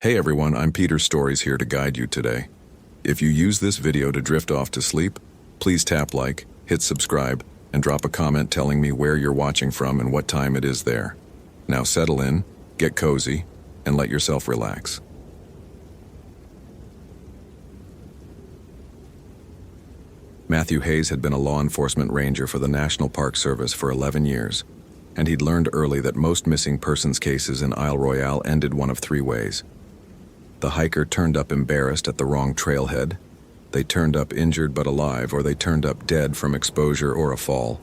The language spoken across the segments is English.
Hey everyone, I'm Peter Stories here to guide you today. If you use this video to drift off to sleep, please tap like, hit subscribe, and drop a comment telling me where you're watching from and what time it is there. Now settle in, get cozy, and let yourself relax. Matthew Hayes had been a law enforcement ranger for the National Park Service for 11 years, and he'd learned early that most missing persons cases in Isle Royale ended one of three ways. The hiker turned up embarrassed at the wrong trailhead, they turned up injured but alive, or they turned up dead from exposure or a fall.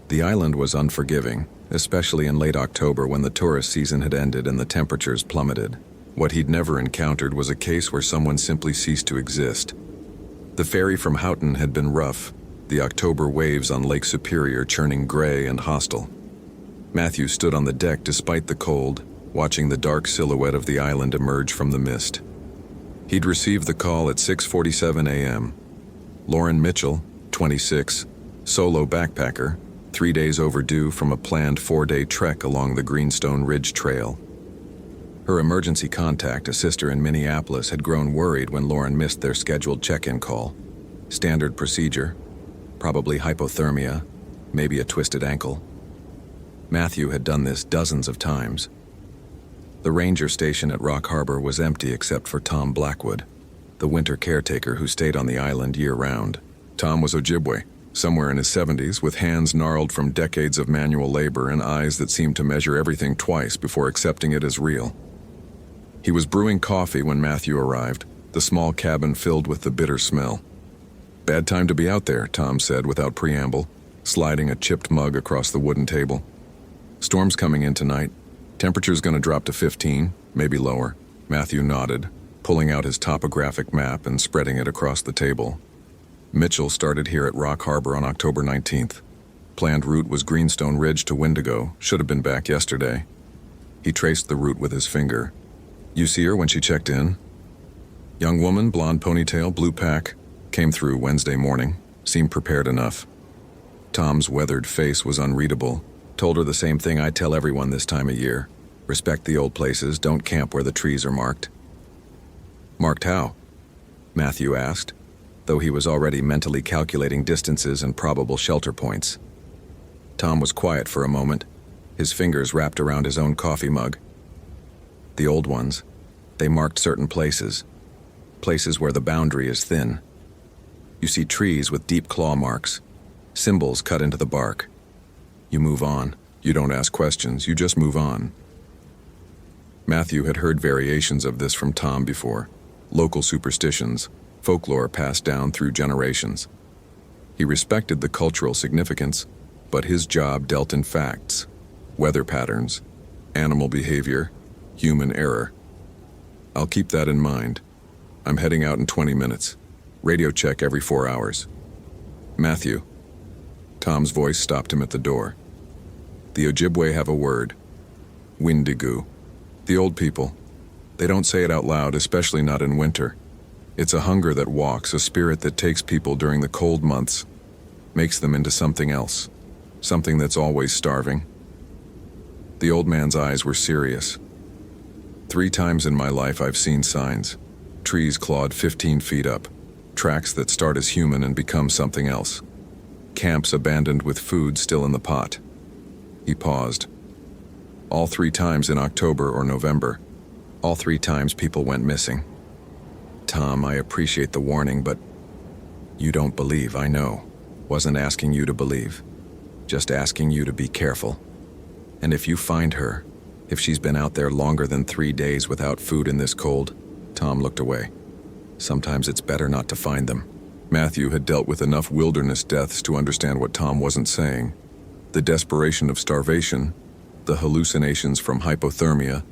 The island was unforgiving, especially in late October when the tourist season had ended and the temperatures plummeted. What he'd never encountered was a case where someone simply ceased to exist. The ferry from Houghton had been rough, the October waves on Lake Superior churning gray and hostile. Matthew stood on the deck despite the cold, watching the dark silhouette of the island emerge from the mist. He'd received the call at 6:47 a.m. Lauren Mitchell, 26, solo backpacker, 3 days overdue from a planned 4-day trek along the Greenstone Ridge Trail. Her emergency contact, a sister in Minneapolis, had grown worried when Lauren missed their scheduled check-in call. Standard procedure, probably hypothermia, maybe a twisted ankle. Matthew had done this dozens of times. The ranger station at Rock Harbor was empty except for Tom Blackwood, the winter caretaker who stayed on the island year-round. Tom was Ojibwe, somewhere in his 70s, with hands gnarled from decades of manual labor and eyes that seemed to measure everything twice before accepting it as real. He was brewing coffee when Matthew arrived, the small cabin filled with the bitter smell. "Bad time to be out there," Tom said without preamble, sliding a chipped mug across the wooden table. "Storm's coming in tonight. Temperature's gonna drop to 15, maybe lower." Matthew nodded, pulling out his topographic map and spreading it across the table. Mitchell started here at Rock Harbor on October 19th. Planned route was Greenstone Ridge to Wendigo, should have been back yesterday. He traced the route with his finger. "You see her when she checked in?" "Young woman, blonde ponytail, blue pack, came through Wednesday morning, seemed prepared enough." Tom's weathered face was unreadable. "Told her the same thing I tell everyone this time of year. Respect the old places, don't camp where the trees are marked." "Marked how?" Matthew asked, though he was already mentally calculating distances and probable shelter points. Tom was quiet for a moment, his fingers wrapped around his own coffee mug. "The old ones, they marked certain places where the boundary is thin. You see trees with deep claw marks, symbols cut into the bark. You move on. You don't ask questions, you just move on." Matthew had heard variations of this from Tom before, local superstitions, folklore passed down through generations. He respected the cultural significance, but his job dealt in facts, weather patterns, animal behavior, human error. "I'll keep that in mind. I'm heading out in 20 minutes. Radio check every 4 hours. Matthew." Tom's voice stopped him at the door. "The Ojibwe have a word. Windigu. The old people. They don't say it out loud, especially not in winter. It's a hunger that walks, a spirit that takes people during the cold months, makes them into something else, something that's always starving." The old man's eyes were serious. "3 times in my life I've seen signs. Trees clawed 15 feet up, tracks that start as human and become something else. Camps abandoned with food still in the pot." He paused. "All 3 times in October or November. All 3 times people went missing." "Tom, I appreciate the warning, but you don't believe, I know. Wasn't asking you to believe. Just asking you to be careful. And if you find her, if she's been out there longer than 3 days without food in this cold," Tom looked away, "sometimes it's better not to find them." Matthew had dealt with enough wilderness deaths to understand what Tom wasn't saying. The desperation of starvation, the hallucinations from hypothermia,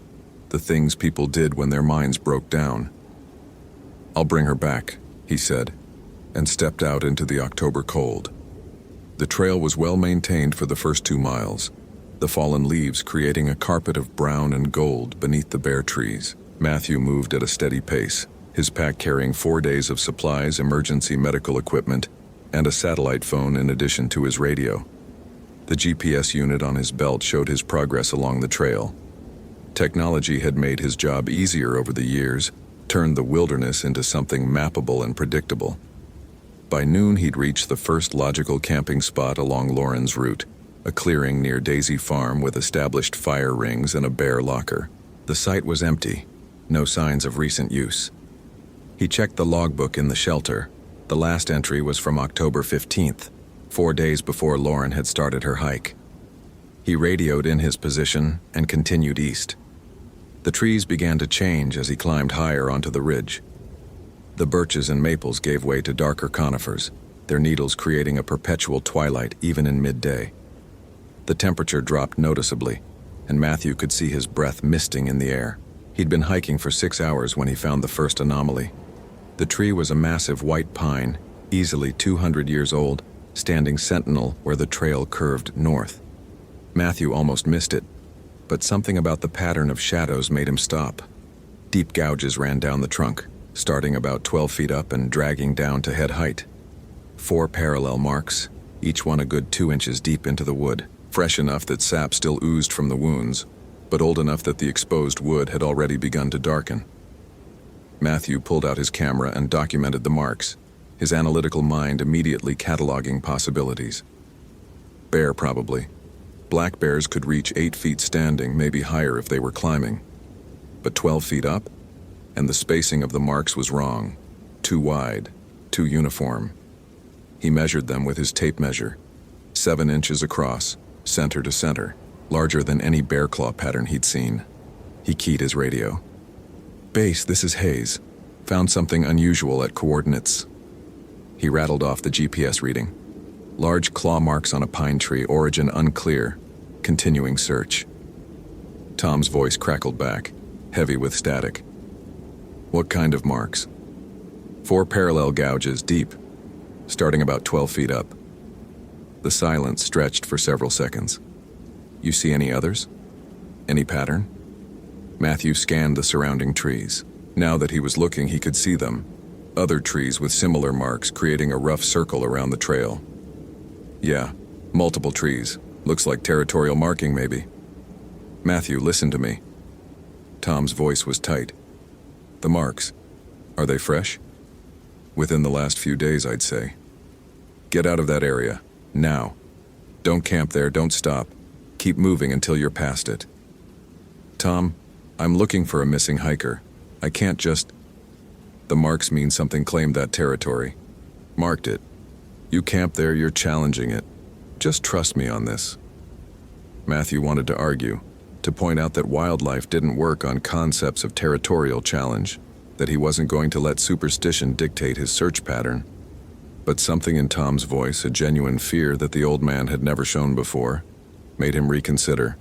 the things people did when their minds broke down. "I'll bring her back," he said, and stepped out into the October cold. The trail was well maintained for the first 2 miles, the fallen leaves creating a carpet of brown and gold beneath the bare trees. Matthew moved at a steady pace, his pack carrying 4 days of supplies, emergency medical equipment, and a satellite phone in addition to his radio. The GPS unit on his belt showed his progress along the trail. Technology had made his job easier over the years, turned the wilderness into something mappable and predictable. By noon, he'd reached the first logical camping spot along Lauren's route, a clearing near Daisy Farm with established fire rings and a bear locker. The site was empty, no signs of recent use. He checked the logbook in the shelter. The last entry was from October 15th, 4 days before Lauren had started her hike. He radioed in his position and continued east. The trees began to change as he climbed higher onto the ridge. The birches and maples gave way to darker conifers, their needles creating a perpetual twilight even in midday. The temperature dropped noticeably, and Matthew could see his breath misting in the air. He'd been hiking for 6 hours when he found the first anomaly. The tree was a massive white pine, easily 200 years old, standing sentinel where the trail curved north. Matthew almost missed it, but something about the pattern of shadows made him stop. Deep gouges ran down the trunk, starting about 12 feet up and dragging down to head height. 4 parallel marks, each one a good 2 inches deep into the wood, fresh enough that sap still oozed from the wounds, but old enough that the exposed wood had already begun to darken. Matthew pulled out his camera and documented the marks, his analytical mind immediately cataloging possibilities. Bear, probably. Black bears could reach 8 feet standing, maybe higher if they were climbing. But 12 feet up? And the spacing of the marks was wrong. Too wide, too uniform. He measured them with his tape measure. 7 inches across, center to center, larger than any bear claw pattern he'd seen. He keyed his radio. "Base, this is Hayes. Found something unusual at coordinates." He rattled off the GPS reading. Large claw marks on a pine tree, origin unclear. Continuing search. Tom's voice crackled back, heavy with static. "What kind of marks?" 4 parallel gouges deep, starting about 12 feet up. The silence stretched for several seconds. "You see any others? Any pattern?" Matthew scanned the surrounding trees. Now that he was looking, he could see them. Other trees with similar marks creating a rough circle around the trail. "Yeah, multiple trees. Looks like territorial marking, maybe." "Matthew, listen to me." Tom's voice was tight. "The marks, are they fresh?" "Within the last few days, I'd say." "Get out of that area, now. Don't camp there, don't stop. Keep moving until you're past it." "Tom, I'm looking for a missing hiker. I can't just..." "The marks mean something claimed that territory. Marked it. You camp there, you're challenging it. Just trust me on this." Matthew wanted to argue, to point out that wildlife didn't work on concepts of territorial challenge, that he wasn't going to let superstition dictate his search pattern. But something in Tom's voice, a genuine fear that the old man had never shown before, made him reconsider.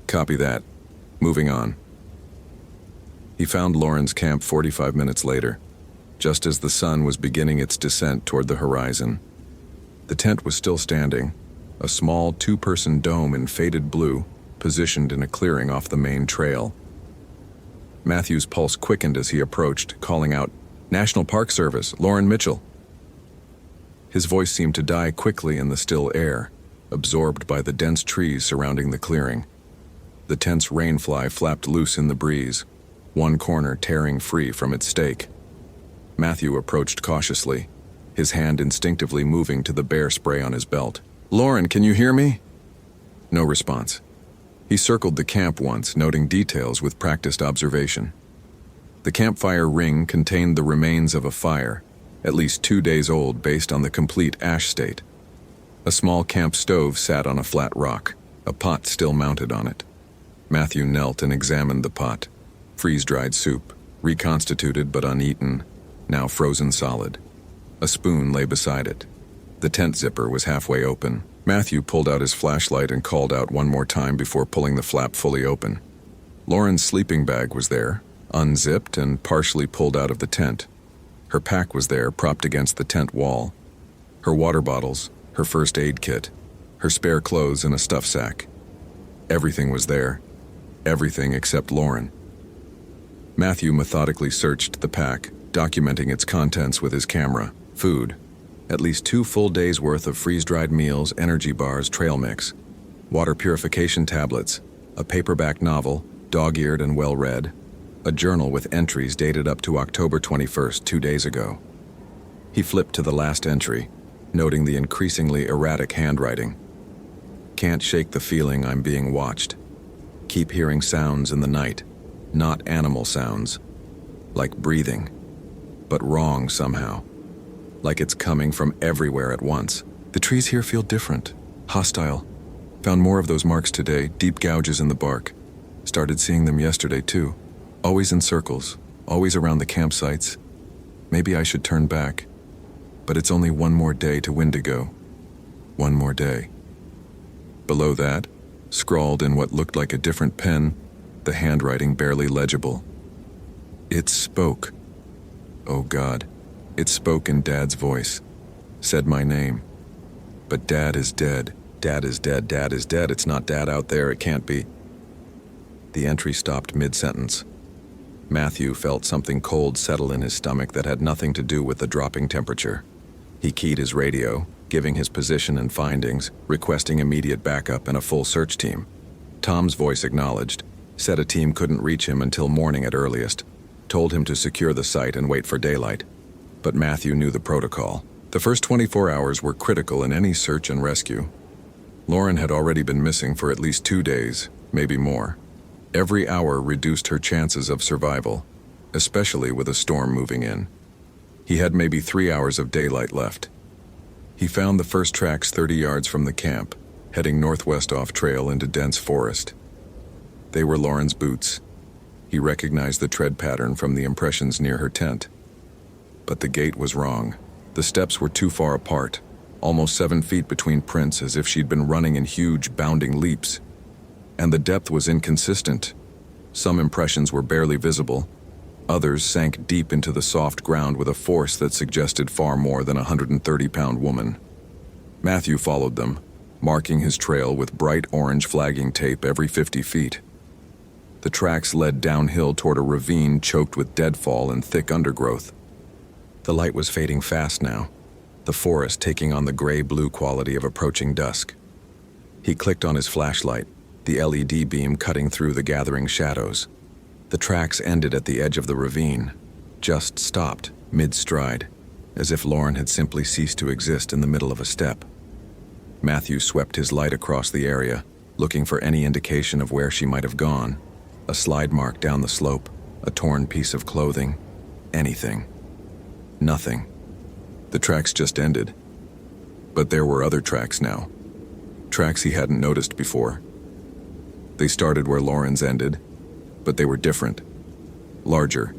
"Copy that. Moving on." He found Lauren's camp 45 minutes later, just as the sun was beginning its descent toward the horizon. The tent was still standing, a small 2-person dome in faded blue, positioned in a clearing off the main trail. Matthew's pulse quickened as he approached, calling out, "National Park Service, Lauren Mitchell." His voice seemed to die quickly in the still air, absorbed by the dense trees surrounding the clearing. The tent's rainfly flapped loose in the breeze, one corner tearing free from its stake. Matthew approached cautiously, his hand instinctively moving to the bear spray on his belt. "Lauren, can you hear me?" No response. He circled the camp once, noting details with practiced observation. The campfire ring contained the remains of a fire, at least 2 days old based on the complete ash state. A small camp stove sat on a flat rock, a pot still mounted on it. Matthew knelt and examined the pot. Freeze-dried soup, reconstituted but uneaten, now frozen solid. A spoon lay beside it. The tent zipper was halfway open. Matthew pulled out his flashlight and called out one more time before pulling the flap fully open. Lauren's sleeping bag was there, unzipped and partially pulled out of the tent. Her pack was there, propped against the tent wall. Her water bottles, her first aid kit, her spare clothes in a stuff sack. Everything was there. Everything except Lauren. Matthew methodically searched the pack, documenting its contents with his camera. Food. At least 2 full days' worth of freeze-dried meals, energy bars, trail mix. Water purification tablets, a paperback novel, dog-eared and well-read, a journal with entries dated up to October 21st, 2 days ago. He flipped to the last entry, noting the increasingly erratic handwriting. Can't shake the feeling I'm being watched. Keep hearing sounds in the night, not animal sounds. Like breathing, but wrong somehow. Like it's coming from everywhere at once. The trees here feel different, hostile. Found more of those marks today, deep gouges in the bark. Started seeing them yesterday too. Always in circles, always around the campsites. Maybe I should turn back. But it's only one more day to Wendigo. One more day. Below that, scrawled in what looked like a different pen, the handwriting barely legible. It spoke. Oh God, it spoke in Dad's voice. Said my name. But Dad is dead. Dad is dead. Dad is dead. It's not Dad out there. It can't be. The entry stopped mid-sentence. Matthew felt something cold settle in his stomach that had nothing to do with the dropping temperature. He keyed his radio, giving his position and findings, requesting immediate backup and a full search team. Tom's voice acknowledged, said a team couldn't reach him until morning at earliest, told him to secure the site and wait for daylight. But Matthew knew the protocol. The first 24 hours were critical in any search and rescue. Lauren had already been missing for at least 2 days, maybe more. Every hour reduced her chances of survival, especially with a storm moving in. He had maybe 3 hours of daylight left. He found the first tracks 30 yards from the camp, heading northwest off trail into dense forest. They were Lauren's boots. He recognized the tread pattern from the impressions near her tent. But the gait was wrong. The steps were too far apart, almost 7 feet between prints, as if she'd been running in huge, bounding leaps. And the depth was inconsistent. Some impressions were barely visible. Others sank deep into the soft ground with a force that suggested far more than a 130-pound woman. Matthew followed them, marking his trail with bright orange flagging tape every 50 feet. The tracks led downhill toward a ravine choked with deadfall and thick undergrowth. The light was fading fast now, the forest taking on the gray-blue quality of approaching dusk. He clicked on his flashlight, the LED beam cutting through the gathering shadows. The tracks ended at the edge of the ravine, just stopped, mid-stride, as if Lauren had simply ceased to exist in the middle of a step. Matthew swept his light across the area, looking for any indication of where she might have gone. A slide mark down the slope, a torn piece of clothing, anything. Nothing. The tracks just ended. But there were other tracks now. Tracks he hadn't noticed before. They started where Lauren's ended, but they were different. Larger.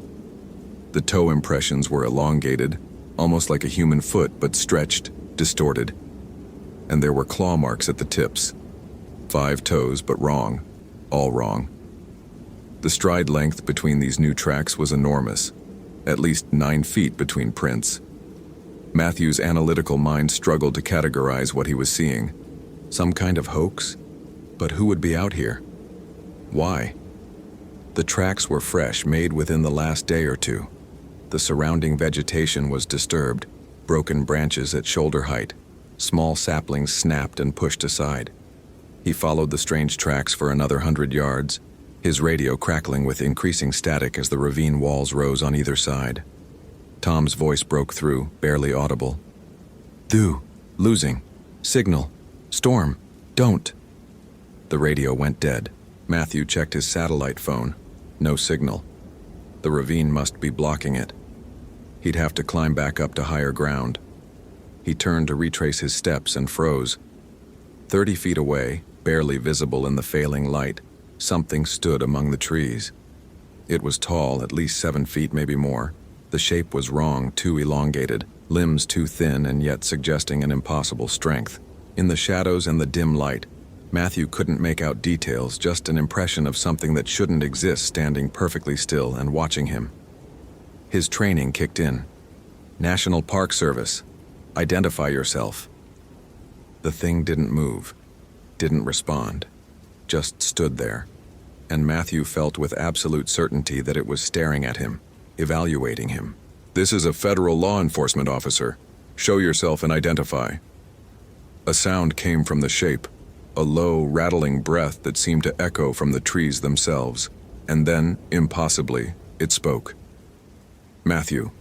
The toe impressions were elongated, almost like a human foot, but stretched, distorted. And there were claw marks at the tips. 5 toes, but wrong. All wrong. The stride length between these new tracks was enormous. At least 9 feet between prints. Matthew's analytical mind struggled to categorize what he was seeing. Some kind of hoax? But who would be out here? Why? The tracks were fresh, made within the last day or two. The surrounding vegetation was disturbed, broken branches at shoulder height. Small saplings snapped and pushed aside. He followed the strange tracks for another 100 yards, his radio crackling with increasing static as the ravine walls rose on either side. Tom's voice broke through, barely audible. Losing. Signal. Storm. Don't. The radio went dead. Matthew checked his satellite phone. No signal. The ravine must be blocking it. He'd have to climb back up to higher ground. He turned to retrace his steps and froze. 30 feet away, barely visible in the failing light, something stood among the trees. It was tall, at least 7 feet, maybe more. The shape was wrong, too elongated, limbs too thin and yet suggesting an impossible strength. In the shadows and the dim light, Matthew couldn't make out details, just an impression of something that shouldn't exist standing perfectly still and watching him. His training kicked in. National Park Service. Identify yourself. The thing didn't move, didn't respond, just stood there. And Matthew felt with absolute certainty that it was staring at him, evaluating him. This is a federal law enforcement officer. Show yourself and identify. A sound came from the shape, a low, rattling breath that seemed to echo from the trees themselves. And then, impossibly, it spoke. Matthew.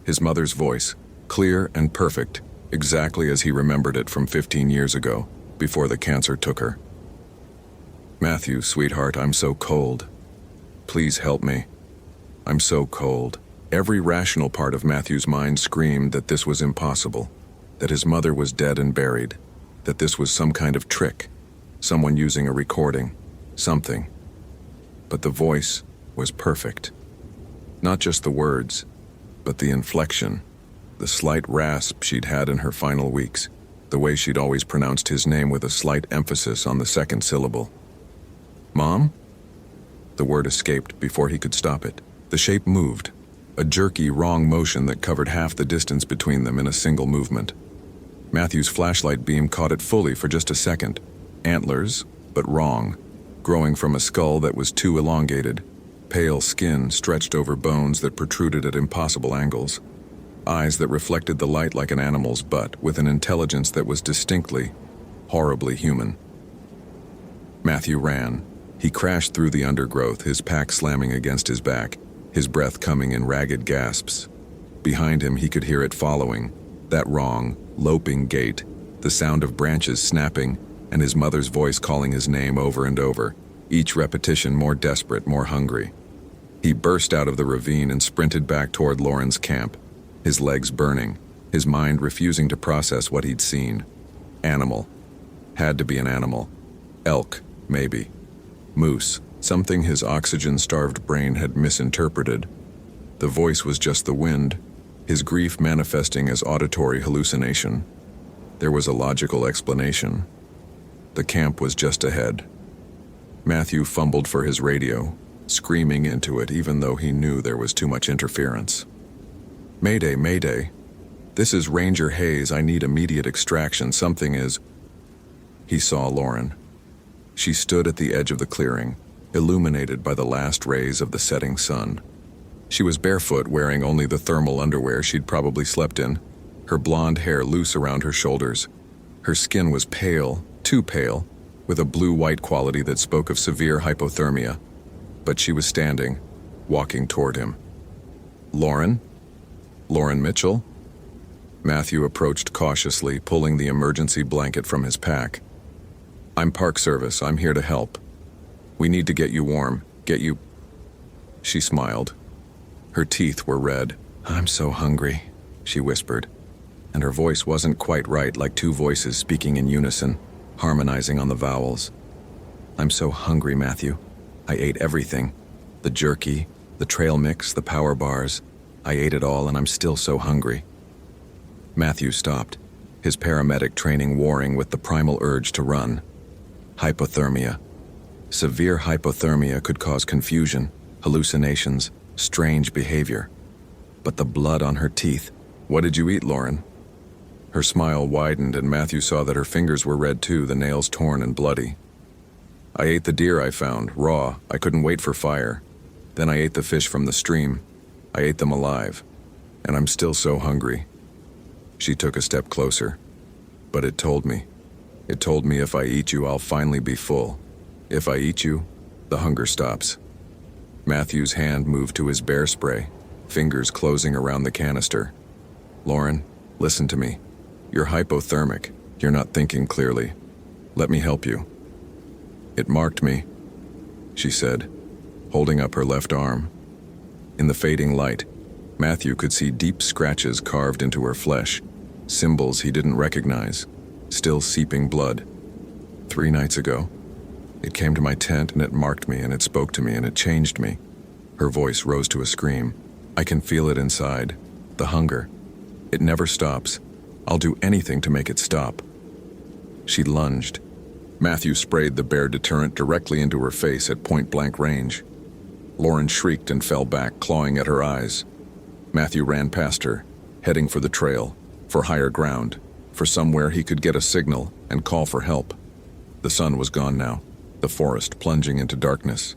His mother's voice, clear and perfect, exactly as he remembered it from 15 years ago, before the cancer took her. Matthew, sweetheart, I'm so cold. Please help me. I'm so cold. Every rational part of Matthew's mind screamed that this was impossible, that his mother was dead and buried, that this was some kind of trick, someone using a recording, something. But the voice was perfect. Not just the words, but the inflection, the slight rasp she'd had in her final weeks, the way she'd always pronounced his name with a slight emphasis on the second syllable. Mom? The word escaped before he could stop it. The shape moved, a jerky, wrong motion that covered half the distance between them in a single movement. Matthew's flashlight beam caught it fully for just a second. Antlers, but wrong, growing from a skull that was too elongated, pale skin stretched over bones that protruded at impossible angles, eyes that reflected the light like an animal's but with an intelligence that was distinctly, horribly human. Matthew ran. He crashed through the undergrowth, his pack slamming against his back, his breath coming in ragged gasps. Behind him he could hear it following, that wrong, loping gait, the sound of branches snapping, and his mother's voice calling his name over and over, each repetition more desperate, more hungry. He burst out of the ravine and sprinted back toward Lauren's camp, his legs burning, his mind refusing to process what he'd seen. Animal. Had to be an animal. Elk, maybe. Moose, something his oxygen-starved brain had misinterpreted. The voice was just the wind, his grief manifesting as auditory hallucination. There was a logical explanation. The camp was just ahead. Matthew fumbled for his radio, screaming into it even though he knew there was too much interference. Mayday, Mayday. This is Ranger Hayes. I need immediate extraction. Something is... He saw Lauren. She stood at the edge of the clearing, illuminated by the last rays of the setting sun. She was barefoot, wearing only the thermal underwear she'd probably slept in, her blonde hair loose around her shoulders. Her skin was pale, too pale, with a blue-white quality that spoke of severe hypothermia. But she was standing, walking toward him. Lauren? Lauren Mitchell? Matthew approached cautiously, pulling the emergency blanket from his pack. I'm Park Service. I'm here to help. We need to get you warm. Get you... She smiled. Her teeth were red. I'm so hungry, she whispered. And her voice wasn't quite right, like two voices speaking in unison, harmonizing on the vowels. I'm so hungry, Matthew. I ate everything. The jerky, the trail mix, the power bars. I ate it all and I'm still so hungry. Matthew stopped, his paramedic training warring with the primal urge to run. Hypothermia. Severe hypothermia could cause confusion, hallucinations, strange behavior. But the blood on her teeth. What did you eat, Lauren? Her smile widened and Matthew saw that her fingers were red too, the nails torn and bloody. I ate the deer I found, raw. I couldn't wait for fire. Then I ate the fish from the stream. I ate them alive. And I'm still so hungry. She took a step closer. But it told me. It told me if I eat you, I'll finally be full. If I eat you, the hunger stops. Matthew's hand moved to his bear spray, fingers closing around the canister. Lauren, listen to me. You're hypothermic. You're not thinking clearly. Let me help you. It marked me, she said, holding up her left arm. In the fading light, Matthew could see deep scratches carved into her flesh, symbols he didn't recognize, still seeping blood. 3 nights ago, it came to my tent and it marked me and it spoke to me and it changed me. Her voice rose to a scream. I can feel it inside, the hunger. It never stops. I'll do anything to make it stop. She lunged. Matthew sprayed the bear deterrent directly into her face at point-blank range. Lauren shrieked and fell back, clawing at her eyes. Matthew ran past her, heading for the trail, for higher ground, for somewhere he could get a signal and call for help. The sun was gone now, the forest plunging into darkness.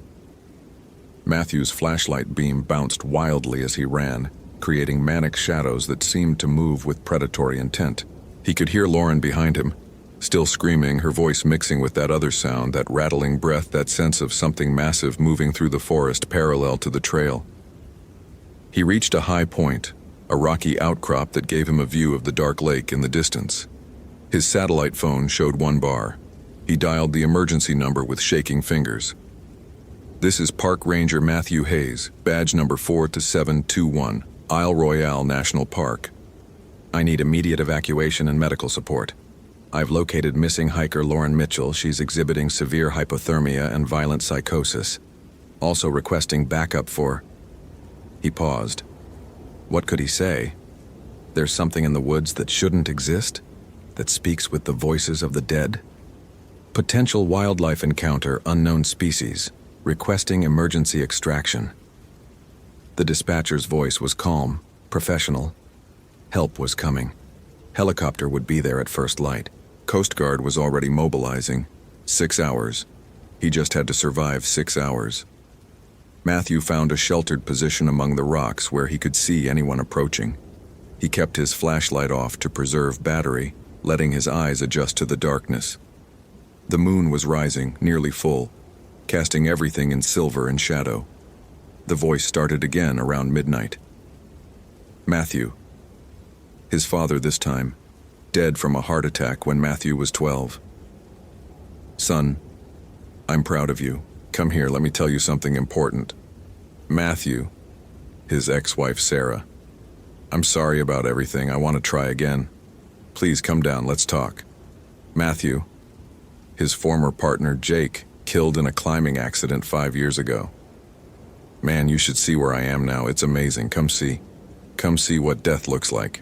Matthew's flashlight beam bounced wildly as he ran, creating manic shadows that seemed to move with predatory intent. He could hear Lauren behind him, Still screaming, her voice mixing with that other sound, that rattling breath, that sense of something massive moving through the forest parallel to the trail. He reached a high point, a rocky outcrop that gave him a view of the dark lake in the distance. His satellite phone showed one bar. He dialed the emergency number with shaking fingers. "This is Park Ranger Matthew Hayes, badge number 42721, Isle Royale National Park. I need immediate evacuation and medical support. I've located missing hiker Lauren Mitchell. She's exhibiting severe hypothermia and violent psychosis. Also requesting backup for..." He paused. What could he say? There's something in the woods that shouldn't exist, that speaks with the voices of the dead. Potential wildlife encounter, unknown species, requesting emergency extraction. The dispatcher's voice was calm, professional. Help was coming. Helicopter would be there at first light. Coast Guard was already mobilizing. 6 hours. He just had to survive 6 hours. Matthew found a sheltered position among the rocks where he could see anyone approaching. He kept his flashlight off to preserve battery, letting his eyes adjust to the darkness. The moon was rising, nearly full, casting everything in silver and shadow. The voice started again around midnight. Matthew. His father this time, dead from a heart attack when Matthew was 12. "Son, I'm proud of you. Come here, let me tell you something important. Matthew," his ex-wife Sarah. "I'm sorry about everything. I want to try again. Please come down, let's talk. Matthew," his former partner Jake, killed in a climbing accident 5 years ago. "Man, you should see where I am now. It's amazing. Come see. Come see what death looks like."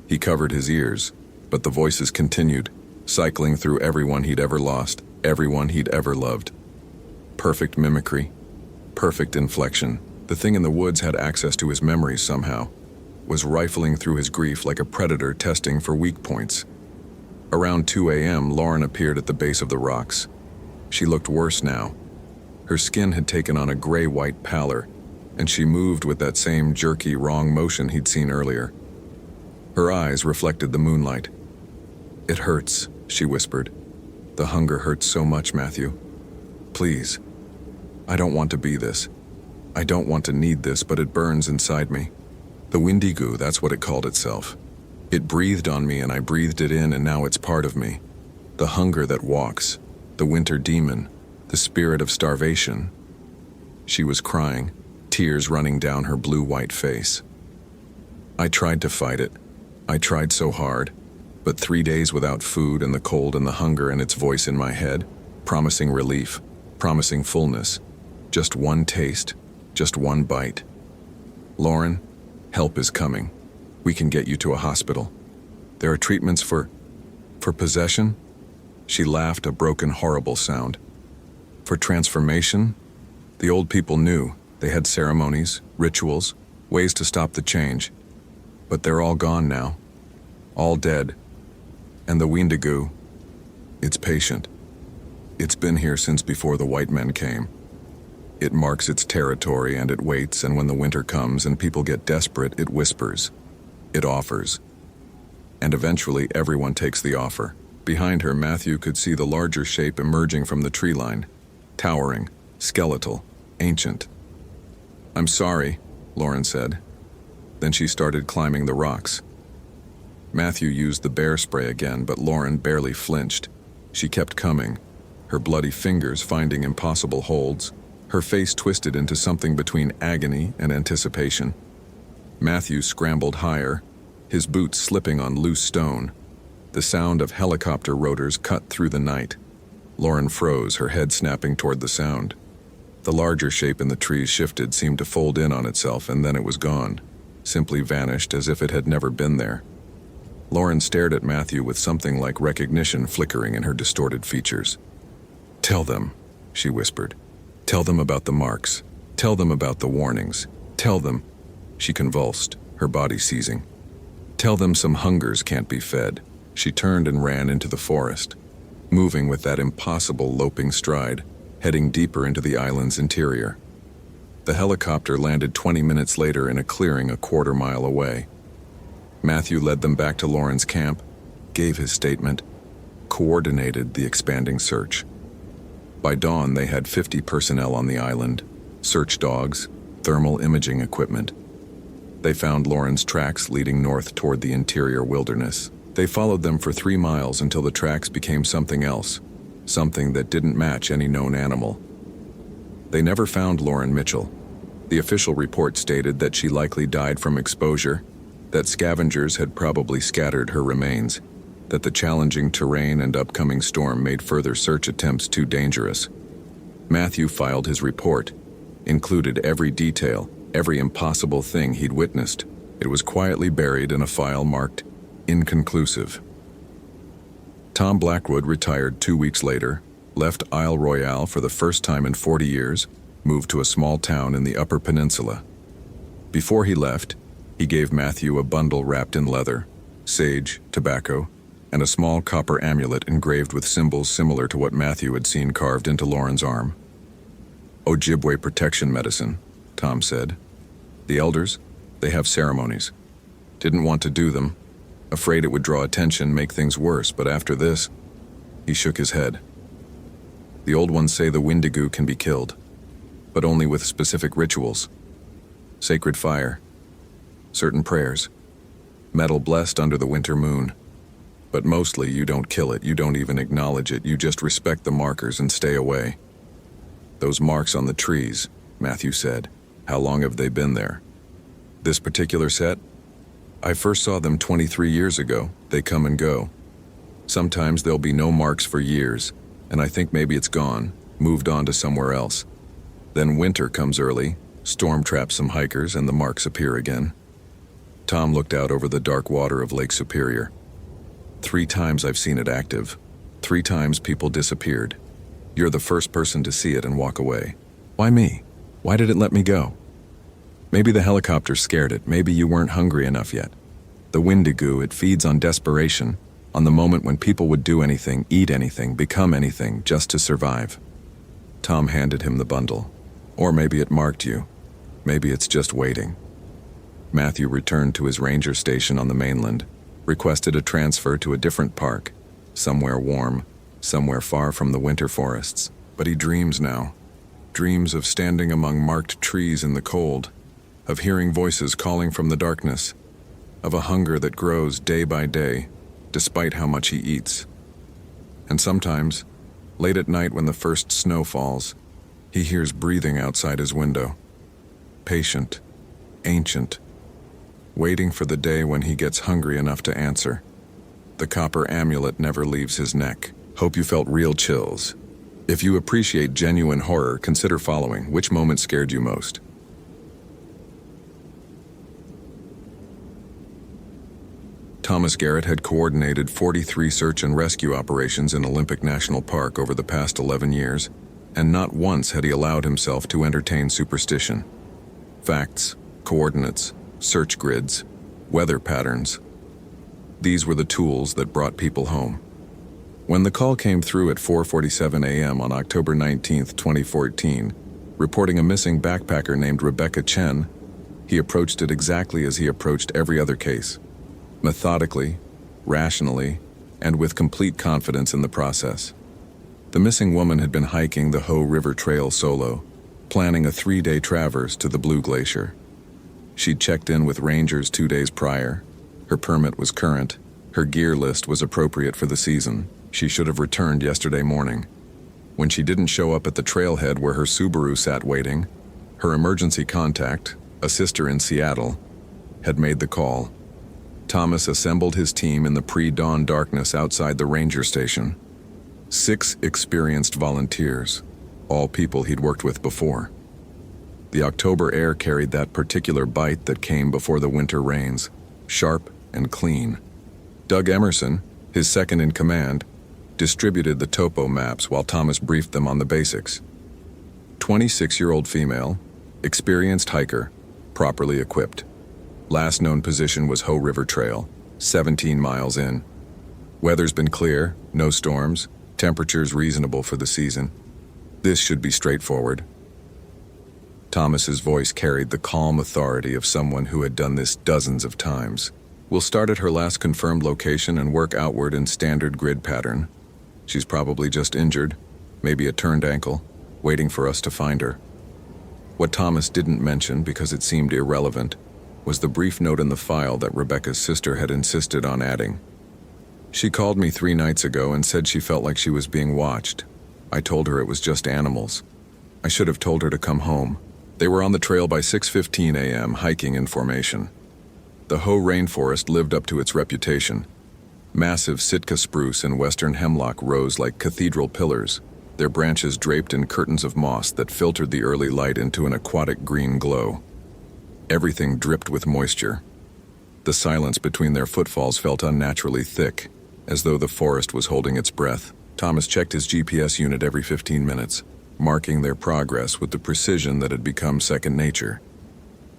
He covered his ears, but the voices continued, cycling through everyone he'd ever lost, everyone he'd ever loved. Perfect mimicry, perfect inflection. The thing in the woods had access to his memories somehow, was rifling through his grief like a predator testing for weak points. Around 2 a.m., Lauren appeared at the base of the rocks. She looked worse now. Her skin had taken on a gray-white pallor, and she moved with that same jerky, wrong motion he'd seen earlier. Her eyes reflected the moonlight. "It hurts," she whispered. "The hunger hurts so much, Matthew. Please. I don't want to be this. I don't want to need this, but it burns inside me." The Windigo, that's what it called itself. It breathed on me and I breathed it in, and now it's part of me. The hunger that walks, the winter demon, the spirit of starvation. She was crying, tears running down her blue-white face. I tried to fight it. I tried so hard, but 3 days without food and the cold and the hunger and its voice in my head, promising relief, promising fullness. Just one taste, just one bite. "Lauren, help is coming. We can get you to a hospital. There are treatments for possession?" She laughed, a broken, horrible sound. "For transformation?" The old people knew. They had ceremonies, rituals, ways to stop the change. But they're all gone now. All dead. And the Wendigo, it's patient. It's been here since before the white men came. It marks its territory and it waits, and when the winter comes and people get desperate, it whispers. It offers. And eventually everyone takes the offer. Behind her, Matthew could see the larger shape emerging from the tree line. Towering, skeletal, ancient. "I'm sorry," Lauren said. Then she started climbing the rocks. Matthew used the bear spray again, but Lauren barely flinched. She kept coming, her bloody fingers finding impossible holds, her face twisted into something between agony and anticipation. Matthew scrambled higher, his boots slipping on loose stone. The sound of helicopter rotors cut through the night. Lauren froze, her head snapping toward the sound. The larger shape in the trees shifted, seemed to fold in on itself, and then it was gone. Simply vanished as if it had never been there. Lauren stared at Matthew with something like recognition flickering in her distorted features. "Tell them," she whispered. "Tell them about the marks. Tell them about the warnings. Tell them..." She convulsed, her body seizing. "Tell them some hungers can't be fed." She turned and ran into the forest, moving with that impossible loping stride, heading deeper into the island's interior. The helicopter landed 20 minutes later in a clearing a quarter-mile away. Matthew led them back to Lauren's camp, gave his statement. coordinated the expanding search. By dawn, they had 50 personnel on the island, search dogs, thermal imaging equipment. They found Lauren's tracks leading north toward the interior wilderness. They followed them for 3 miles until the tracks became something else, something that didn't match any known animal. They never found Lauren Mitchell. The official report stated that she likely died from exposure, that scavengers had probably scattered her remains, that the challenging terrain and upcoming storm made further search attempts too dangerous. Matthew filed his report, included every detail, every impossible thing he'd witnessed. It was quietly buried in a file marked inconclusive. Tom Blackwood retired 2 weeks later, left Isle Royale for the first time in 40 years, moved to a small town in the Upper Peninsula. Before he left, he gave Matthew a bundle wrapped in leather, sage, tobacco, and a small copper amulet engraved with symbols similar to what Matthew had seen carved into Lauren's arm. Ojibwe protection medicine, Tom said. The elders, they have ceremonies. Didn't want to do them, afraid it would draw attention, make things worse, but after this, he shook his head. The old ones say the Wendigo can be killed, but only with specific rituals. Sacred fire, certain prayers, metal blessed under the winter moon. But mostly you don't kill it, you don't even acknowledge it, you just respect the markers and stay away. Those marks on the trees, Matthew said, how long have they been there? This particular set? I first saw them 23 years ago. They come and go. Sometimes there'll be no marks for years, and I think maybe it's gone, moved on to somewhere else. Then winter comes early, storm traps some hikers, and the marks appear again. Tom looked out over the dark water of Lake Superior. 3 times I've seen it active. 3 times people disappeared. You're the first person to see it and walk away. Why me? Why did it let me go? Maybe the helicopter scared it. Maybe you weren't hungry enough yet. The Wendigo, it feeds on desperation, on the moment when people would do anything, eat anything, become anything, just to survive. Tom handed him the bundle. Or maybe it marked you. Maybe it's just waiting. Matthew returned to his ranger station on the mainland, requested a transfer to a different park, somewhere warm, somewhere far from the winter forests. But he dreams now. Dreams of standing among marked trees in the cold, of hearing voices calling from the darkness, of a hunger that grows day by day, despite how much he eats. And sometimes, late at night when the first snow falls, he hears breathing outside his window. Patient, ancient, waiting for the day when he gets hungry enough to answer. The copper amulet never leaves his neck. Hope you felt real chills. If you appreciate genuine horror, consider following. Which moment scared you most? Thomas Garrett had coordinated 43 search and rescue operations in Olympic National Park over the past 11 years, and not once had he allowed himself to entertain superstition. Facts, coordinates, search grids, weather patterns. These were the tools that brought people home. When the call came through at 4:47 a.m. on October 19, 2014, reporting a missing backpacker named Rebecca Chen, he approached it exactly as he approached every other case. Methodically, rationally, and with complete confidence in the process. The missing woman had been hiking the Hoh River Trail solo, planning a 3-day traverse to the Blue Glacier. She'd checked in with rangers 2 days prior. Her permit was current. Her gear list was appropriate for the season. She should have returned yesterday morning. When she didn't show up at the trailhead where her Subaru sat waiting, her emergency contact, a sister in Seattle, had made the call. Thomas assembled his team in the pre-dawn darkness outside the ranger station. 6 experienced volunteers, all people he'd worked with before. The October air carried that particular bite that came before the winter rains, sharp and clean. Doug Emerson, his second in command, distributed the topo maps while Thomas briefed them on the basics. 26-year-old female, experienced hiker, properly equipped. Last known position was Hoh River Trail, 17 miles in. Weather's been clear, no storms, temperatures reasonable for the season. This should be straightforward. Thomas's voice carried the calm authority of someone who had done this dozens of times. We'll start at her last confirmed location and work outward in standard grid pattern. She's probably just injured, maybe a turned ankle, waiting for us to find her. What Thomas didn't mention, because it seemed irrelevant, was the brief note in the file that Rebecca's sister had insisted on adding. She called me 3 nights ago and said she felt like she was being watched. I told her it was just animals. I should have told her to come home. They were on the trail by 6:15 a.m., hiking in formation. The Hoh rainforest lived up to its reputation. Massive Sitka spruce and western hemlock rose like cathedral pillars, their branches draped in curtains of moss that filtered the early light into an aquatic green glow. Everything dripped with moisture. The silence between their footfalls felt unnaturally thick, as though the forest was holding its breath. Thomas checked his GPS unit every 15 minutes, marking their progress with the precision that had become second nature.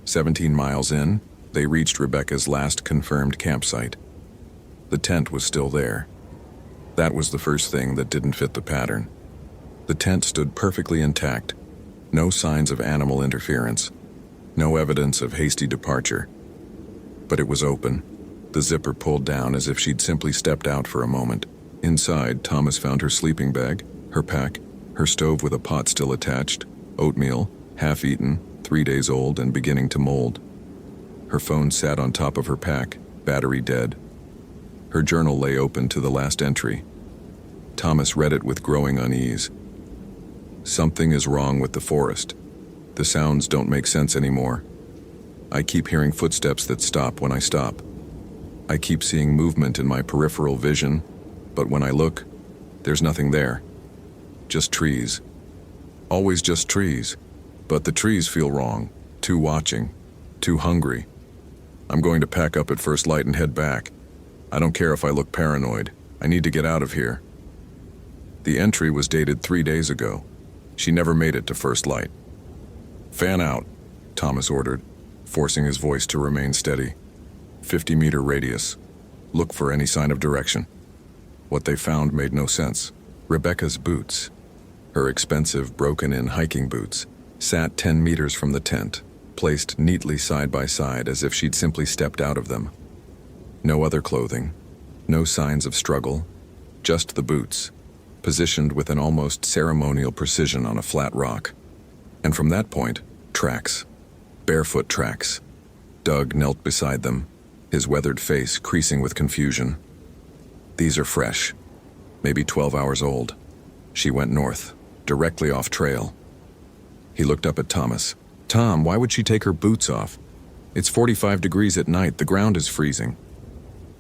17 miles in, they reached Rebecca's last confirmed campsite. The tent was still there. That was the first thing that didn't fit the pattern. The tent stood perfectly intact, no signs of animal interference, no evidence of hasty departure. But it was open, the zipper pulled down as if she'd simply stepped out for a moment. Inside, Thomas found her sleeping bag, her pack, her stove with a pot still attached, oatmeal, half-eaten, 3 days old and beginning to mold. Her phone sat on top of her pack, battery dead. Her journal lay open to the last entry. Thomas read it with growing unease. Something is wrong with the forest. The sounds don't make sense anymore. I keep hearing footsteps that stop when I stop. I keep seeing movement in my peripheral vision, but when I look, there's nothing there. Just trees. Always just trees. But the trees feel wrong, too watching, too hungry. I'm going to pack up at first light and head back. I don't care if I look paranoid. I need to get out of here. The entry was dated 3 days ago. She never made it to first light. Fan out, Thomas ordered, forcing his voice to remain steady. 50-meter radius. Look for any sign of direction. What they found made no sense. Rebecca's boots, her expensive broken-in hiking boots, sat 10 meters from the tent, placed neatly side by side as if she'd simply stepped out of them. No other clothing, no signs of struggle, just the boots, positioned with an almost ceremonial precision on a flat rock. And from that point, tracks. Barefoot tracks. Doug knelt beside them, his weathered face creasing with confusion. These are fresh, maybe 12 hours old. She went north, directly off trail. He looked up at Thomas. Tom, why would she take her boots off? It's 45 degrees at night, the ground is freezing.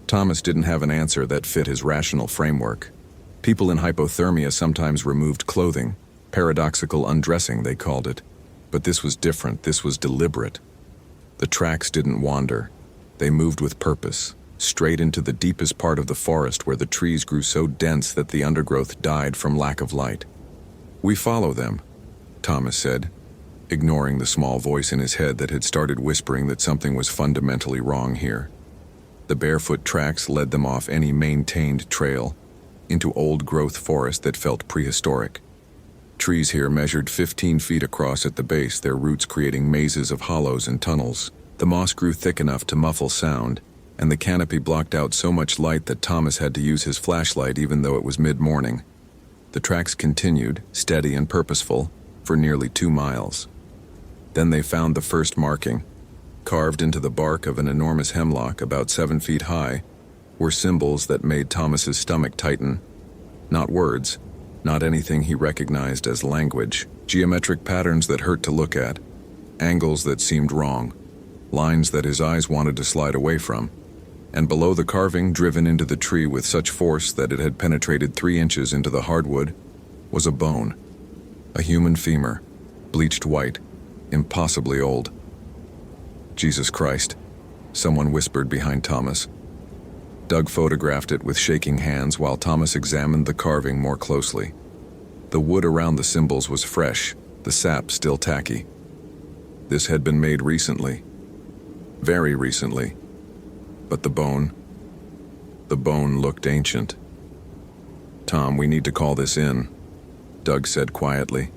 Thomas didn't have an answer that fit his rational framework. People in hypothermia sometimes removed clothing. Paradoxical undressing, they called it. But this was different, this was deliberate. The tracks didn't wander. They moved with purpose, straight into the deepest part of the forest where the trees grew so dense that the undergrowth died from lack of light. We follow them, Thomas said, ignoring the small voice in his head that had started whispering that something was fundamentally wrong here. The barefoot tracks led them off any maintained trail, into old-growth forest that felt prehistoric. Trees here measured 15 feet across at the base, their roots creating mazes of hollows and tunnels. The moss grew thick enough to muffle sound, and the canopy blocked out so much light that Thomas had to use his flashlight even though it was mid-morning. The tracks continued, steady and purposeful, for nearly 2 miles. Then they found the first marking. Carved into the bark of an enormous hemlock about 7 feet high were symbols that made Thomas's stomach tighten. Not words, not anything he recognized as language. Geometric patterns that hurt to look at, angles that seemed wrong, lines that his eyes wanted to slide away from. And below the carving, driven into the tree with such force that it had penetrated 3 inches into the hardwood, was a bone. A human femur, bleached white, impossibly old. Jesus Christ, someone whispered behind Thomas. Doug photographed it with shaking hands while Thomas examined the carving more closely. The wood around the symbols was fresh, the sap still tacky. This had been made recently. Very recently. But the bone looked ancient. Tom, we need to call this in, Doug said quietly.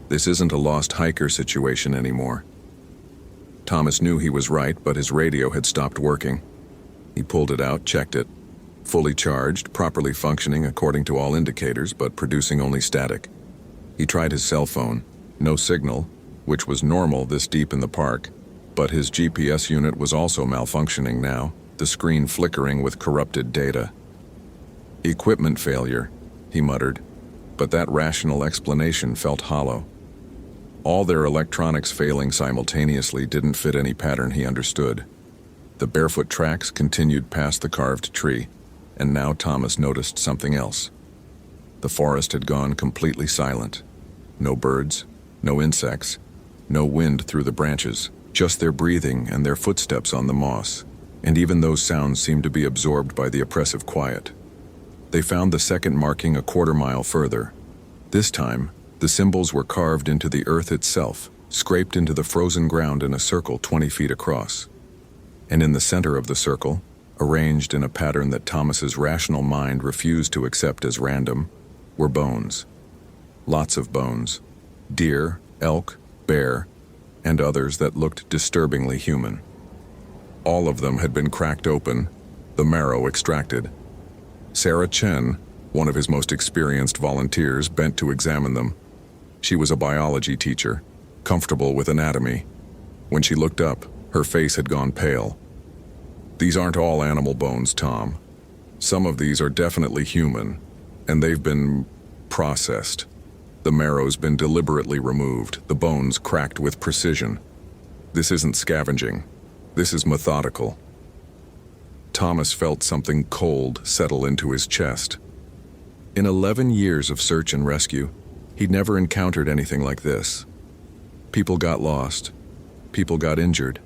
This isn't a lost hiker situation anymore. Thomas knew he was right, but his radio had stopped working. He pulled it out, checked it. fully charged, properly functioning according to all indicators, but producing only static. He tried his cell phone. No signal, which was normal this deep in the park, but his GPS unit was also malfunctioning now, the screen flickering with corrupted data. Equipment failure, he muttered, but that rational explanation felt hollow. All their electronics failing simultaneously didn't fit any pattern he understood. The barefoot tracks continued past the carved tree, and now Thomas noticed something else. The forest had gone completely silent. No birds, no insects, no wind through the branches, just their breathing and their footsteps on the moss, and even those sounds seemed to be absorbed by the oppressive quiet. They found the second marking a quarter-mile further. This time, the symbols were carved into the earth itself, scraped into the frozen ground in a circle 20 feet across. And in the center of the circle, arranged in a pattern that Thomas's rational mind refused to accept as random, were bones. Lots of bones. Deer, elk, bear, and others that looked disturbingly human. All of them had been cracked open, the marrow extracted. Sarah Chen, one of his most experienced volunteers, bent to examine them. She was a biology teacher, comfortable with anatomy. When she looked up, her face had gone pale. "These aren't all animal bones, Tom. Some of these are definitely human, and they've been processed. The marrow's been deliberately removed, the bones cracked with precision. This isn't scavenging. This is methodical." Thomas felt something cold settle into his chest. In 11 years of search and rescue, he'd never encountered anything like this. People got lost. People got injured.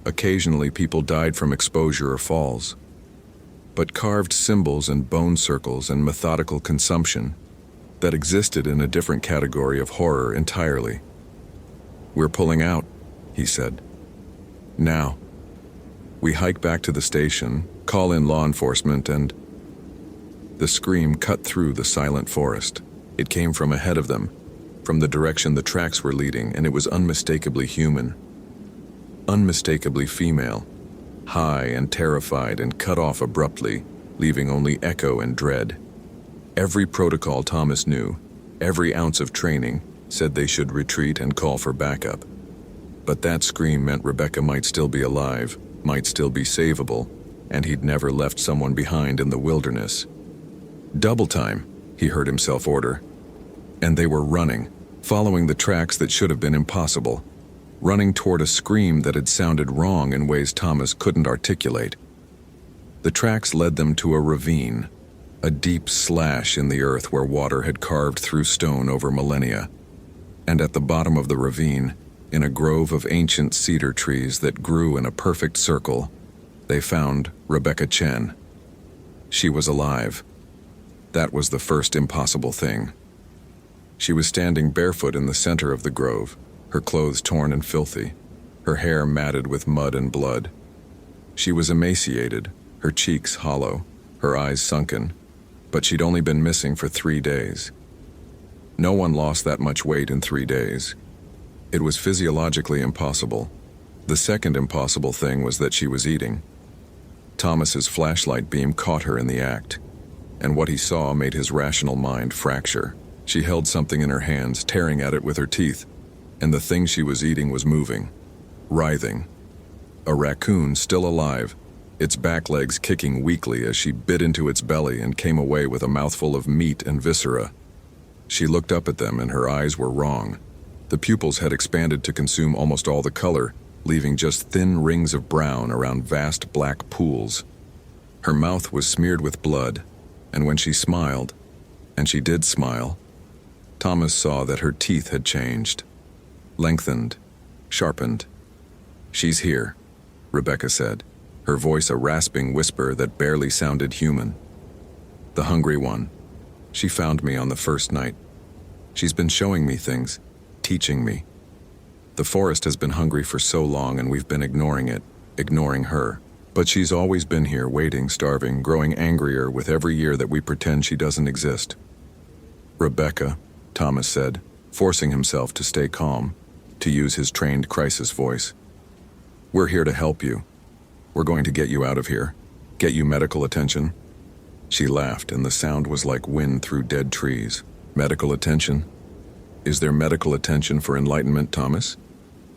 Occasionally, people died from exposure or falls. But carved symbols and bone circles and methodical consumption that existed in a different category of horror entirely. "We're pulling out," he said. "Now." We hike back to the station, call in law enforcement, and... The scream cut through the silent forest. It came from ahead of them, from the direction the tracks were leading, and it was unmistakably human. Unmistakably female, high and terrified and cut off abruptly, leaving only echo and dread. Every protocol Thomas knew, every ounce of training, said they should retreat and call for backup. But that scream meant Rebecca might still be alive, might still be savable, and he'd never left someone behind in the wilderness. "Double time," he heard himself order. And they were running, following the tracks that should have been impossible, running toward a scream that had sounded wrong in ways Thomas couldn't articulate. The tracks led them to a ravine, a deep slash in the earth where water had carved through stone over millennia. And at the bottom of the ravine, in a grove of ancient cedar trees that grew in a perfect circle, they found Rebecca Chen. She was alive. That was the first impossible thing. She was standing barefoot in the center of the grove, her clothes torn and filthy, her hair matted with mud and blood. She was emaciated, her cheeks hollow, her eyes sunken, but she'd only been missing for 3 days. No one lost that much weight in 3 days. It was physiologically impossible. The second impossible thing was that she was eating. Thomas's flashlight beam caught her in the act, and what he saw made his rational mind fracture. She held something in her hands, tearing at it with her teeth, and the thing she was eating was moving, writhing. A raccoon still alive, its back legs kicking weakly as she bit into its belly and came away with a mouthful of meat and viscera. She looked up at them and her eyes were wrong. The pupils had expanded to consume almost all the color, leaving just thin rings of brown around vast black pools. Her mouth was smeared with blood, and when she smiled, and she did smile, Thomas saw that her teeth had changed, lengthened, sharpened. "She's here," Rebecca said, her voice a rasping whisper that barely sounded human. "The hungry one. She found me on the first night. She's been showing me things, teaching me. The forest has been hungry for so long and we've been ignoring it, ignoring her. But she's always been here, waiting, starving, growing angrier with every year that we pretend she doesn't exist." "Rebecca," Thomas said, forcing himself to stay calm, to use his trained crisis voice. "We're here to help you. We're going to get you out of here, get you medical attention. She laughed, and the sound was like wind through dead trees. Medical attention? Is there medical attention for enlightenment, Thomas?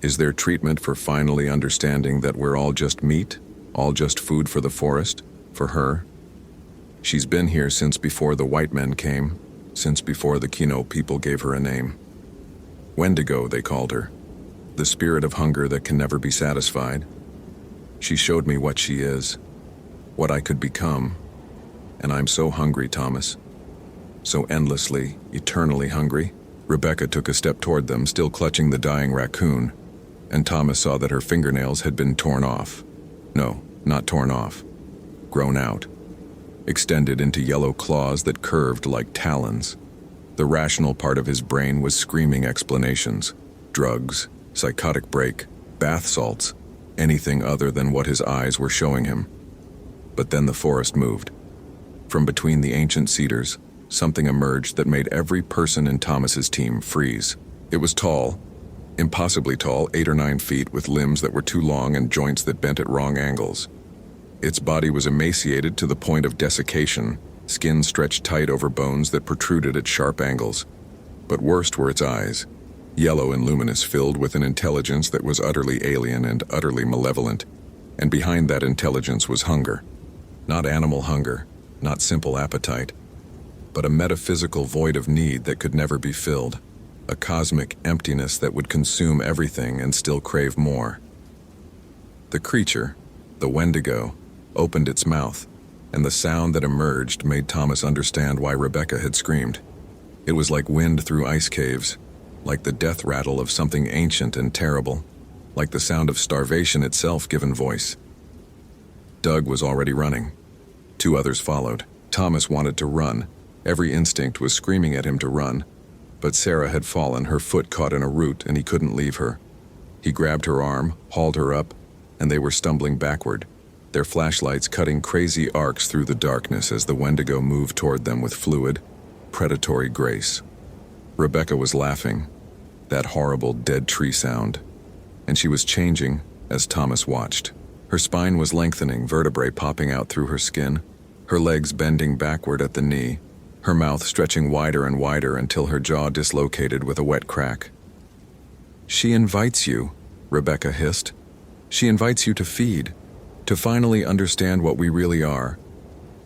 Is there treatment for finally understanding that we're all just meat, all just food for the forest, for her? She's been here since before the white men came, since before the Kino people gave her a name. Wendigo, they called her. The spirit of hunger that can never be satisfied. She showed me what she is, what I could become. And I'm so hungry, Thomas. So endlessly, eternally hungry. Rebecca took a step toward them, still clutching the dying raccoon, and Thomas saw that her fingernails had been torn off. No, not torn off. Grown out. Extended into yellow claws that curved like talons. The rational part of his brain was screaming explanations. Drugs, psychotic break, bath salts, anything other than what his eyes were showing him. But then the forest moved. From between the ancient cedars, something emerged that made every person in Thomas's team freeze. It was tall, impossibly tall, 8 or 9 feet, with limbs that were too long and joints that bent at wrong angles. Its body was emaciated to the point of desiccation, skin stretched tight over bones that protruded at sharp angles. But worst were its eyes, yellow and luminous, filled with an intelligence that was utterly alien and utterly malevolent. And behind that intelligence was hunger. Not animal hunger, not simple appetite, but a metaphysical void of need that could never be filled, a cosmic emptiness that would consume everything and still crave more. The creature, the Wendigo, opened its mouth, and the sound that emerged made Thomas understand why Rebecca had screamed. It was like wind through ice caves, like the death rattle of something ancient and terrible, like the sound of starvation itself given voice. Doug was already running. 2 others followed. Thomas wanted to run. Every instinct was screaming at him to run. But Sarah had fallen, her foot caught in a root, and he couldn't leave her. He grabbed her arm, hauled her up, and they were stumbling backward, their flashlights cutting crazy arcs through the darkness as the Wendigo moved toward them with fluid, predatory grace. Rebecca was laughing, that horrible dead tree sound, and she was changing as Thomas watched. Her spine was lengthening, vertebrae popping out through her skin, her legs bending backward at the knee, her mouth stretching wider and wider until her jaw dislocated with a wet crack. "She invites you," Rebecca hissed. "She invites you to feed, to finally understand what we really are.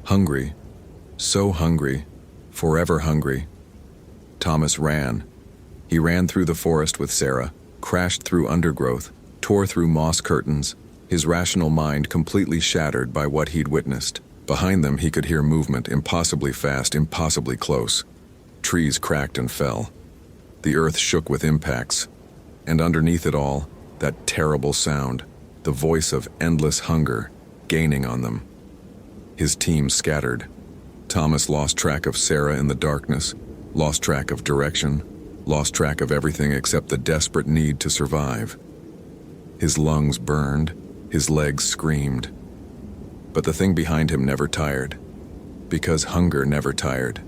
Hungry. So hungry. Forever hungry." Thomas ran. He ran through the forest with Sarah, crashed through undergrowth, tore through moss curtains, his rational mind completely shattered by what he'd witnessed. Behind them he could hear movement, impossibly fast, impossibly close. Trees cracked and fell. The earth shook with impacts. And underneath it all, that terrible sound, the voice of endless hunger, gaining on them. His team scattered. Thomas lost track of Sarah in the darkness, lost track of direction, lost track of everything except the desperate need to survive. His lungs burned, his legs screamed. But the thing behind him never tired, because hunger never tired.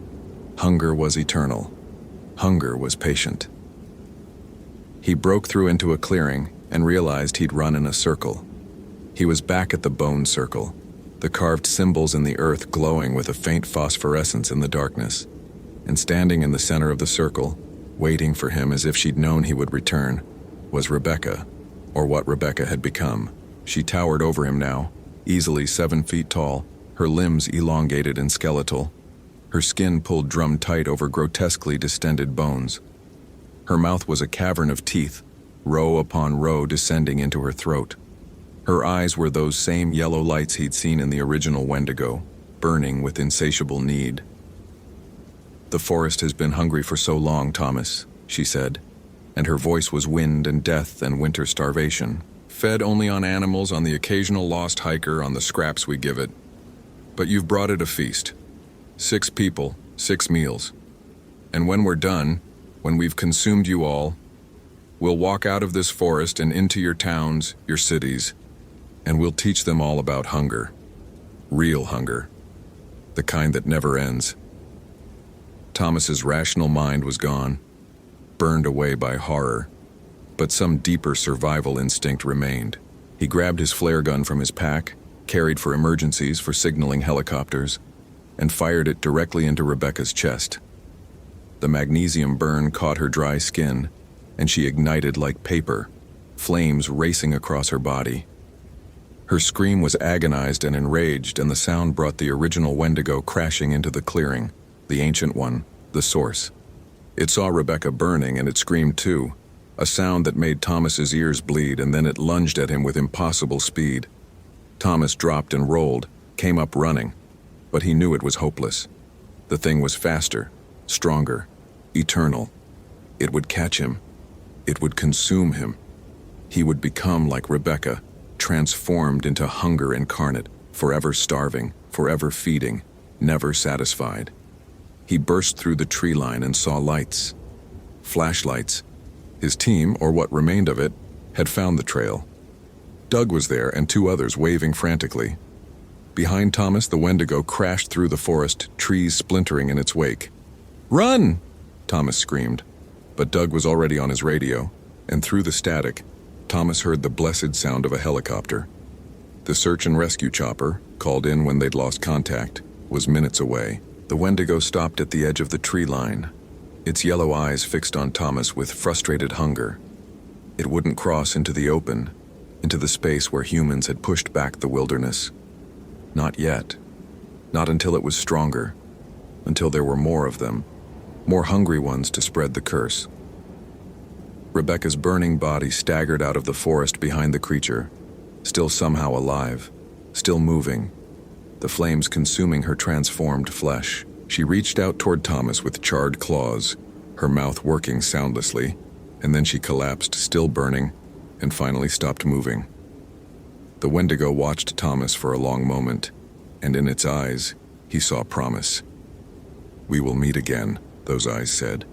Hunger was eternal. Hunger was patient. He broke through into a clearing and realized he'd run in a circle. He was back at the bone circle, the carved symbols in the earth glowing with a faint phosphorescence in the darkness. And standing in the center of the circle, waiting for him as if she'd known he would return, was Rebecca, or what Rebecca had become. She towered over him now, easily 7 feet tall, her limbs elongated and skeletal, her skin pulled drum-tight over grotesquely distended bones. Her mouth was a cavern of teeth, row upon row descending into her throat. Her eyes were those same yellow lights he'd seen in the original Wendigo, burning with insatiable need. "The forest has been hungry for so long, Thomas," she said, and her voice was wind and death and winter starvation. "Fed only on animals, on the occasional lost hiker, on the scraps we give it. But you've brought it a feast. 6 people, 6 meals. And when we're done, when we've consumed you all, we'll walk out of this forest and into your towns, your cities, and we'll teach them all about hunger. Real hunger. The kind that never ends." Thomas's rational mind was gone, burned away by horror, but some deeper survival instinct remained. He grabbed his flare gun from his pack, carried for emergencies, for signaling helicopters, and fired it directly into Rebecca's chest. The magnesium burn caught her dry skin, and she ignited like paper, flames racing across her body. Her scream was agonized and enraged, and the sound brought the original Wendigo crashing into the clearing, the ancient one, the source. It saw Rebecca burning, and it screamed too, a sound that made Thomas's ears bleed, and then it lunged at him with impossible speed. Thomas dropped and rolled, came up running, but he knew it was hopeless. The thing was faster, stronger, eternal. It would catch him. It would consume him. He would become like Rebecca, transformed into hunger incarnate, forever starving, forever feeding, never satisfied. He burst through the tree line and saw lights. Flashlights. His team, or what remained of it, had found the trail. Doug was there and two others waving frantically. Behind Thomas, the Wendigo crashed through the forest, trees splintering in its wake. "Run!" Thomas screamed. But Doug was already on his radio, and through the static, Thomas heard the blessed sound of a helicopter. The search and rescue chopper, called in when they'd lost contact, was minutes away. The Wendigo stopped at the edge of the tree line, its yellow eyes fixed on Thomas with frustrated hunger. It wouldn't cross into the open, into the space where humans had pushed back the wilderness. Not yet. Not until it was stronger, until there were more of them, more hungry ones to spread the curse. Rebecca's burning body staggered out of the forest behind the creature, still somehow alive, still moving, the flames consuming her transformed flesh. She reached out toward Thomas with charred claws, her mouth working soundlessly, and then she collapsed, still burning, and finally stopped moving. The Wendigo watched Thomas for a long moment, and in its eyes, he saw promise. "We will meet again," those eyes said.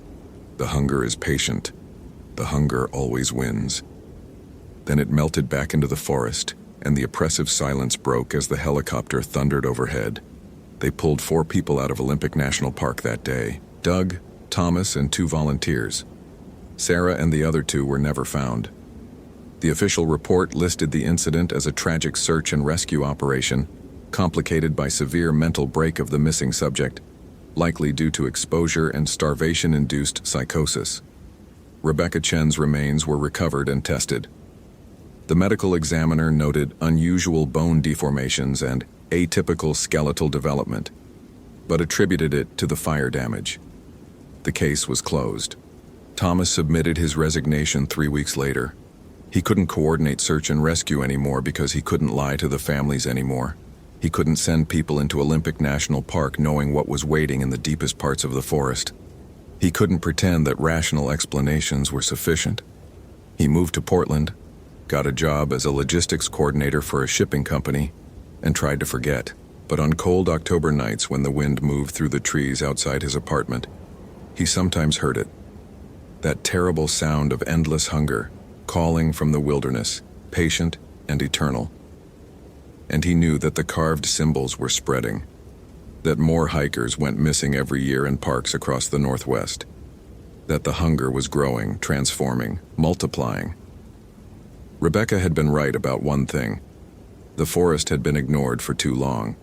"The hunger is patient. The hunger always wins." Then it melted back into the forest, and the oppressive silence broke as the helicopter thundered overhead. They pulled 4 people out of Olympic National Park that day: Doug, Thomas, and 2 volunteers. Sarah and the other 2 were never found. The official report listed the incident as a tragic search and rescue operation, complicated by severe mental break of the missing subject, likely due to exposure and starvation-induced psychosis. Rebecca Chen's remains were recovered and tested. The medical examiner noted unusual bone deformations and atypical skeletal development, but attributed it to the fire damage. The case was closed. Thomas submitted his resignation 3 weeks later. He couldn't coordinate search and rescue anymore because he couldn't lie to the families anymore. He couldn't send people into Olympic National Park knowing what was waiting in the deepest parts of the forest. He couldn't pretend that rational explanations were sufficient. He moved to Portland, got a job as a logistics coordinator for a shipping company, and tried to forget. But on cold October nights when the wind moved through the trees outside his apartment, he sometimes heard it. That terrible sound of endless hunger, calling from the wilderness, patient and eternal. And he knew that the carved symbols were spreading, that more hikers went missing every year in parks across the Northwest, that the hunger was growing, transforming, multiplying. Rebecca had been right about one thing. The forest had been ignored for too long,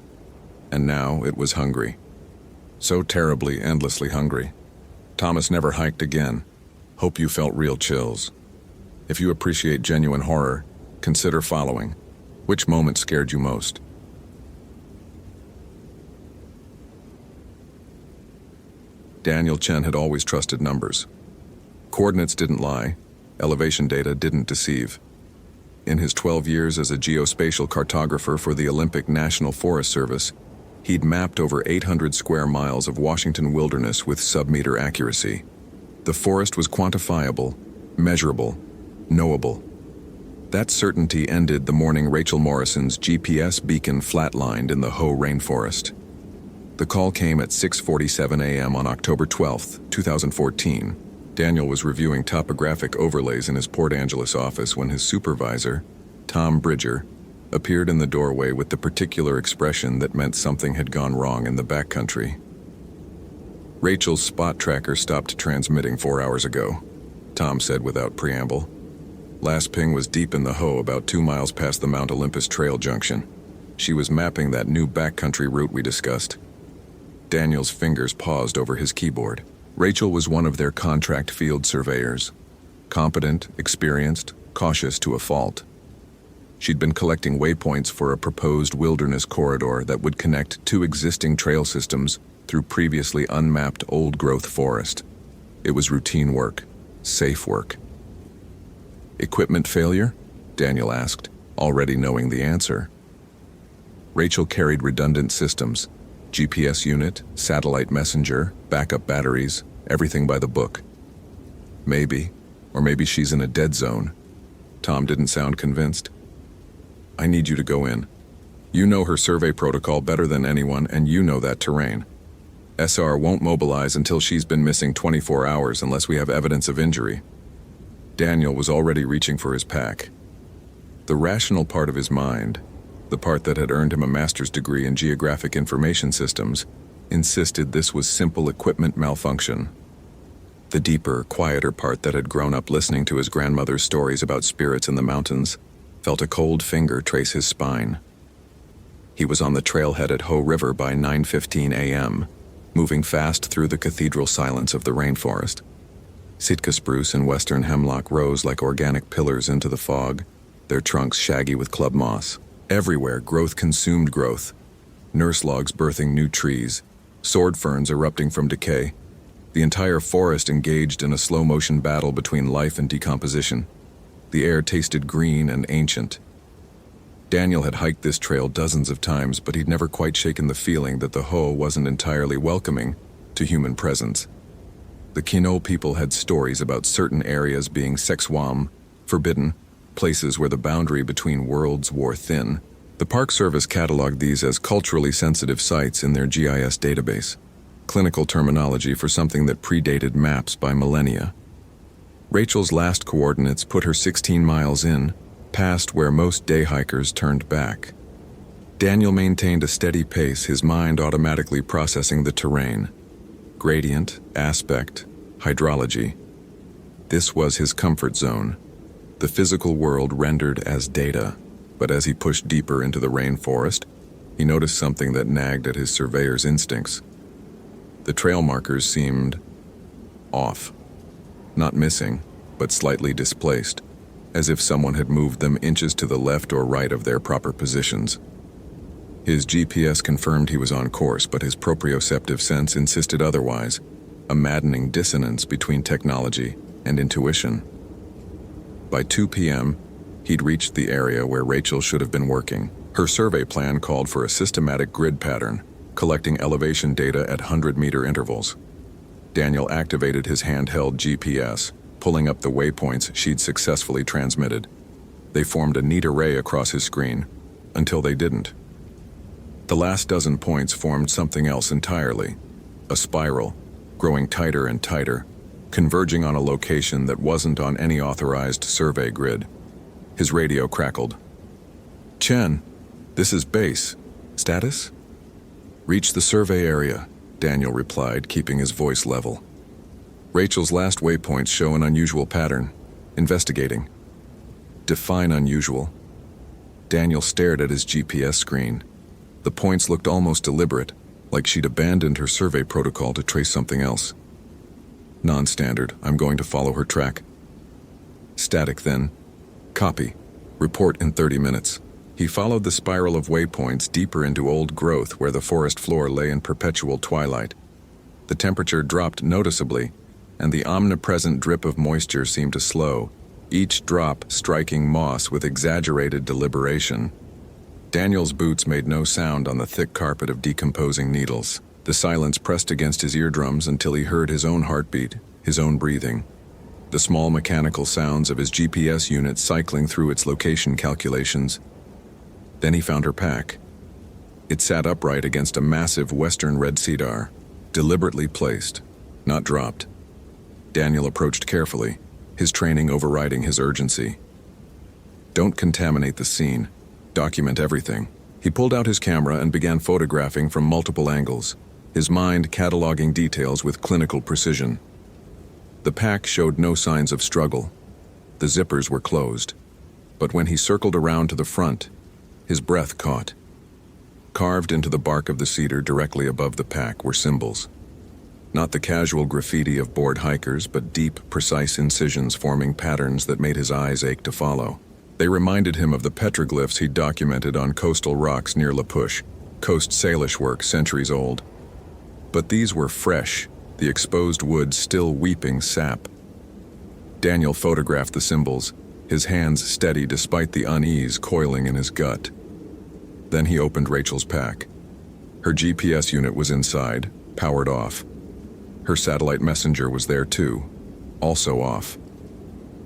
and now it was hungry. So terribly, endlessly hungry. Thomas never hiked again. Hope you felt real chills. If you appreciate genuine horror, consider following. Which moment scared you most? Daniel Chen had always trusted numbers. Coordinates didn't lie. Elevation data didn't deceive. In his 12 years as a geospatial cartographer for the Olympic National Forest Service, he'd mapped over 800 square miles of Washington wilderness with sub-meter accuracy. The forest was quantifiable, measurable, knowable. That certainty ended the morning Rachel Morrison's GPS beacon flatlined in the Hoh rainforest. The call came at 6:47 a.m. on October 12, 2014. Daniel was reviewing topographic overlays in his Port Angeles office when his supervisor, Tom Bridger, appeared in the doorway with the particular expression that meant something had gone wrong in the backcountry. Rachel's spot tracker stopped transmitting 4 hours ago, Tom said without preamble. Last ping was deep in the Hoh, about 2 miles past the Mount Olympus Trail junction. She was mapping that new backcountry route we discussed. Daniel's fingers paused over his keyboard. Rachel was one of their contract field surveyors. Competent, experienced, cautious to a fault. She'd been collecting waypoints for a proposed wilderness corridor that would connect two existing trail systems through previously unmapped old-growth forest. It was routine work, safe work. Equipment failure? Daniel asked, already knowing the answer. Rachel carried redundant systems, GPS unit, satellite messenger, backup batteries, everything by the book. Maybe, or maybe she's in a dead zone. Tom didn't sound convinced. I need you to go in. You know her survey protocol better than anyone, and you know that terrain. SR won't mobilize until she's been missing 24 hours unless we have evidence of injury. Daniel was already reaching for his pack. The rational part of his mind, the part that had earned him a master's degree in geographic information systems, insisted this was simple equipment malfunction. The deeper, quieter part that had grown up listening to his grandmother's stories about spirits in the mountains felt a cold finger trace his spine. He was on the trailhead at Ho River by 9:15 a.m., moving fast through the cathedral silence of the rainforest. Sitka spruce and western hemlock rose like organic pillars into the fog, their trunks shaggy with club moss. Everywhere, growth consumed growth. Nurse logs birthing new trees, sword ferns erupting from decay. The entire forest engaged in a slow-motion battle between life and decomposition. The air tasted green and ancient. Daniel had hiked this trail dozens of times, but he'd never quite shaken the feeling that the Ho wasn't entirely welcoming to human presence. The Kino people had stories about certain areas being sexwam, forbidden, places where the boundary between worlds wore thin. The Park Service cataloged these as culturally sensitive sites in their GIS database, clinical terminology for something that predated maps by millennia. Rachel's last coordinates put her 16 miles in, past where most day hikers turned back. Daniel maintained a steady pace, his mind automatically processing the terrain. Gradient, aspect, hydrology. This was his comfort zone, the physical world rendered as data. But as he pushed deeper into the rainforest, he noticed something that nagged at his surveyor's instincts. The trail markers seemed off. Not missing, but slightly displaced, as if someone had moved them inches to the left or right of their proper positions. His GPS confirmed he was on course, but his proprioceptive sense insisted otherwise, a maddening dissonance between technology and intuition. By 2 p.m., he'd reached the area where Rachel should have been working. Her survey plan called for a systematic grid pattern, collecting elevation data at 100-meter intervals. Daniel activated his handheld GPS, pulling up the waypoints she'd successfully transmitted. They formed a neat array across his screen, until they didn't. The last dozen points formed something else entirely, a spiral, growing tighter and tighter, converging on a location that wasn't on any authorized survey grid. His radio crackled. "Chen, this is base. Status?" "Reach the survey area," Daniel replied, keeping his voice level. Rachel's last waypoints show an unusual pattern. Investigating. Define unusual. Daniel stared at his GPS screen. The points looked almost deliberate, like she'd abandoned her survey protocol to trace something else. Non-standard. I'm going to follow her track. Static then. Copy. Report in 30 minutes. He followed the spiral of waypoints deeper into old growth where the forest floor lay in perpetual twilight. The temperature dropped noticeably, and the omnipresent drip of moisture seemed to slow, each drop striking moss with exaggerated deliberation. Daniel's boots made no sound on the thick carpet of decomposing needles. The silence pressed against his eardrums until he heard his own heartbeat, his own breathing. The small mechanical sounds of his GPS unit cycling through its location calculations. Then he found her pack. It sat upright against a massive western red cedar, deliberately placed, not dropped. Daniel approached carefully, his training overriding his urgency. Don't contaminate the scene. Document everything. He pulled out his camera and began photographing from multiple angles, his mind cataloging details with clinical precision. The pack showed no signs of struggle. The zippers were closed. But when he circled around to the front, his breath caught. Carved into the bark of the cedar directly above the pack were symbols. Not the casual graffiti of bored hikers, but deep, precise incisions forming patterns that made his eyes ache to follow. They reminded him of the petroglyphs he'd documented on coastal rocks near La Push, Coast Salish work centuries old. But these were fresh, the exposed wood still weeping sap. Daniel photographed the symbols, his hands steady despite the unease coiling in his gut. Then he opened Rachel's pack. Her GPS unit was inside, powered off. Her satellite messenger was there too, also off.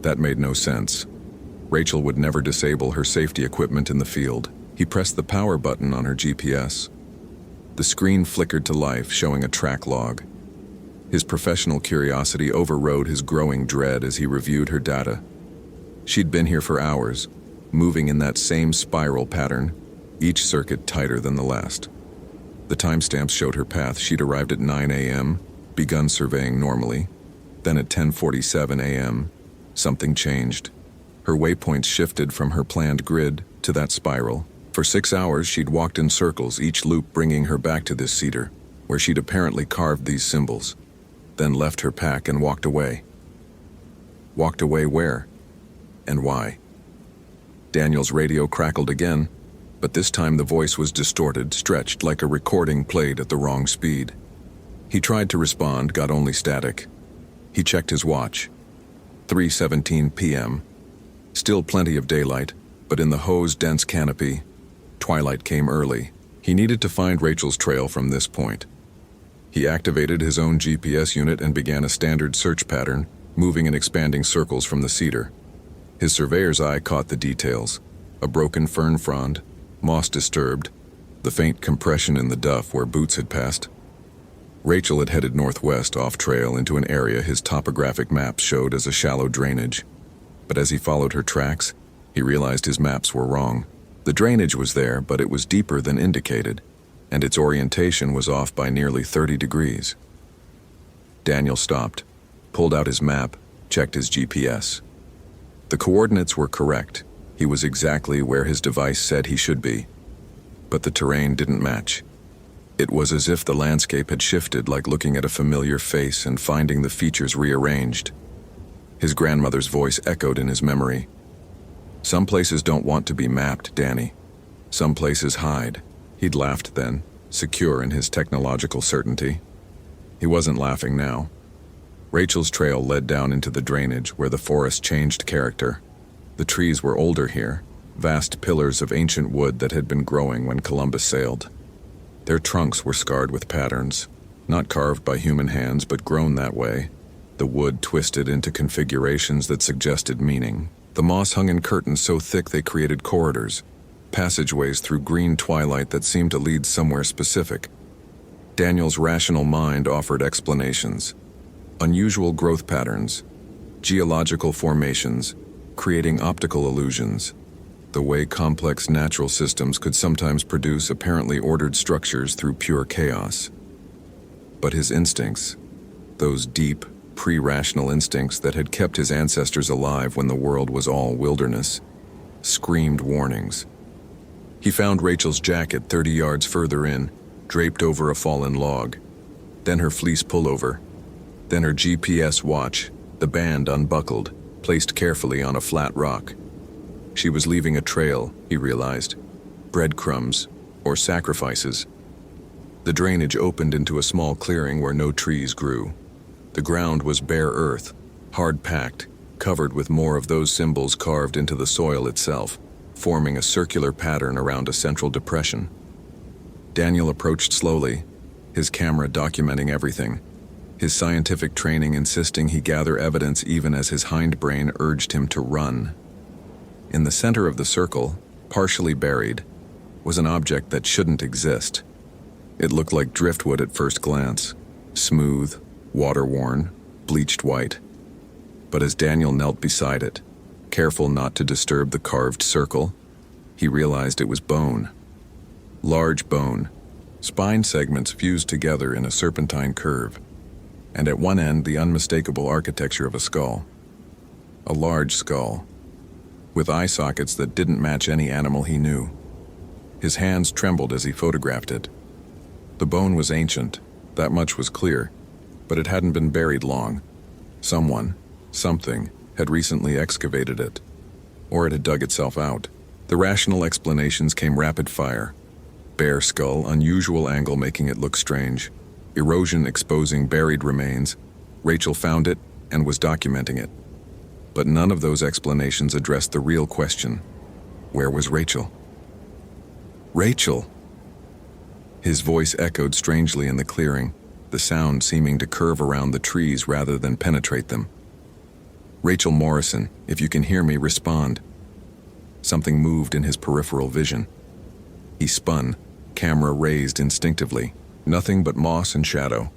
That made no sense. Rachel would never disable her safety equipment in the field. He pressed the power button on her GPS. The screen flickered to life, showing a track log. His professional curiosity overrode his growing dread as he reviewed her data. She'd been here for hours, moving in that same spiral pattern, each circuit tighter than the last. The timestamps showed her path. She'd arrived at 9 a.m., begun surveying normally. Then at 10:47 a.m., something changed. Her waypoints shifted from her planned grid to that spiral. For 6 hours, she'd walked in circles, each loop bringing her back to this cedar, where she'd apparently carved these symbols, then left her pack and walked away. Walked away where? And why? Daniel's radio crackled again, but this time the voice was distorted, stretched like a recording played at the wrong speed. He tried to respond, got only static. He checked his watch. 3:17 p.m. Still plenty of daylight, but in the hose-dense canopy, twilight came early. He needed to find Rachel's trail from this point. He activated his own GPS unit and began a standard search pattern, moving in expanding circles from the cedar. His surveyor's eye caught the details: a broken fern frond, moss disturbed, the faint compression in the duff where boots had passed. Rachel had headed northwest off-trail into an area his topographic maps showed as a shallow drainage. But as he followed her tracks, he realized his maps were wrong. The drainage was there, but it was deeper than indicated, and its orientation was off by nearly 30 degrees. Daniel stopped, pulled out his map, checked his GPS. The coordinates were correct. He was exactly where his device said he should be. But the terrain didn't match. It was as if the landscape had shifted, like looking at a familiar face and finding the features rearranged. His grandmother's voice echoed in his memory. "Some places don't want to be mapped, Danny. Some places hide." He'd laughed then, secure in his technological certainty. He wasn't laughing now. Rachel's trail led down into the drainage where the forest changed character. The trees were older here, vast pillars of ancient wood that had been growing when Columbus sailed. Their trunks were scarred with patterns, not carved by human hands but grown that way, the wood twisted into configurations that suggested meaning. The moss hung in curtains so thick they created corridors, passageways through green twilight that seemed to lead somewhere specific. Daniel's rational mind offered explanations. Unusual growth patterns, geological formations, creating optical illusions, the way complex natural systems could sometimes produce apparently ordered structures through pure chaos. But his instincts, those deep, pre-rational instincts that had kept his ancestors alive when the world was all wilderness, screamed warnings. He found Rachel's jacket 30 yards further in, draped over a fallen log, then her fleece pullover, then her GPS watch, the band unbuckled, placed carefully on a flat rock. She was leaving a trail, he realized, breadcrumbs or sacrifices. The drainage opened into a small clearing where no trees grew. The ground was bare earth, hard-packed, covered with more of those symbols carved into the soil itself, forming a circular pattern around a central depression. Daniel approached slowly, his camera documenting everything, his scientific training insisting he gather evidence even as his hindbrain urged him to run. In the center of the circle, partially buried, was an object that shouldn't exist. It looked like driftwood at first glance, smooth, water-worn, bleached white. But as Daniel knelt beside it, careful not to disturb the carved circle, he realized it was bone. Large bone, spine segments fused together in a serpentine curve, and at one end the unmistakable architecture of a skull. A large skull, with eye sockets that didn't match any animal he knew. His hands trembled as he photographed it. The bone was ancient, that much was clear, but it hadn't been buried long. Someone, something, had recently excavated it. Or it had dug itself out. The rational explanations came rapid fire. Bare skull, unusual angle making it look strange. Erosion exposing buried remains. Rachel found it and was documenting it. But none of those explanations addressed the real question. Where was Rachel? Rachel! His voice echoed strangely in the clearing, the sound seeming to curve around the trees rather than penetrate them. Rachel Morrison, if you can hear me, respond. Something moved in his peripheral vision. He spun, camera raised instinctively, nothing but moss and shadow.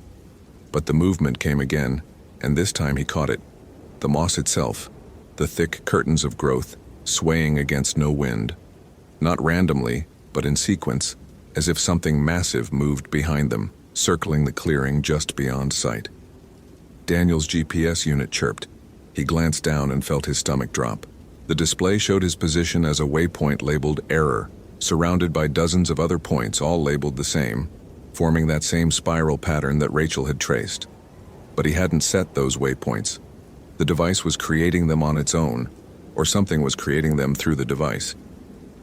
But the movement came again, and this time he caught it. The moss itself, the thick curtains of growth, swaying against no wind. Not randomly, but in sequence, as if something massive moved behind them, circling the clearing just beyond sight. Daniel's GPS unit chirped. He glanced down and felt his stomach drop. The display showed his position as a waypoint labeled Error, surrounded by dozens of other points all labeled the same, forming that same spiral pattern that Rachel had traced. But he hadn't set those waypoints. The device was creating them on its own, or something was creating them through the device.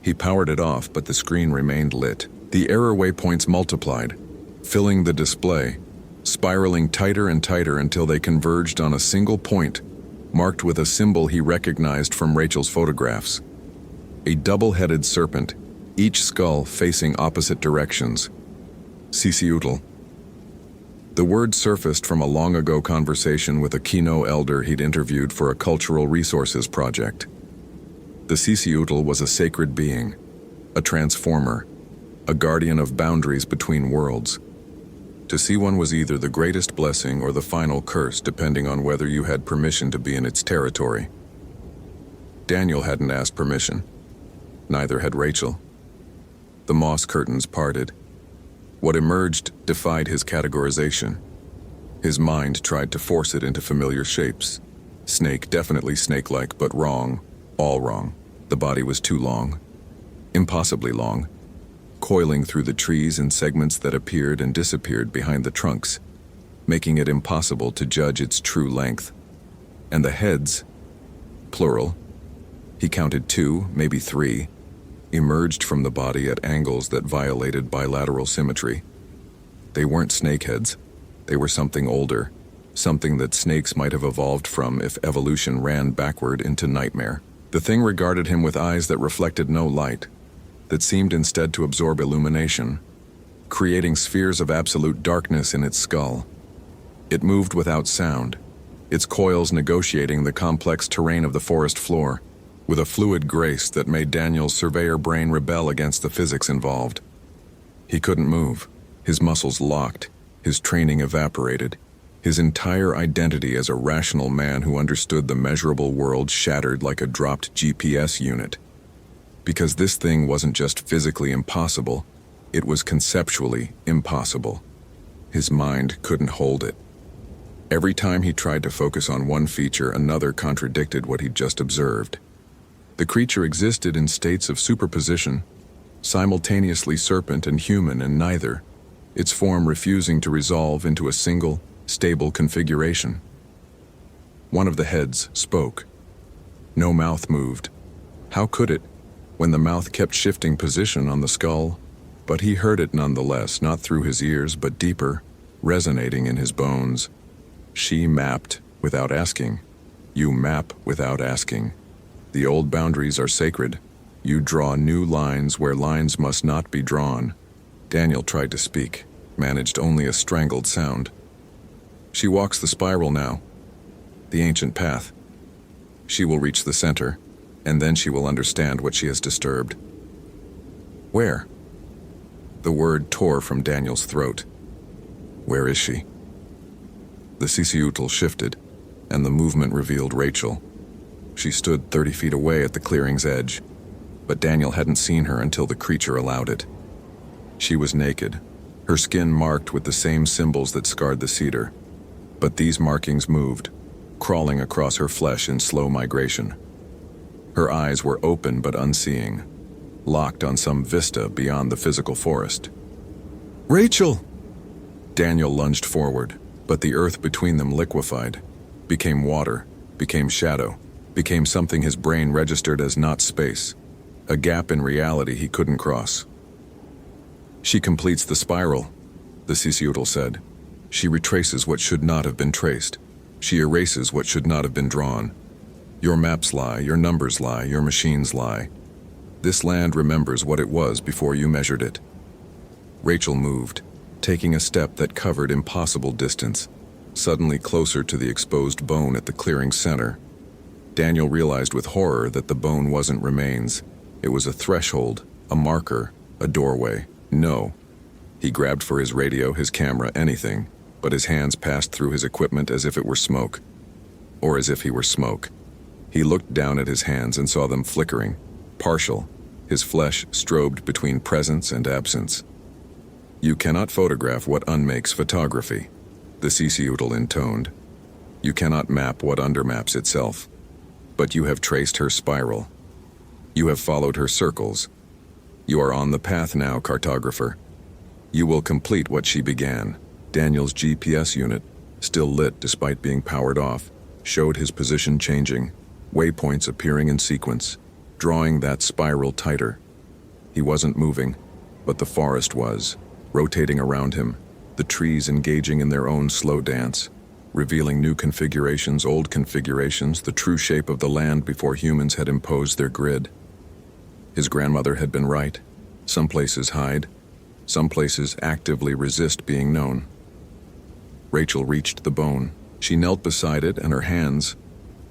He powered it off, but the screen remained lit. The error waypoints multiplied, filling the display, spiraling tighter and tighter until they converged on a single point, marked with a symbol he recognized from Rachel's photographs. A double-headed serpent, each skull facing opposite directions. Sisiutl. The word surfaced from a long-ago conversation with a Kino elder he'd interviewed for a cultural resources project. The Sisiutl was a sacred being, a transformer, a guardian of boundaries between worlds. To see one was either the greatest blessing or the final curse, depending on whether you had permission to be in its territory. Daniel hadn't asked permission. Neither had Rachel. The moss curtains parted. What emerged defied his categorization. His mind tried to force it into familiar shapes. Snake, definitely snake-like, but wrong. All wrong. The body was too long. Impossibly long. Coiling through the trees in segments that appeared and disappeared behind the trunks, making it impossible to judge its true length. And the heads, plural, he counted 2, maybe 3, emerged from the body at angles that violated bilateral symmetry. They weren't snakeheads. They were something older, something that snakes might have evolved from if evolution ran backward into nightmare. The thing regarded him with eyes that reflected no light, that seemed instead to absorb illumination, creating spheres of absolute darkness in its skull. It moved without sound, its coils negotiating the complex terrain of the forest floor, with a fluid grace that made Daniel's surveyor brain rebel against the physics involved. He couldn't move, his muscles locked, his training evaporated, his entire identity as a rational man who understood the measurable world shattered like a dropped GPS unit. Because this thing wasn't just physically impossible, it was conceptually impossible. His mind couldn't hold it. Every time he tried to focus on one feature, another contradicted what he'd just observed. The creature existed in states of superposition, simultaneously serpent and human and neither, its form refusing to resolve into a single, stable configuration. One of the heads spoke. No mouth moved. How could it, when the mouth kept shifting position on the skull? But he heard it nonetheless, not through his ears, but deeper, resonating in his bones. She mapped without asking. You map without asking. The old boundaries are sacred. You draw new lines where lines must not be drawn. Daniel tried to speak, managed only a strangled sound. She walks the spiral now, the ancient path. She will reach the center, and then she will understand what she has disturbed. Where? The word tore from Daniel's throat. Where is she? The Sisiutl shifted, and the movement revealed Rachel. She stood 30 feet away at the clearing's edge, but Daniel hadn't seen her until the creature allowed it. She was naked, her skin marked with the same symbols that scarred the cedar. But these markings moved, crawling across her flesh in slow migration. Her eyes were open but unseeing, locked on some vista beyond the physical forest. "Rachel!" Daniel lunged forward, but the earth between them liquefied, became water, became shadow, became something his brain registered as not space, a gap in reality he couldn't cross. "She completes the spiral," the Sisiutl said. "She retraces what should not have been traced. She erases what should not have been drawn. Your maps lie, your numbers lie, your machines lie. This land remembers what it was before you measured it." Rachel moved, taking a step that covered impossible distance, suddenly closer to the exposed bone at the clearing's center. Daniel realized with horror that the bone wasn't remains. It was a threshold, a marker, a doorway. No. He grabbed for his radio, his camera, anything, but his hands passed through his equipment as if it were smoke. Or as if he were smoke. He looked down at his hands and saw them flickering, partial, his flesh strobed between presence and absence. "You cannot photograph what unmakes photography," the Sisiutl intoned. "You cannot map what undermaps itself. But you have traced her spiral. You have followed her circles. You are on the path now, cartographer. You will complete what she began." Daniel's GPS unit, still lit despite being powered off, showed his position changing, waypoints appearing in sequence, drawing that spiral tighter. He wasn't moving, but the forest was, rotating around him, the trees engaging in their own slow dance, revealing new configurations, old configurations, the true shape of the land before humans had imposed their grid. His grandmother had been right. Some places hide. Some places actively resist being known. Rachel reached the bone. She knelt beside it, and her hands,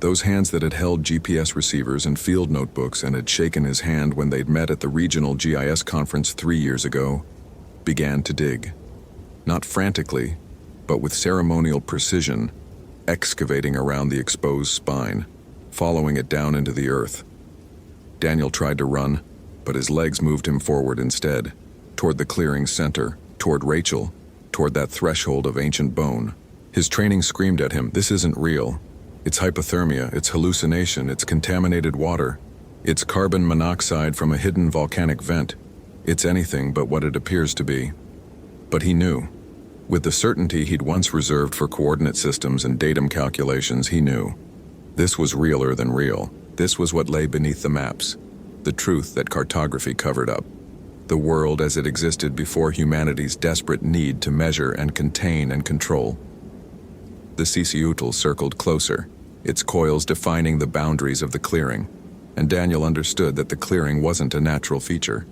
those hands that had held GPS receivers and field notebooks and had shaken his hand when they'd met at the regional GIS conference 3 years ago, began to dig. Not frantically, but with ceremonial precision, excavating around the exposed spine, following it down into the earth. Daniel tried to run, but his legs moved him forward instead, toward the clearing's center, toward Rachel, toward that threshold of ancient bone. His training screamed at him, "This isn't real. It's hypothermia, it's hallucination, it's contaminated water. It's carbon monoxide from a hidden volcanic vent. It's anything but what it appears to be." But he knew. With the certainty he'd once reserved for coordinate systems and datum calculations, he knew. This was realer than real. This was what lay beneath the maps, the truth that cartography covered up. The world as it existed before humanity's desperate need to measure and contain and control. The Sisiutl circled closer, its coils defining the boundaries of the clearing, and Daniel understood that the clearing wasn't a natural feature.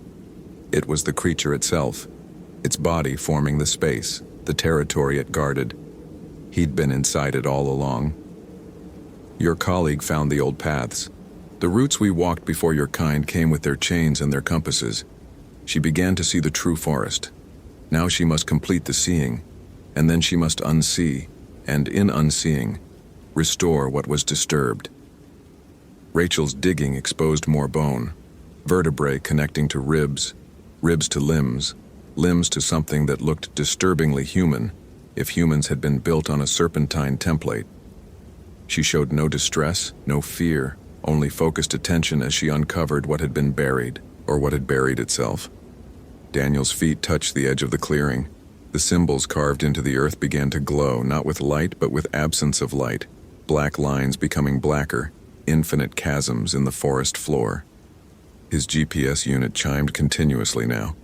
It was the creature itself, its body forming the space, the territory it guarded. He'd been inside it all along. "Your colleague found the old paths. The routes we walked before your kind came with their chains and their compasses. She began to see the true forest. Now she must complete the seeing, and then she must unsee, and in unseeing, restore what was disturbed." Rachel's digging exposed more bone, vertebrae connecting to ribs, ribs to limbs, limbs to something that looked disturbingly human, if humans had been built on a serpentine template. She showed no distress, no fear, only focused attention as she uncovered what had been buried, or what had buried itself. Daniel's feet touched the edge of the clearing. The symbols carved into the earth began to glow, not with light, but with absence of light, black lines becoming blacker, infinite chasms in the forest floor. His GPS unit chimed continuously now,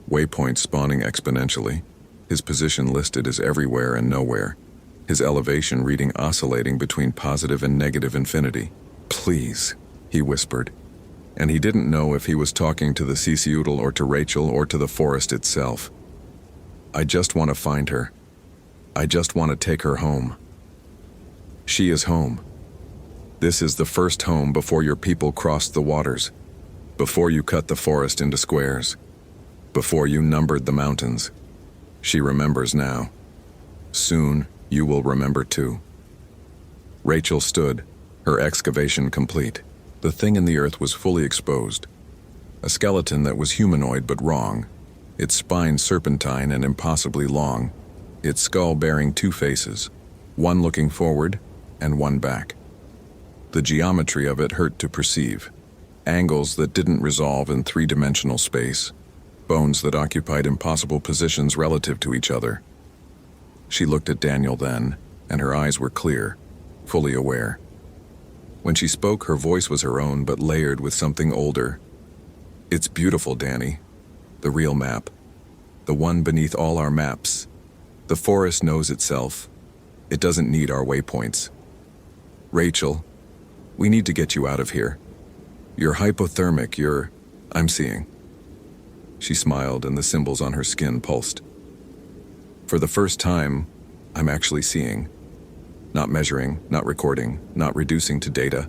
waypoints spawning exponentially, his position listed as everywhere and nowhere, his elevation reading oscillating between positive and negative infinity. "Please," he whispered, and he didn't know if he was talking to the Sisiutl or to Rachel or to the forest itself. "I just want to find her. I just want to take her home. She is home. This is the first home before your people crossed the waters, before you cut the forest into squares, before you numbered the mountains. She remembers now. Soon you will remember too." Rachel stood, her excavation complete. The thing in the earth was fully exposed. A skeleton that was humanoid but wrong, its spine serpentine and impossibly long, its skull bearing 2 faces, one looking forward and one back. The geometry of it hurt to perceive. angles that didn't resolve in three-dimensional space, bones that occupied impossible positions relative to each other. She looked at Daniel then, and her eyes were clear, fully aware. When she spoke, her voice was her own, but layered with something older. "It's beautiful, Danny. The real map. The one beneath all our maps. The forest knows itself. It doesn't need our waypoints. Rachel, we need to get you out of here. You're hypothermic, I'm seeing." She smiled, and the symbols on her skin pulsed. "For the first time, I'm actually seeing. Not measuring, not recording, not reducing to data.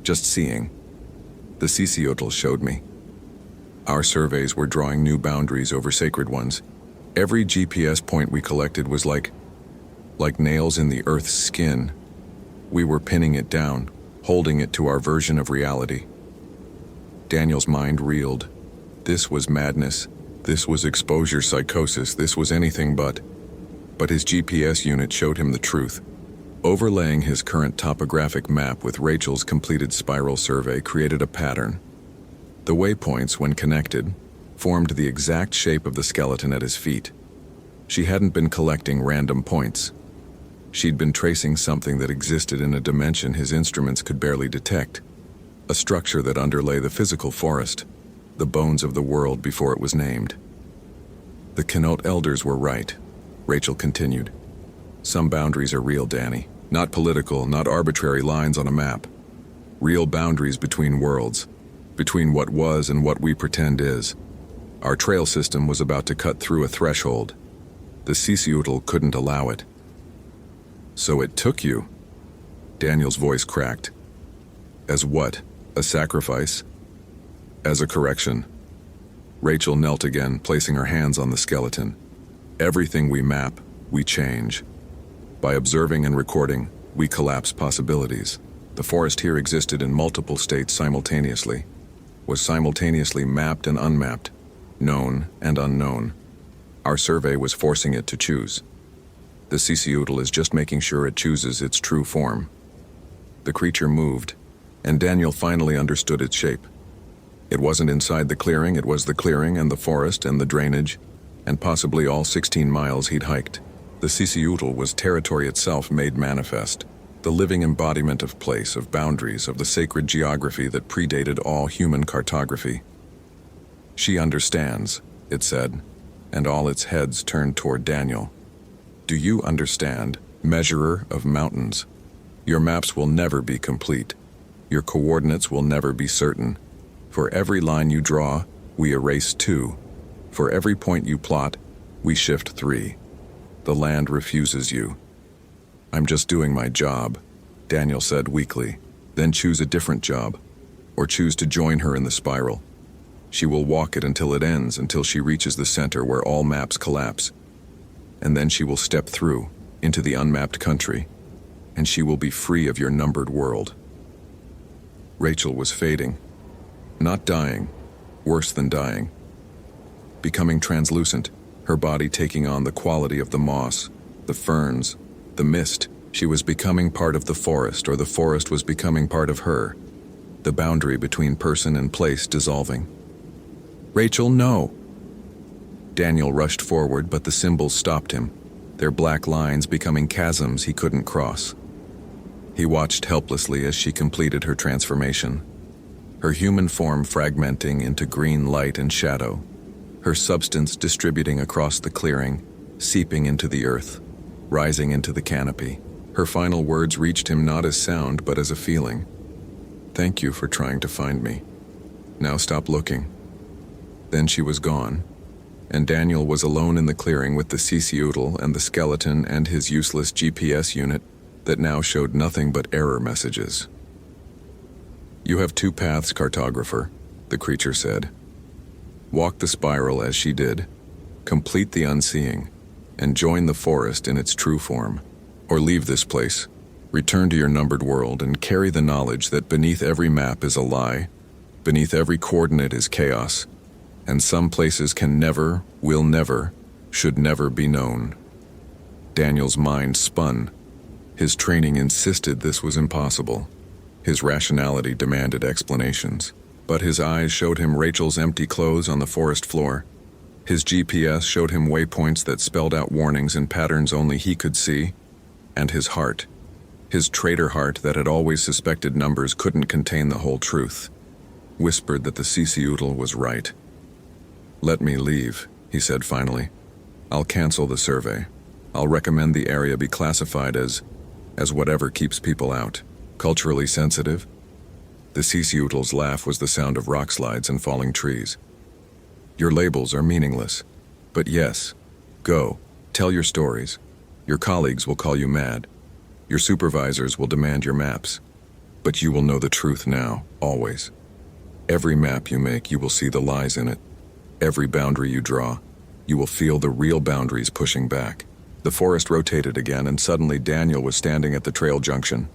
Just seeing. The Ciciotl showed me. Our surveys were drawing new boundaries over sacred ones. Every GPS point we collected was like nails in the Earth's skin. We were pinning it down, holding it to our version of reality." Daniel's mind reeled. This was madness. This was exposure psychosis. This was anything but. But his GPS unit showed him the truth. Overlaying his current topographic map with Rachel's completed spiral survey created a pattern. The waypoints, when connected, formed the exact shape of the skeleton at his feet. She hadn't been collecting random points. She'd been tracing something that existed in a dimension his instruments could barely detect. A structure that underlay the physical forest, the bones of the world before it was named. "The Kenote elders were right," Rachel continued. "Some boundaries are real, Danny. Not political, not arbitrary lines on a map. Real boundaries between worlds, between what was and what we pretend is. Our trail system was about to cut through a threshold. The Ciciotl couldn't allow it." "So it took you?" Daniel's voice cracked. "As what? A sacrifice?" "As a correction." Rachel knelt again, placing her hands on the skeleton. "Everything we map, we change. By observing and recording, we collapse possibilities. The forest here existed in multiple states simultaneously, was simultaneously mapped and unmapped, known and unknown. Our survey was forcing it to choose. The Ciciotl is just making sure it chooses its true form." The creature moved, and Daniel finally understood its shape. It wasn't inside the clearing, it was the clearing and the forest and the drainage, and possibly all 16 miles he'd hiked. The Ciciotl was territory itself made manifest, the living embodiment of place, of boundaries, of the sacred geography that predated all human cartography. "She understands," it said, and all its heads turned toward Daniel. "Do you understand, measurer of mountains? Your maps will never be complete. Your coordinates will never be certain. For every line you draw, we erase 2. For every point you plot, we shift 3. The land refuses you." "I'm just doing my job," Daniel said weakly. "Then choose a different job, or choose to join her in the spiral. She will walk it until it ends, until she reaches the center where all maps collapse. And then she will step through, into the unmapped country, and she will be free of your numbered world." Rachel was fading. Not dying, worse than dying. Becoming translucent, her body taking on the quality of the moss, the ferns, the mist. She was becoming part of the forest, or the forest was becoming part of her. The boundary between person and place dissolving. "Rachel, no!" Daniel rushed forward, but the symbols stopped him, their black lines becoming chasms he couldn't cross. He watched helplessly as she completed her transformation, her human form fragmenting into green light and shadow, her substance distributing across the clearing, seeping into the earth, rising into the canopy. Her final words reached him not as sound, but as a feeling. "Thank you for trying to find me. Now stop looking." Then she was gone, and Daniel was alone in the clearing with the Ciciotl and the skeleton and his useless GPS unit that now showed nothing but error messages. "You have 2 paths, cartographer," the creature said. "Walk the spiral as she did, complete the unseeing, and join the forest in its true form. Or leave this place, return to your numbered world, and carry the knowledge that beneath every map is a lie, beneath every coordinate is chaos, and some places can never, will never, should never be known." Daniel's mind spun. His training insisted this was impossible. His rationality demanded explanations, but his eyes showed him Rachel's empty clothes on the forest floor. His GPS showed him waypoints that spelled out warnings in patterns only he could see, and his heart, his traitor heart that had always suspected numbers couldn't contain the whole truth, whispered that the Sisiutl was right. "Let me leave," he said finally. "I'll cancel the survey. I'll recommend the area be classified as whatever keeps people out. Culturally sensitive?" The Sisiutl's laugh was the sound of rock slides and falling trees. "Your labels are meaningless. But yes, go, tell your stories. Your colleagues will call you mad. Your supervisors will demand your maps. But you will know the truth now, always. Every map you make, you will see the lies in it. Every boundary you draw, you will feel the real boundaries pushing back." The forest rotated again, and suddenly Daniel was standing at the trail junction,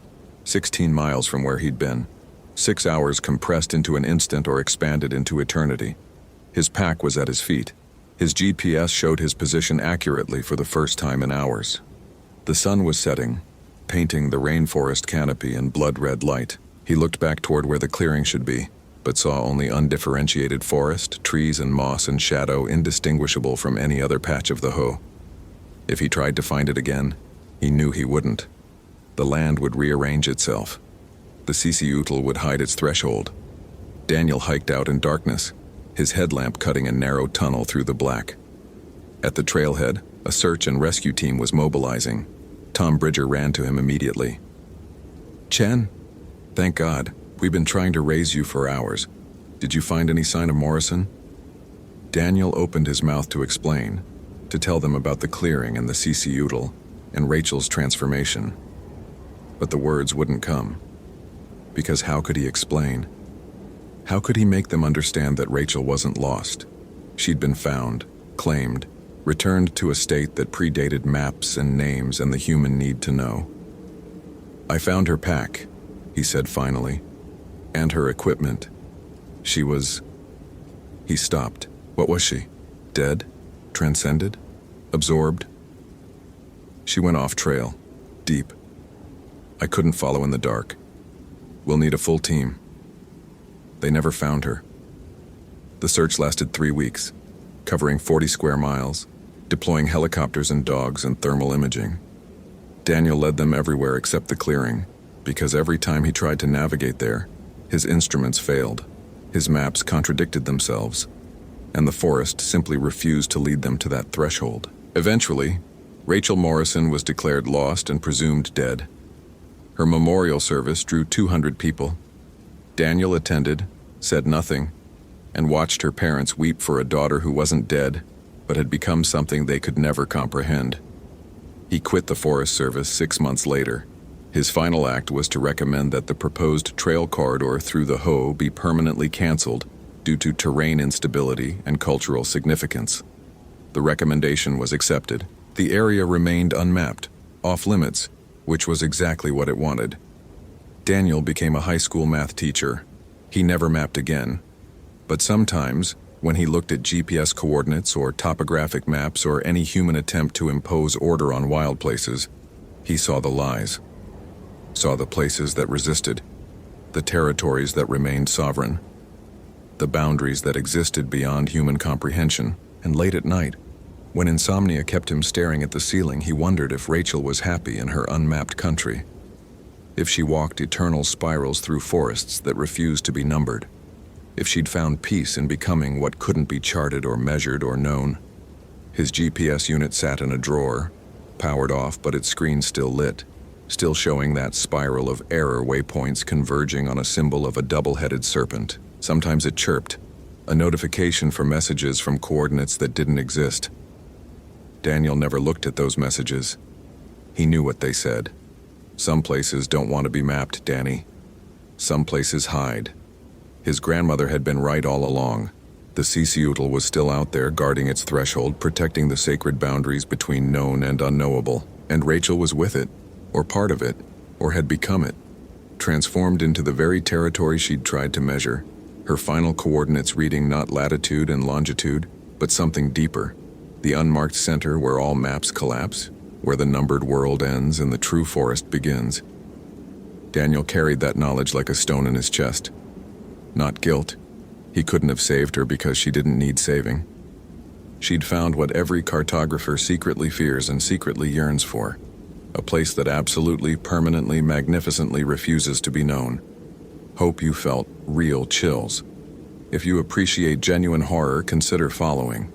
16 miles from where he'd been. 6 hours compressed into an instant or expanded into eternity. His pack was at his feet. His GPS showed his position accurately for the first time in hours. The sun was setting, painting the rainforest canopy in blood-red light. He looked back toward where the clearing should be, but saw only undifferentiated forest, trees and moss and shadow indistinguishable from any other patch of the Ho. If he tried to find it again, he knew he wouldn't. The land would rearrange itself. The Sisiutl would hide its threshold. Daniel hiked out in darkness, his headlamp cutting a narrow tunnel through the black. At the trailhead, a search and rescue team was mobilizing. Tom Bridger ran to him immediately. "Chen? Thank God. We've been trying to raise you for hours. Did you find any sign of Morrison?" Daniel opened his mouth to explain, to tell them about the clearing and the Sisiutl and Rachel's transformation. But the words wouldn't come. Because how could he explain? How could he make them understand that Rachel wasn't lost? She'd been found, claimed, returned to a state that predated maps and names and the human need to know. "I found her pack," he said finally, "and her equipment. She was..." He stopped. What was she? Dead? Transcended? Absorbed? "She went off trail. Deep. I couldn't follow in the dark. We'll need a full team." They never found her. The search lasted 3 weeks, covering 40 square miles, deploying helicopters and dogs and thermal imaging. Daniel led them everywhere except the clearing, because every time he tried to navigate there, his instruments failed, his maps contradicted themselves, and the forest simply refused to lead them to that threshold. Eventually, Rachel Morrison was declared lost and presumed dead. Her memorial service drew 200 people. Daniel attended, said nothing, and watched her parents weep for a daughter who wasn't dead, but had become something they could never comprehend. He quit the Forest Service 6 months later. His final act was to recommend that the proposed trail corridor through the Ho be permanently canceled due to terrain instability and cultural significance. The recommendation was accepted. The area remained unmapped, off-limits, which was exactly what it wanted. Daniel became a high school math teacher. He never mapped again. But sometimes, when he looked at GPS coordinates or topographic maps or any human attempt to impose order on wild places, he saw the lies. Saw the places that resisted, the territories that remained sovereign, the boundaries that existed beyond human comprehension. And late at night, when insomnia kept him staring at the ceiling, he wondered if Rachel was happy in her unmapped country. If she walked eternal spirals through forests that refused to be numbered. If she'd found peace in becoming what couldn't be charted or measured or known. His GPS unit sat in a drawer, powered off but its screen still lit, still showing that spiral of error waypoints converging on a symbol of a double-headed serpent. Sometimes it chirped, a notification for messages from coordinates that didn't exist. Daniel never looked at those messages. He knew what they said. Some places don't want to be mapped, Danny. Some places hide. His grandmother had been right all along. The Sisiutl was still out there guarding its threshold, protecting the sacred boundaries between known and unknowable. And Rachel was with it, or part of it, or had become it, transformed into the very territory she'd tried to measure, her final coordinates reading not latitude and longitude, but something deeper, the unmarked center where all maps collapse, where the numbered world ends and the true forest begins. Daniel carried that knowledge like a stone in his chest. Not guilt. He couldn't have saved her because she didn't need saving. She'd found what every cartographer secretly fears and secretly yearns for. A place that absolutely, permanently, magnificently refuses to be known. Hope you felt real chills. If you appreciate genuine horror, consider following.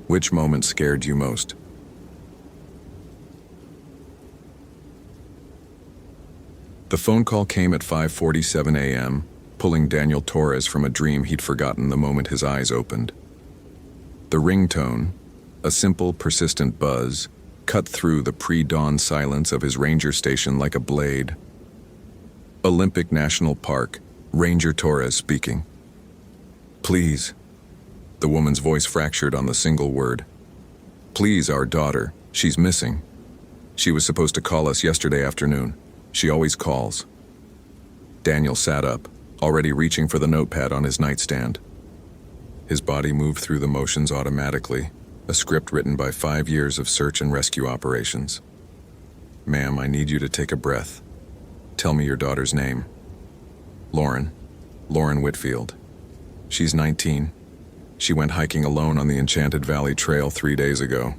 Which moment scared you most? The phone call came at 5:47 a.m., pulling Daniel Torres from a dream he'd forgotten the moment his eyes opened. The ringtone, a simple, persistent buzz, cut through the pre-dawn silence of his ranger station like a blade. Olympic National Park, Ranger Torres speaking. Please. The woman's voice fractured on the single word. Please, our daughter. She's missing. She was supposed to call us yesterday afternoon. She always calls. Daniel sat up, already reaching for the notepad on his nightstand. His body moved through the motions automatically, a script written by 5 years of search and rescue operations. Ma'am, I need you to take a breath. Tell me your daughter's name. Lauren Whitfield. She's 19. She went hiking alone on the Enchanted Valley Trail 3 days ago.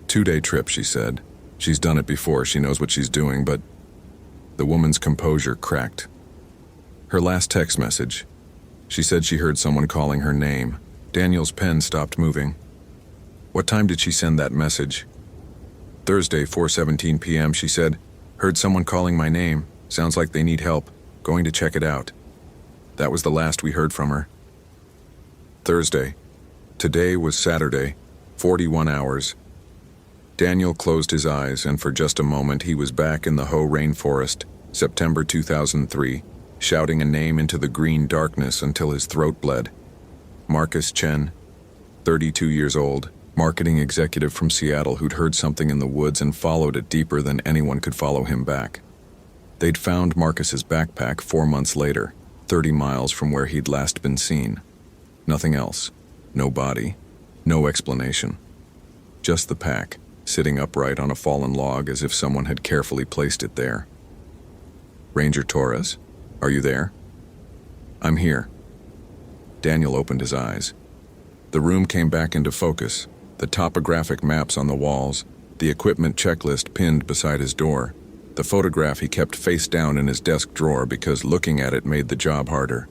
2-day trip, she said. She's done it before, she knows what she's doing, but... The woman's composure cracked. Her last text message. She said she heard someone calling her name. Daniel's pen stopped moving. What time did she send that message? Thursday, 4:17 p.m., she said. Heard someone calling my name. Sounds like they need help. Going to check it out. That was the last we heard from her. Thursday. Today was Saturday, 41 hours. Daniel closed his eyes, and for just a moment he was back in the Hoh rainforest, September 2003, shouting a name into the green darkness until his throat bled. Marcus Chen, 32 years old, marketing executive from Seattle who'd heard something in the woods and followed it deeper than anyone could follow him back. They'd found Marcus's backpack 4 months later, 30 miles from where he'd last been seen. Nothing else. No body. No explanation. Just the pack, sitting upright on a fallen log as if someone had carefully placed it there. Ranger Torres, are you there? I'm here. Daniel opened his eyes. The room came back into focus, the topographic maps on the walls, the equipment checklist pinned beside his door, the photograph he kept face down in his desk drawer because looking at it made the job harder.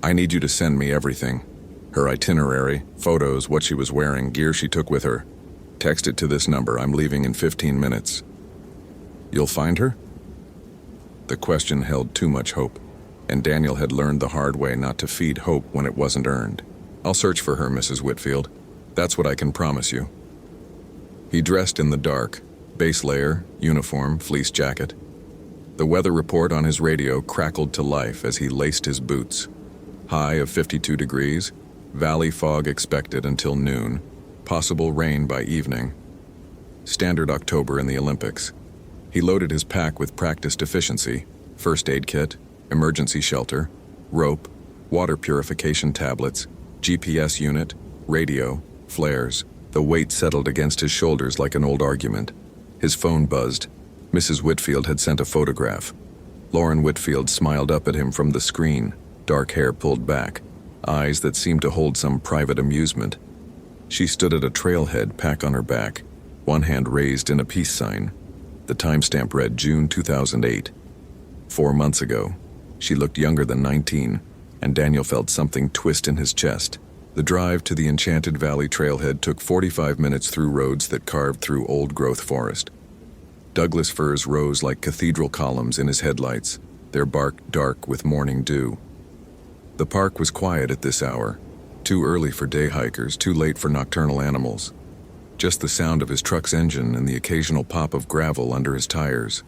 I need you to send me everything. Her itinerary, photos, what she was wearing, gear she took with her. Text it to this number. I'm leaving in 15 minutes. You'll find her? The question held too much hope, and Daniel had learned the hard way not to feed hope when it wasn't earned. I'll search for her, Mrs. Whitfield. That's what I can promise you. He dressed in the dark, base layer, uniform, fleece jacket. The weather report on his radio crackled to life as he laced his boots. High of 52 degrees, valley fog expected until noon, possible rain by evening. Standard October in the Olympics. He loaded his pack with practiced efficiency, first aid kit, emergency shelter, rope, water purification tablets, GPS unit, radio, flares. The weight settled against his shoulders like an old argument. His phone buzzed. Mrs. Whitfield had sent a photograph. Lauren Whitfield smiled up at him from the screen, dark hair pulled back, eyes that seemed to hold some private amusement. She stood at a trailhead, pack on her back, one hand raised in a peace sign. The timestamp read June 2008. 4 months ago. She looked younger than 19, and Daniel felt something twist in his chest. The drive to the Enchanted Valley trailhead took 45 minutes through roads that carved through old-growth forest. Douglas firs rose like cathedral columns in his headlights, their bark dark with morning dew. The park was quiet at this hour, too early for day hikers, too late for nocturnal animals. Just the sound of his truck's engine and the occasional pop of gravel under his tires.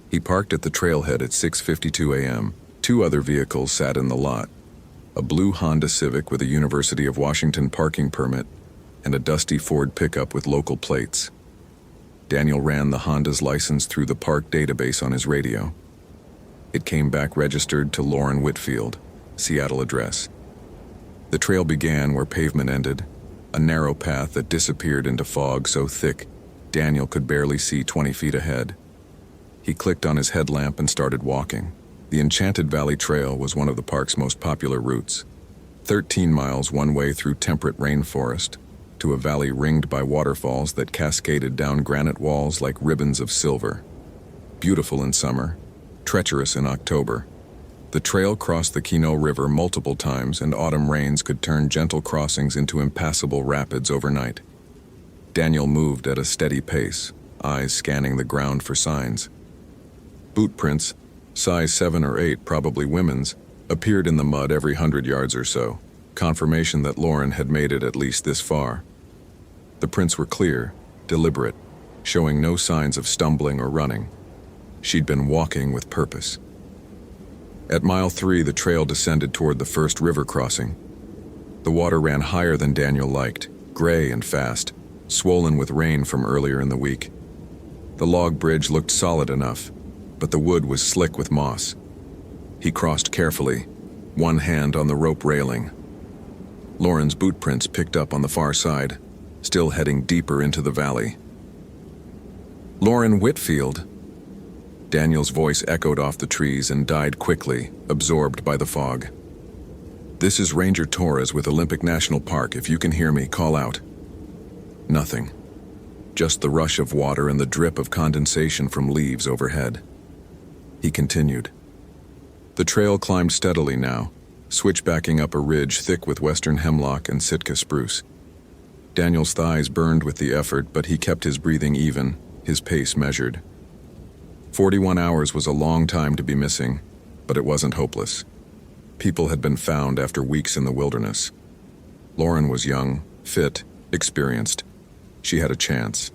He parked at the trailhead at 6:52 a.m. 2 other vehicles sat in the lot. A blue Honda Civic with a University of Washington parking permit and a dusty Ford pickup with local plates. Daniel ran the Honda's license through the park database on his radio. It came back registered to Lauren Whitfield, Seattle address. The trail began where pavement ended, a narrow path that disappeared into fog so thick Daniel could barely see 20 feet ahead. He clicked on his headlamp and started walking. The Enchanted Valley Trail was one of the park's most popular routes. 13 miles one way through temperate rainforest, to a valley ringed by waterfalls that cascaded down granite walls like ribbons of silver. Beautiful in summer, treacherous in October. The trail crossed the Kino River multiple times, and autumn rains could turn gentle crossings into impassable rapids overnight. Daniel moved at a steady pace, eyes scanning the ground for signs. Boot prints, size 7 or 8, probably women's, appeared in the mud every 100 yards or so, confirmation that Lauren had made it at least this far. The prints were clear, deliberate, showing no signs of stumbling or running. She'd been walking with purpose. At mile 3, the trail descended toward the first river crossing. The water ran higher than Daniel liked, gray and fast, swollen with rain from earlier in the week. The log bridge looked solid enough, but the wood was slick with moss. He crossed carefully, one hand on the rope railing. Lauren's boot prints picked up on the far side, still heading deeper into the valley. "Lauren Whitfield." Daniel's voice echoed off the trees and died quickly, absorbed by the fog. "This is Ranger Torres with Olympic National Park. If you can hear me, call out." Nothing. Just the rush of water and the drip of condensation from leaves overhead. He continued. The trail climbed steadily now, switchbacking up a ridge thick with western hemlock and Sitka spruce. Daniel's thighs burned with the effort, but he kept his breathing even, his pace measured. 41 hours was a long time to be missing, but it wasn't hopeless. People had been found after weeks in the wilderness. Lauren was young, fit, experienced. She had a chance.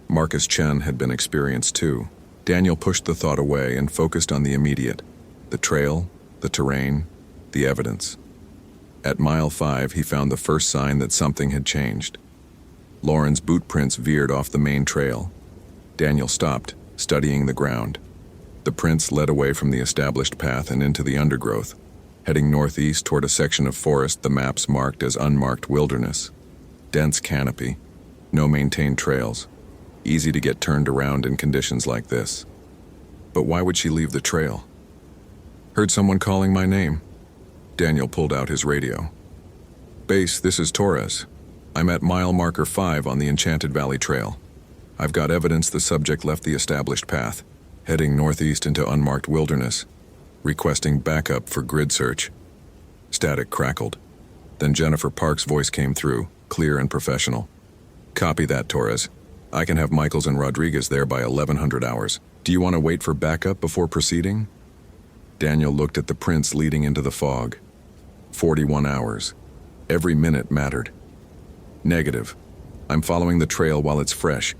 Marcus Chen had been experienced too. Daniel pushed the thought away and focused on the immediate. The trail, the terrain, the evidence. At mile 5, he found the first sign that something had changed. Lauren's boot prints veered off the main trail. Daniel stopped, studying the ground. The prints led away from the established path and into the undergrowth, heading northeast toward a section of forest the maps marked as unmarked wilderness. Dense canopy, no maintained trails. Easy to get turned around in conditions like this. But why would she leave the trail? "Heard someone calling my name." Daniel pulled out his radio. "Base, this is Torres. I'm at mile marker 5 on the Enchanted Valley Trail. I've got evidence the subject left the established path, heading northeast into unmarked wilderness, requesting backup for grid search." Static crackled. Then Jennifer Park's voice came through, clear and professional. "Copy that, Torres. I can have Michaels and Rodriguez there by 1100 hours. Do you want to wait for backup before proceeding?" Daniel looked at the prints leading into the fog. 41 hours. Every minute mattered. "Negative. I'm following the trail while it's fresh.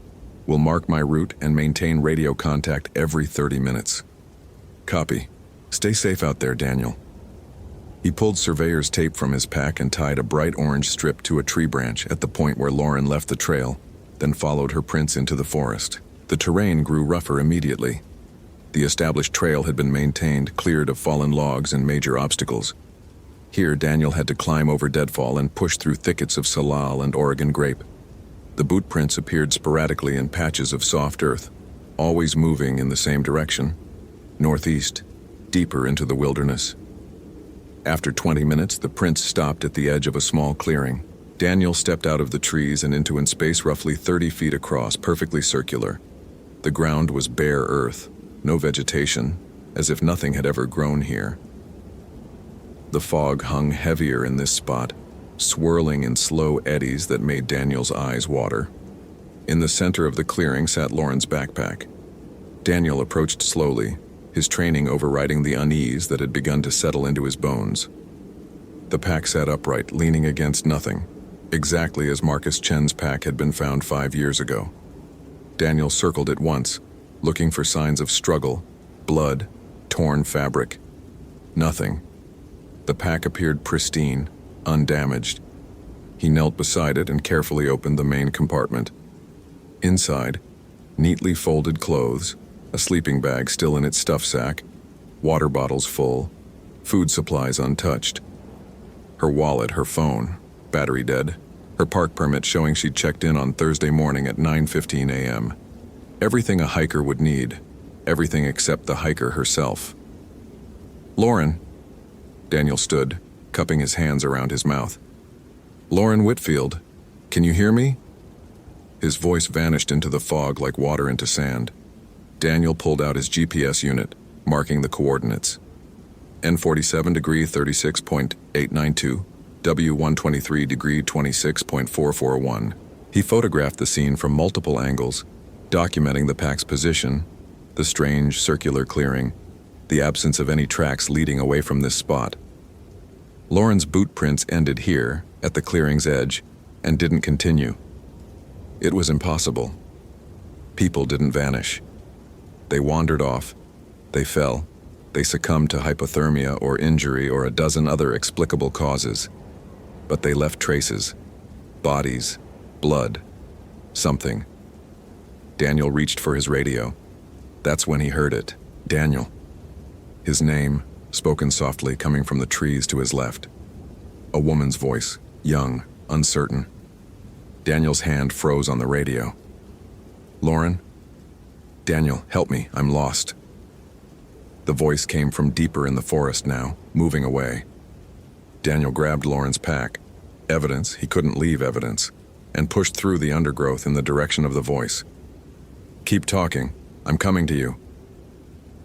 Will mark my route and maintain radio contact every 30 minutes. "Copy. Stay safe out there, Daniel." He pulled surveyor's tape from his pack and tied a bright orange strip to a tree branch at the point where Lauren left the trail, then followed her prints into the forest. The terrain grew rougher immediately. The established trail had been maintained, cleared of fallen logs and major obstacles. Here, Daniel had to climb over deadfall and push through thickets of salal and Oregon grape. The boot prints appeared sporadically in patches of soft earth, always moving in the same direction, northeast, deeper into the wilderness. After 20 minutes, the prints stopped at the edge of a small clearing. Daniel stepped out of the trees and into a space roughly 30 feet across, perfectly circular. The ground was bare earth, no vegetation, as if nothing had ever grown here. The fog hung heavier in this spot, swirling in slow eddies that made Daniel's eyes water. In the center of the clearing sat Lauren's backpack. Daniel approached slowly, his training overriding the unease that had begun to settle into his bones. The pack sat upright, leaning against nothing, exactly as Marcus Chen's pack had been found 5 years ago. Daniel circled it once, looking for signs of struggle, blood, torn fabric. Nothing. The pack appeared pristine, undamaged. He knelt beside it and carefully opened the main compartment. Inside, neatly folded clothes, a sleeping bag still in its stuff sack, water bottles full, food supplies untouched. Her wallet, her phone, battery dead, her park permit showing she'd checked in on Thursday morning at 9:15 a.m. Everything a hiker would need, everything except the hiker herself. "Lauren." Daniel stood, cupping his hands around his mouth. "Lauren Whitfield, can you hear me?" His voice vanished into the fog like water into sand. Daniel pulled out his GPS unit, marking the coordinates. N47 degree 36.892, W123 degree 26.441. He photographed the scene from multiple angles, documenting the pack's position, the strange circular clearing, the absence of any tracks leading away from this spot. Lauren's boot prints ended here, at the clearing's edge, and didn't continue. It was impossible. People didn't vanish. They wandered off. They fell. They succumbed to hypothermia or injury or a dozen other explicable causes. But they left traces. Bodies. Blood. Something. Daniel reached for his radio. That's when he heard it. Daniel. His name, spoken softly, coming from the trees to his left. A woman's voice, young, uncertain. Daniel's hand froze on the radio. "Lauren? Daniel, help me, I'm lost." The voice came from deeper in the forest now, moving away. Daniel grabbed Lauren's pack, evidence, he couldn't leave evidence, and pushed through the undergrowth in the direction of the voice. "Keep talking, I'm coming to you.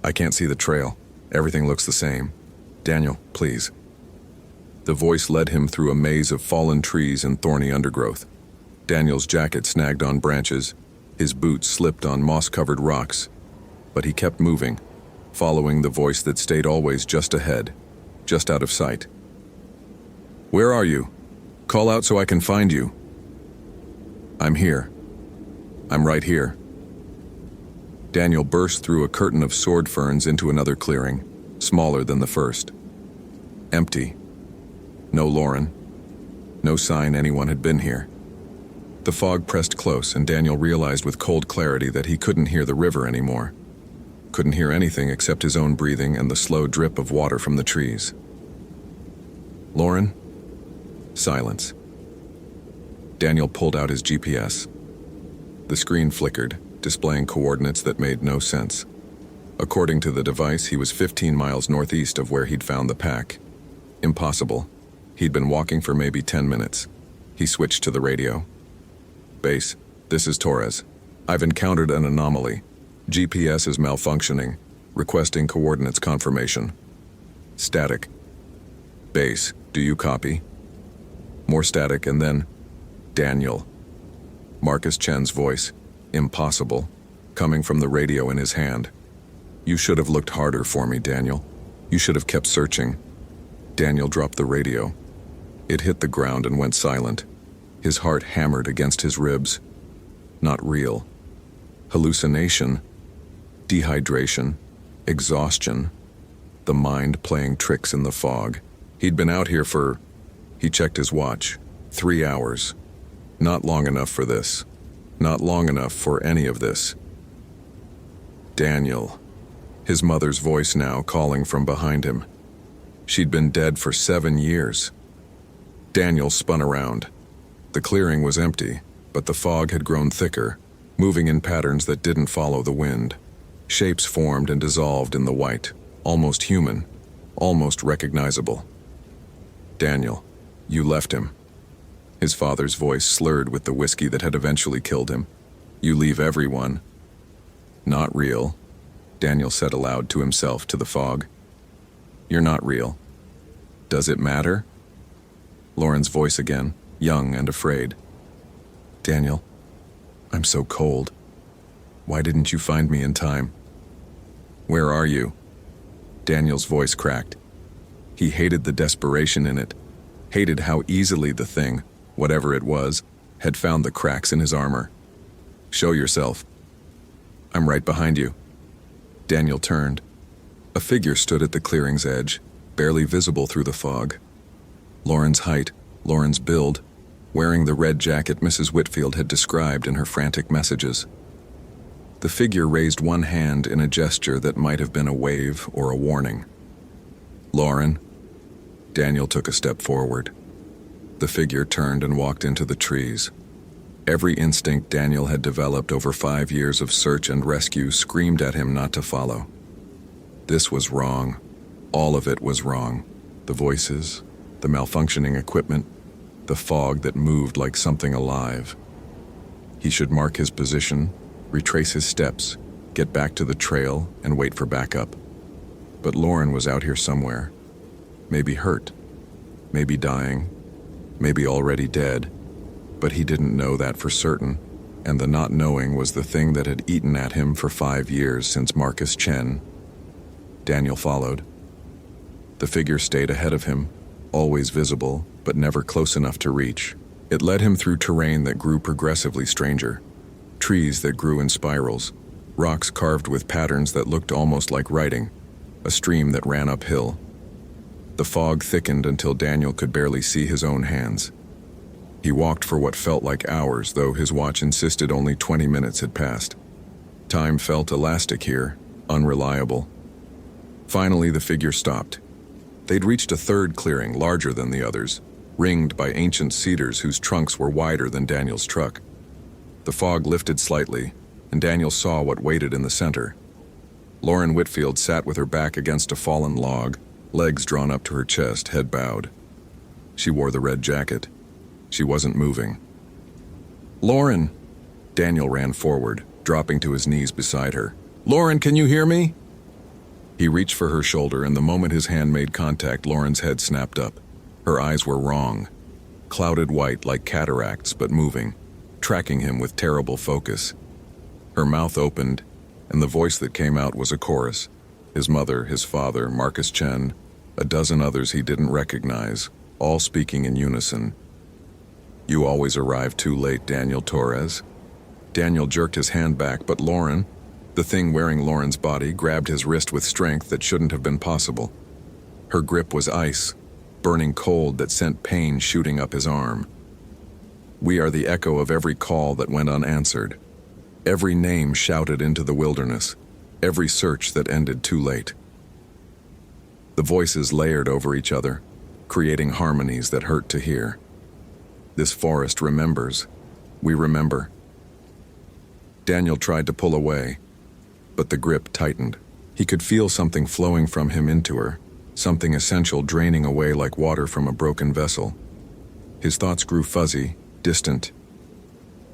I can't see the trail, everything looks the same. Daniel, please." The voice led him through a maze of fallen trees and thorny undergrowth. Daniel's jacket snagged on branches, his boots slipped on moss-covered rocks, but he kept moving, following the voice that stayed always just ahead, just out of sight. "Where are you? Call out so I can find you." "I'm here. I'm right here." Daniel burst through a curtain of sword ferns into another clearing, smaller than the first. Empty. No Lauren. No sign anyone had been here. The fog pressed close, and Daniel realized with cold clarity that he couldn't hear the river anymore. Couldn't hear anything except his own breathing and the slow drip of water from the trees. "Lauren?" Silence. Daniel pulled out his GPS. The screen flickered, displaying coordinates that made no sense. According to the device, he was 15 miles northeast of where he'd found the pack. Impossible. He'd been walking for maybe 10 minutes. He switched to the radio. "Base, this is Torres. I've encountered an anomaly. GPS is malfunctioning. Requesting coordinates confirmation." Static. "Base, do you copy?" More static, and then, "Daniel." Marcus Chen's voice, impossible, coming from the radio in his hand. "You should have looked harder for me, Daniel. You should have kept searching." Daniel dropped the radio. It hit the ground and went silent. His heart hammered against his ribs. Not real. Hallucination. Dehydration. Exhaustion. The mind playing tricks in the fog. He'd been out here for... He checked his watch. 3 hours. Not long enough for this. Not long enough for any of this. Daniel. His mother's voice now calling from behind him. She'd been dead for 7 years. Daniel spun around. The clearing was empty, but the fog had grown thicker, moving in patterns that didn't follow the wind. Shapes formed and dissolved in the white, almost human, almost recognizable. "Daniel, you left him." His father's voice slurred with the whiskey that had eventually killed him. "You leave everyone." "Not real," Daniel said aloud to himself, to the fog. "You're not real. Does it matter?" Lauren's voice again, young and afraid. "Daniel, I'm so cold. Why didn't you find me in time?" "Where are you?" Daniel's voice cracked. He hated the desperation in it, hated how easily the thing, whatever it was, had found the cracks in his armor. "Show yourself." "I'm right behind you." Daniel turned. A figure stood at the clearing's edge, barely visible through the fog. Lauren's height, Lauren's build, wearing the red jacket Mrs. Whitfield had described in her frantic messages. The figure raised one hand in a gesture that might have been a wave or a warning. "Lauren." Daniel took a step forward. The figure turned and walked into the trees. Every instinct Daniel had developed over 5 years of search and rescue screamed at him not to follow. This was wrong. All of it was wrong. The voices, the malfunctioning equipment, the fog that moved like something alive. He should mark his position, retrace his steps, get back to the trail, and wait for backup. But Lauren was out here somewhere. Maybe hurt, maybe dying, maybe already dead. But he didn't know that for certain, and the not knowing was the thing that had eaten at him for 5 years since Marcus Chen. Daniel followed. The figure stayed ahead of him, always visible, but never close enough to reach. It led him through terrain that grew progressively stranger. Trees that grew in spirals, rocks carved with patterns that looked almost like writing, a stream that ran uphill. The fog thickened until Daniel could barely see his own hands. He walked for what felt like hours, though his watch insisted only 20 minutes had passed. Time felt elastic here, unreliable. Finally, the figure stopped. They'd reached a third clearing, larger than the others, ringed by ancient cedars whose trunks were wider than Daniel's truck. The fog lifted slightly, and Daniel saw what waited in the center. Lauren Whitfield sat with her back against a fallen log, legs drawn up to her chest, head bowed. She wore the red jacket. She wasn't moving. "Lauren!" Daniel ran forward, dropping to his knees beside her. "Lauren, can you hear me?" He reached for her shoulder, and the moment his hand made contact, Lauren's head snapped up. Her eyes were wrong, clouded white like cataracts, but moving, tracking him with terrible focus. Her mouth opened, and the voice that came out was a chorus. His mother, his father, Marcus Chen, a dozen others he didn't recognize, all speaking in unison. "You always arrive too late, Daniel Torres." Daniel jerked his hand back, but Lauren, the thing wearing Lauren's body, grabbed his wrist with strength that shouldn't have been possible. Her grip was ice, burning cold that sent pain shooting up his arm. We are the echo of every call that went unanswered, every name shouted into the wilderness, every search that ended too late. The voices layered over each other, creating harmonies that hurt to hear. This forest remembers. We remember. Daniel tried to pull away, but the grip tightened. He could feel something flowing from him into her, something essential draining away like water from a broken vessel. His thoughts grew fuzzy, distant.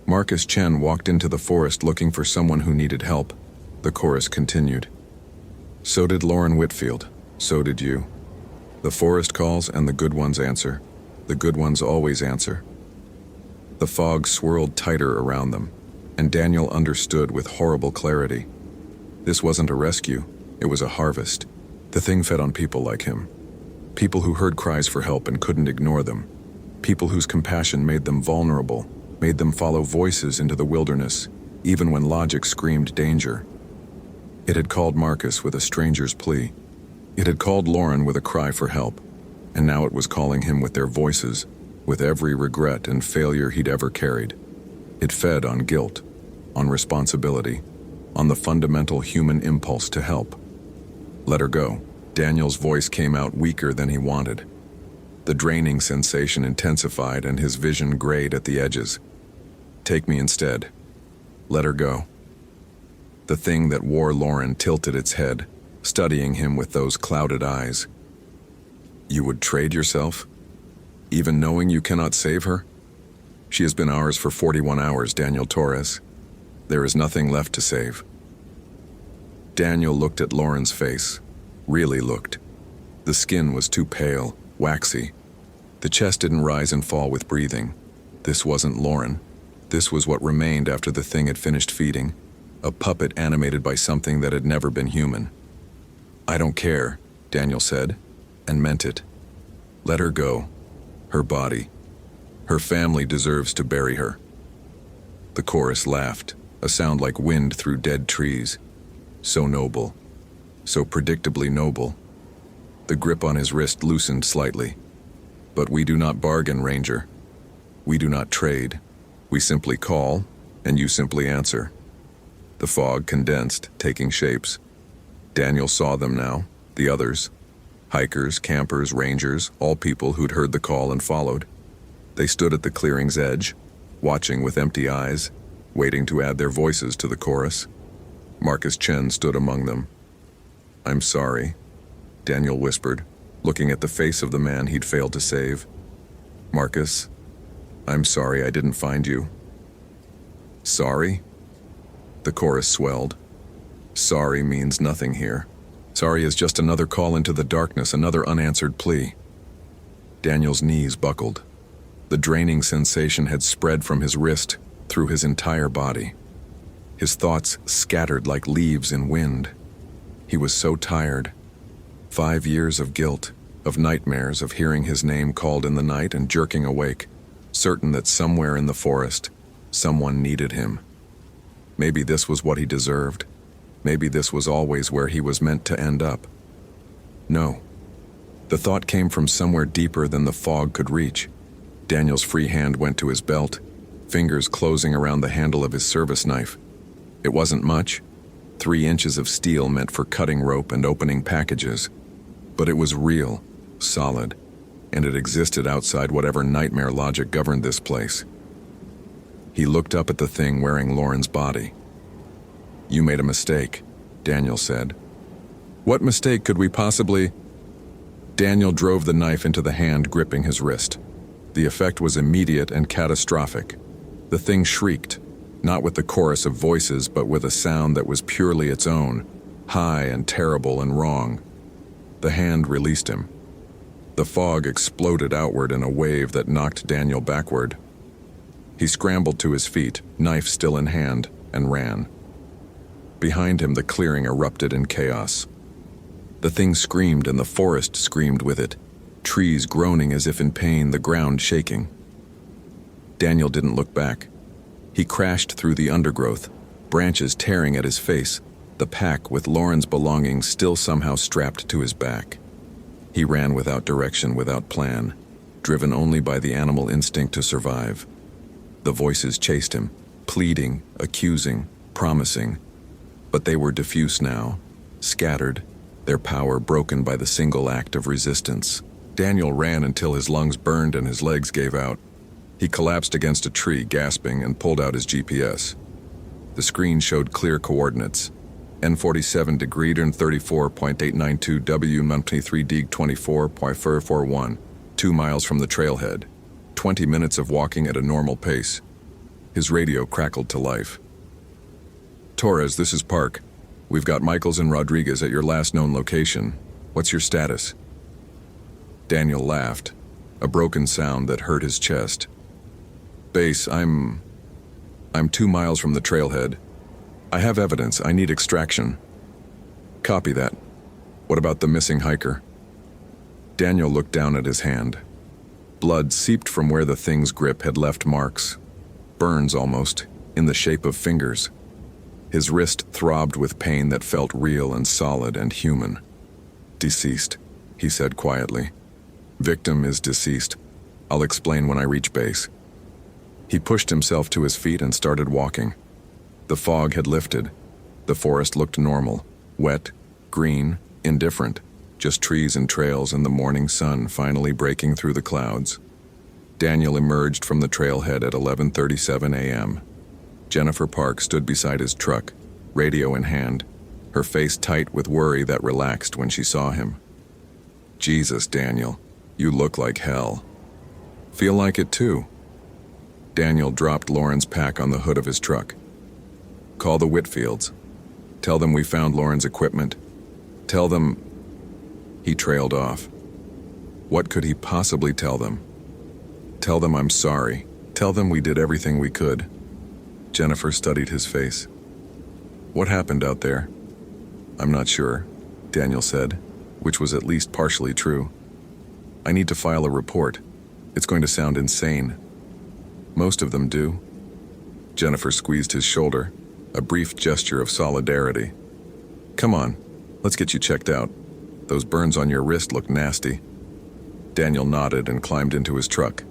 Marcus Chen walked into the forest looking for someone who needed help. The chorus continued. So did Lauren Whitfield. So did you. The forest calls and the good ones answer. The good ones always answer. The fog swirled tighter around them, and Daniel understood with horrible clarity. This wasn't a rescue, it was a harvest. The thing fed on people like him. People who heard cries for help and couldn't ignore them. People whose compassion made them vulnerable, made them follow voices into the wilderness, even when logic screamed danger. It had called Marcus with a stranger's plea. It had called Lauren with a cry for help, and now it was calling him with their voices, with every regret and failure he'd ever carried. It fed on guilt, on responsibility, on the fundamental human impulse to help. Let her go. Daniel's voice came out weaker than he wanted. The draining sensation intensified and his vision grayed at the edges. Take me instead. Let her go. The thing that wore Lauren tilted its head, studying him with those clouded eyes. You would trade yourself? Even knowing you cannot save her? She has been ours for 41 hours, Daniel Torres. There is nothing left to save. Daniel looked at Lauren's face, really looked. The skin was too pale, waxy. The chest didn't rise and fall with breathing. This wasn't Lauren. This was what remained after the thing had finished feeding, a puppet animated by something that had never been human. I don't care, Daniel said, and meant it. Let her go. Her body. Her family deserves to bury her. The chorus laughed, a sound like wind through dead trees. So noble. So predictably noble. The grip on his wrist loosened slightly. But we do not bargain, Ranger. We do not trade. We simply call, and you simply answer. The fog condensed, taking shapes. Daniel saw them now, the others. Hikers, campers, rangers, all people who'd heard the call and followed. They stood at the clearing's edge, watching with empty eyes, waiting to add their voices to the chorus. Marcus Chen stood among them. "I'm sorry," Daniel whispered, looking at the face of the man he'd failed to save. "Marcus, I'm sorry I didn't find you." "Sorry?" The chorus swelled. Sorry means nothing here. Sorry is just another call into the darkness, another unanswered plea. Daniel's knees buckled. The draining sensation had spread from his wrist through his entire body. His thoughts scattered like leaves in wind. He was so tired. 5 years of guilt, of nightmares, of hearing his name called in the night and jerking awake, certain that somewhere in the forest, someone needed him. Maybe this was what he deserved. Maybe this was always where he was meant to end up. No. The thought came from somewhere deeper than the fog could reach. Daniel's free hand went to his belt, fingers closing around the handle of his service knife. It wasn't much. 3 inches of steel meant for cutting rope and opening packages. But it was real, solid, and it existed outside whatever nightmare logic governed this place. He looked up at the thing wearing Lauren's body. "You made a mistake," Daniel said. "What mistake could we possibly—" Daniel drove the knife into the hand gripping his wrist. The effect was immediate and catastrophic. The thing shrieked, not with the chorus of voices, but with a sound that was purely its own, high and terrible and wrong. The hand released him. The fog exploded outward in a wave that knocked Daniel backward. He scrambled to his feet, knife still in hand, and ran. Behind him, the clearing erupted in chaos. The thing screamed and the forest screamed with it, trees groaning as if in pain, the ground shaking. Daniel didn't look back. He crashed through the undergrowth, branches tearing at his face, the pack with Lauren's belongings still somehow strapped to his back. He ran without direction, without plan, driven only by the animal instinct to survive. The voices chased him, pleading, accusing, promising. But they were diffuse now, scattered, their power broken by the single act of resistance. Daniel ran until his lungs burned and his legs gave out. He collapsed against a tree, gasping, and pulled out his GPS. The screen showed clear coordinates. N47 degree and 34.892 W 93 dig 24.441, 2 miles from the trailhead. 20 minutes of walking at a normal pace. His radio crackled to life. "Torres, this is Park. We've got Michaels and Rodriguez at your last known location. What's your status?" Daniel laughed, a broken sound that hurt his chest. "Base, I'm 2 miles from the trailhead. I have evidence. I need extraction." "Copy that. What about the missing hiker?" Daniel looked down at his hand. Blood seeped from where the thing's grip had left marks. Burns almost, in the shape of fingers. His wrist throbbed with pain that felt real and solid and human. "Deceased," he said quietly. "Victim is deceased. I'll explain when I reach base." He pushed himself to his feet and started walking. The fog had lifted. The forest looked normal, wet, green, indifferent, just trees and trails and the morning sun finally breaking through the clouds. Daniel emerged from the trailhead at 11:37 a.m. Jennifer Park stood beside his truck, radio in hand, her face tight with worry that relaxed when she saw him. "Jesus, Daniel, you look like hell." "Feel like it too." Daniel dropped Lauren's pack on the hood of his truck. "Call the Whitfields. Tell them we found Lauren's equipment. Tell them—" He trailed off. What could he possibly tell them? "Tell them I'm sorry. Tell them we did everything we could." Jennifer studied his face. "What happened out there?" "I'm not sure," Daniel said, which was at least partially true. "I need to file a report. It's going to sound insane." "Most of them do." Jennifer squeezed his shoulder, a brief gesture of solidarity. "Come on, let's get you checked out. Those burns on your wrist look nasty." Daniel nodded and climbed into his truck.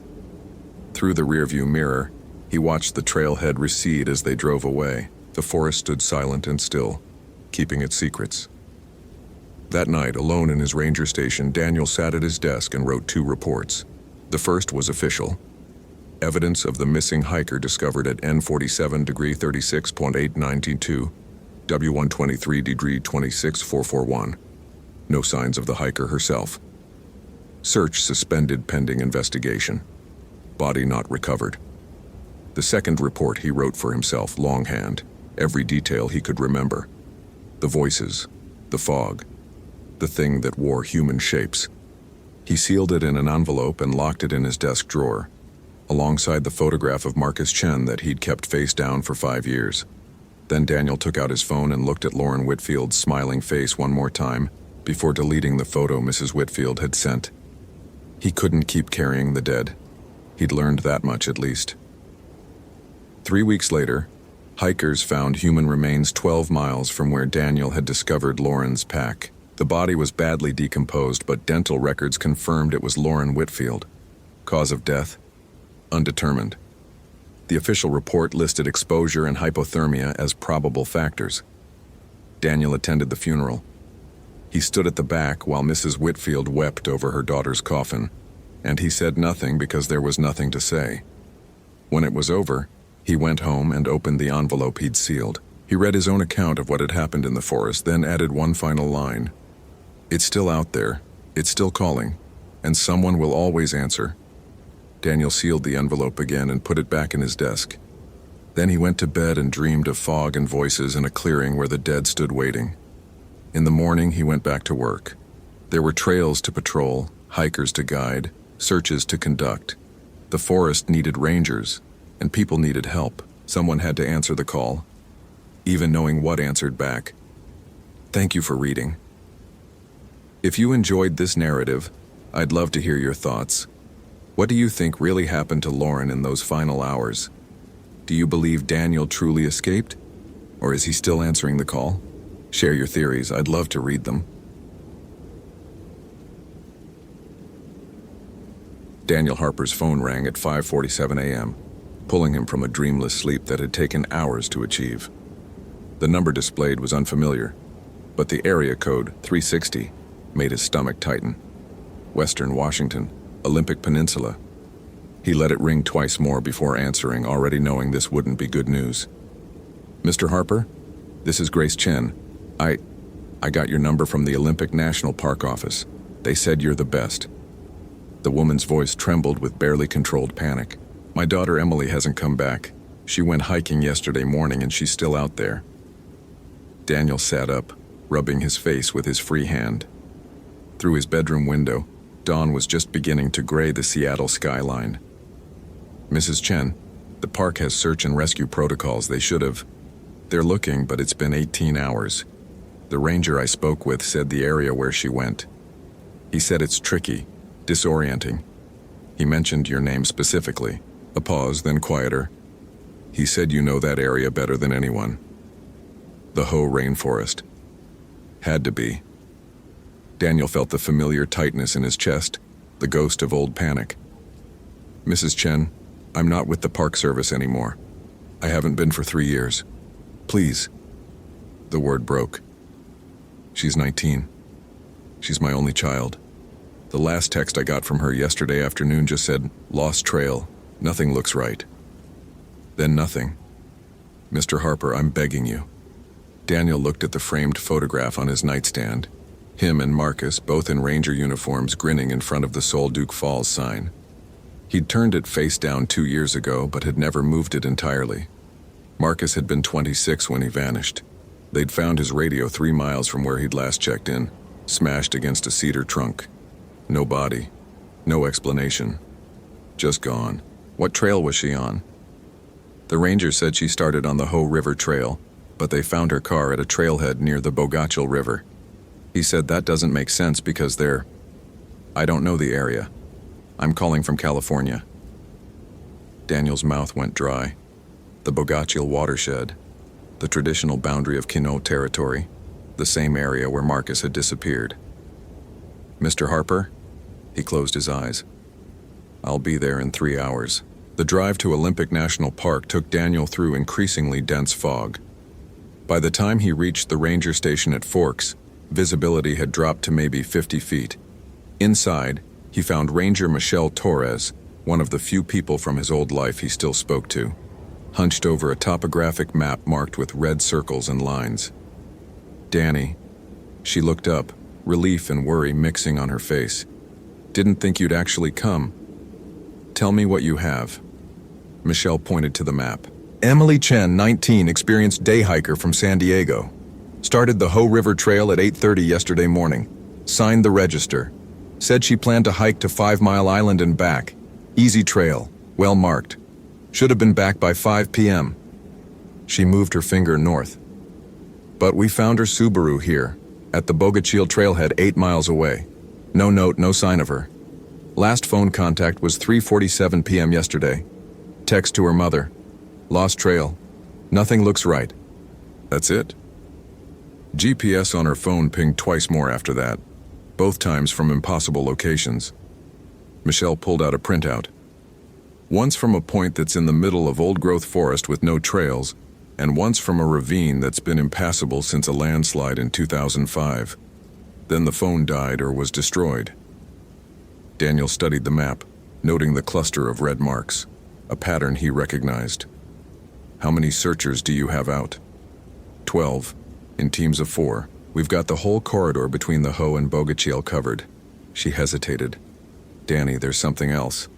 Through the rearview mirror, he watched the trailhead recede as they drove away. The forest stood silent and still, keeping its secrets. That night, alone in his ranger station, Daniel sat at his desk and wrote 2 reports. The first was official. Evidence of the missing hiker discovered at N47 degree 36.892, W123 degree 26441. No signs of the hiker herself. Search suspended pending investigation. Body not recovered. The second report he wrote for himself longhand, every detail he could remember. The voices, the fog, the thing that wore human shapes. He sealed it in an envelope and locked it in his desk drawer, alongside the photograph of Marcus Chen that he'd kept face down for 5 years. Then Daniel took out his phone and looked at Lauren Whitfield's smiling face one more time before deleting the photo Mrs. Whitfield had sent. He couldn't keep carrying the dead. He'd learned that much at least. 3 weeks later, hikers found human remains 12 miles from where Daniel had discovered Lauren's pack. The body was badly decomposed, but dental records confirmed it was Lauren Whitfield. Cause of death? Undetermined. The official report listed exposure and hypothermia as probable factors. Daniel attended the funeral. He stood at the back while Mrs. Whitfield wept over her daughter's coffin, and he said nothing because there was nothing to say. When it was over, he went home and opened the envelope he'd sealed. He read his own account of what had happened in the forest, then added one final line. "It's still out there, it's still calling, and someone will always answer." Daniel sealed the envelope again and put it back in his desk. Then he went to bed and dreamed of fog and voices in a clearing where the dead stood waiting. In the morning, he went back to work. There were trails to patrol, hikers to guide, searches to conduct. The forest needed rangers, and people needed help. Someone had to answer the call. Even knowing what answered back. Thank you for reading. If you enjoyed this narrative, I'd love to hear your thoughts. What do you think really happened to Lauren in those final hours? Do you believe Daniel truly escaped? Or is he still answering the call? Share your theories, I'd love to read them. Daniel Harper's phone rang at 5:47 a.m., pulling him from a dreamless sleep that had taken hours to achieve. The number displayed was unfamiliar, but the area code, 360, made his stomach tighten. Western Washington, Olympic Peninsula. He let it ring twice more before answering, already knowing this wouldn't be good news. "Mr. Harper, this is Grace Chen. I got your number from the Olympic National Park office. They said you're the best." The woman's voice trembled with barely controlled panic. "My daughter Emily hasn't come back. She went hiking yesterday morning and she's still out there." Daniel sat up, rubbing his face with his free hand. Through his bedroom window, dawn was just beginning to gray the Seattle skyline. "Mrs. Chen, the park has search and rescue protocols. They should have. They're looking, but it's been 18 hours. The ranger I spoke with said the area where she went. He said it's tricky, disorienting. He mentioned your name specifically." A pause, then quieter. "He said you know that area better than anyone." The Hoh Rainforest. Had to be. Daniel felt the familiar tightness in his chest, the ghost of old panic. "Mrs. Chen, I'm not with the Park Service anymore. I haven't been for 3 years. Please." The word broke. "She's 19. She's my only child. The last text I got from her yesterday afternoon just said, 'Lost trail. Nothing looks right.' Then nothing. Mr. Harper, I'm begging you." Daniel looked at the framed photograph on his nightstand. Him and Marcus, both in ranger uniforms, grinning in front of the Sol Duke Falls sign. He'd turned it face down 2 years ago, but had never moved it entirely. Marcus had been 26 when he vanished. They'd found his radio 3 miles from where he'd last checked in, smashed against a cedar trunk. No body, no explanation. Just gone. What trail was she on? The ranger said she started on the Hoh River Trail, but they found her car at a trailhead near the Bogachel River. He said that doesn't make sense because they're... I don't know the area. I'm calling from California. Daniel's mouth went dry. The Bogachel watershed, the traditional boundary of Quinault territory, the same area where Marcus had disappeared. "Mr. Harper?" He closed his eyes. "I'll be there in 3 hours." The drive to Olympic National Park took Daniel through increasingly dense fog. By the time he reached the ranger station at Forks, visibility had dropped to maybe 50 feet. Inside, he found Ranger Michelle Torres, one of the few people from his old life he still spoke to, hunched over a topographic map marked with red circles and lines. "Danny." She looked up, relief and worry mixing on her face. "Didn't think you'd actually come. Tell me what you have." Michelle pointed to the map. "Emily Chen, 19, experienced day hiker from San Diego. Started the Ho River Trail at 8:30 yesterday morning. Signed the register. Said she planned to hike to 5 Mile Island and back. Easy trail, well marked. Should have been back by 5 p.m. She moved her finger north. But we found her Subaru here, at the Bogachil trailhead 8 miles away. No note, no sign of her. Last phone contact was 3:47 p.m. yesterday. Text to her mother. Lost trail. Nothing looks right." "That's it?" GPS on her phone pinged twice more after that, both times from impossible locations. Michelle pulled out a printout. Once from a point that's in the middle of old-growth forest with no trails, and once from a ravine that's been impassable since a landslide in 2005. Then the phone died or was destroyed. Daniel studied the map, noting the cluster of red marks, a pattern he recognized. "How many searchers do you have out?" 12, in teams of 4. We've got the whole corridor between the Ho and Bogachil covered." She hesitated. "Danny, there's something else.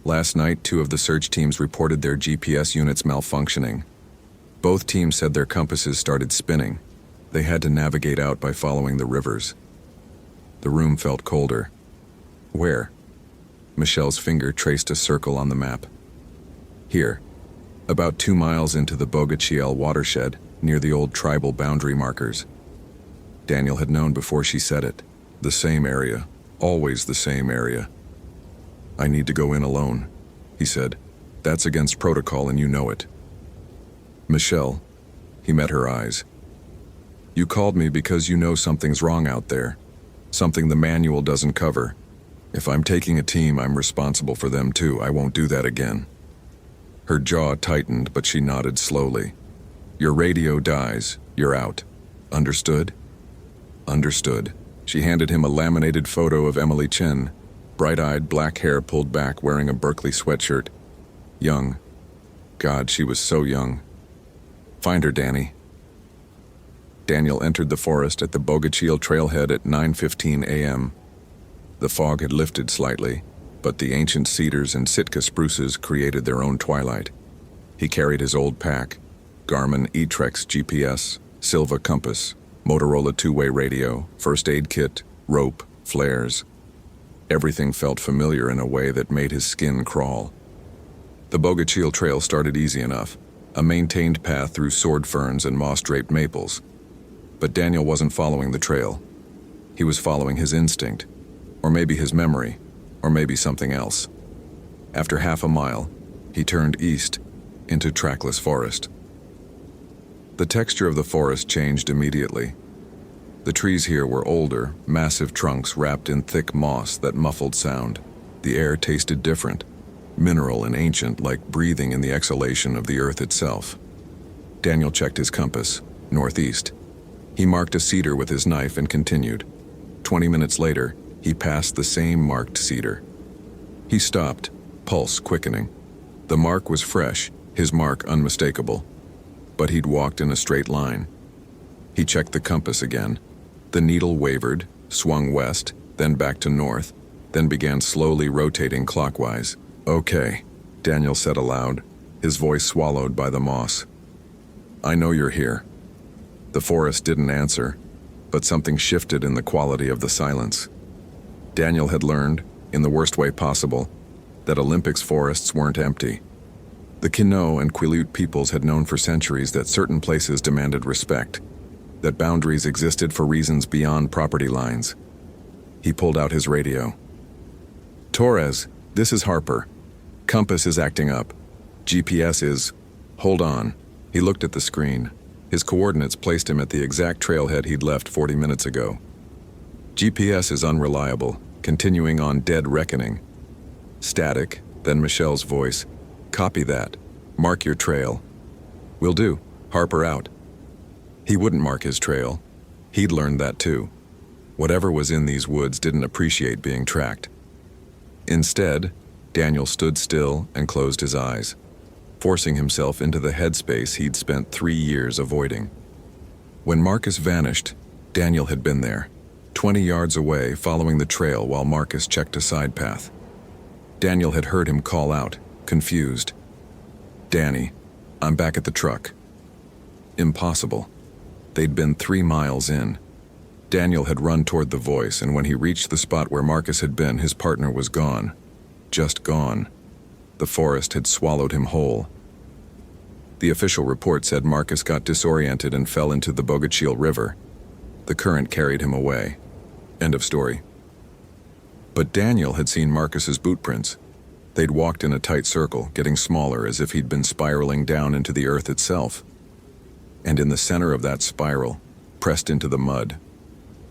Last night, 2 of the search teams reported their GPS units malfunctioning. Both teams said their compasses started spinning. They had to navigate out by following the rivers." The room felt colder. "Where?" Michelle's finger traced a circle on the map. "Here, about 2 miles into the Bogachil watershed, near the old tribal boundary markers." Daniel had known before she said it. The same area, always the same area. "I need to go in alone," he said. "That's against protocol and you know it." "Michelle," he met her eyes. "You called me because you know something's wrong out there. Something the manual doesn't cover. If I'm taking a team, I'm responsible for them too. I won't do that again." Her jaw tightened, but she nodded slowly. "Your radio dies. You're out. Understood?" "Understood." She handed him a laminated photo of Emily Chen, bright-eyed, black hair pulled back, wearing a Berkeley sweatshirt. Young. God, she was so young. "Find her, Danny." Daniel entered the forest at the Bogachil trailhead at 9:15 a.m. The fog had lifted slightly, but the ancient cedars and Sitka spruces created their own twilight. He carried his old pack, Garmin E-Trex GPS, Silva compass, Motorola two-way radio, first aid kit, rope, flares. Everything felt familiar in a way that made his skin crawl. The Bogachil trail started easy enough, a maintained path through sword ferns and moss-draped maples. But Daniel wasn't following the trail. He was following his instinct, or maybe his memory, or maybe something else. After half a mile, he turned east, into trackless forest. The texture of the forest changed immediately. The trees here were older, massive trunks wrapped in thick moss that muffled sound. The air tasted different, mineral and ancient, like breathing in the exhalation of the earth itself. Daniel checked his compass, northeast. He marked a cedar with his knife and continued. 20 minutes later, he passed the same marked cedar. He stopped, pulse quickening. The mark was fresh, his mark unmistakable. But he'd walked in a straight line. He checked the compass again. The needle wavered, swung west, then back to north, then began slowly rotating clockwise. "Okay," Daniel said aloud, his voice swallowed by the moss. "I know you're here." The forest didn't answer, but something shifted in the quality of the silence. Daniel had learned, in the worst way possible, that Olympics forests weren't empty. The Quinault and Quileute peoples had known for centuries that certain places demanded respect, that boundaries existed for reasons beyond property lines. He pulled out his radio. "Torres, this is Harper. Compass is acting up. GPS is... Hold on." He looked at the screen. His coordinates placed him at the exact trailhead he'd left 40 minutes ago. "GPS is unreliable, continuing on dead reckoning." Static, then Michelle's voice. "Copy that. Mark your trail." "Will do. Harper out." He wouldn't mark his trail. He'd learned that too. Whatever was in these woods didn't appreciate being tracked. Instead, Daniel stood still and closed his eyes, forcing himself into the headspace he'd spent 3 years avoiding. When Marcus vanished, Daniel had been there, 20 yards away, following the trail while Marcus checked a side path. Daniel had heard him call out, confused, "Danny, I'm back at the truck." Impossible. They'd been 3 miles in. Daniel had run toward the voice, and when he reached the spot where Marcus had been, his partner was gone. Just gone. The forest had swallowed him whole. The official report said Marcus got disoriented and fell into the Bogachil River. The current carried him away. End of story. But Daniel had seen Marcus's boot prints. They'd walked in a tight circle, getting smaller as if he'd been spiraling down into the earth itself. And in the center of that spiral, pressed into the mud,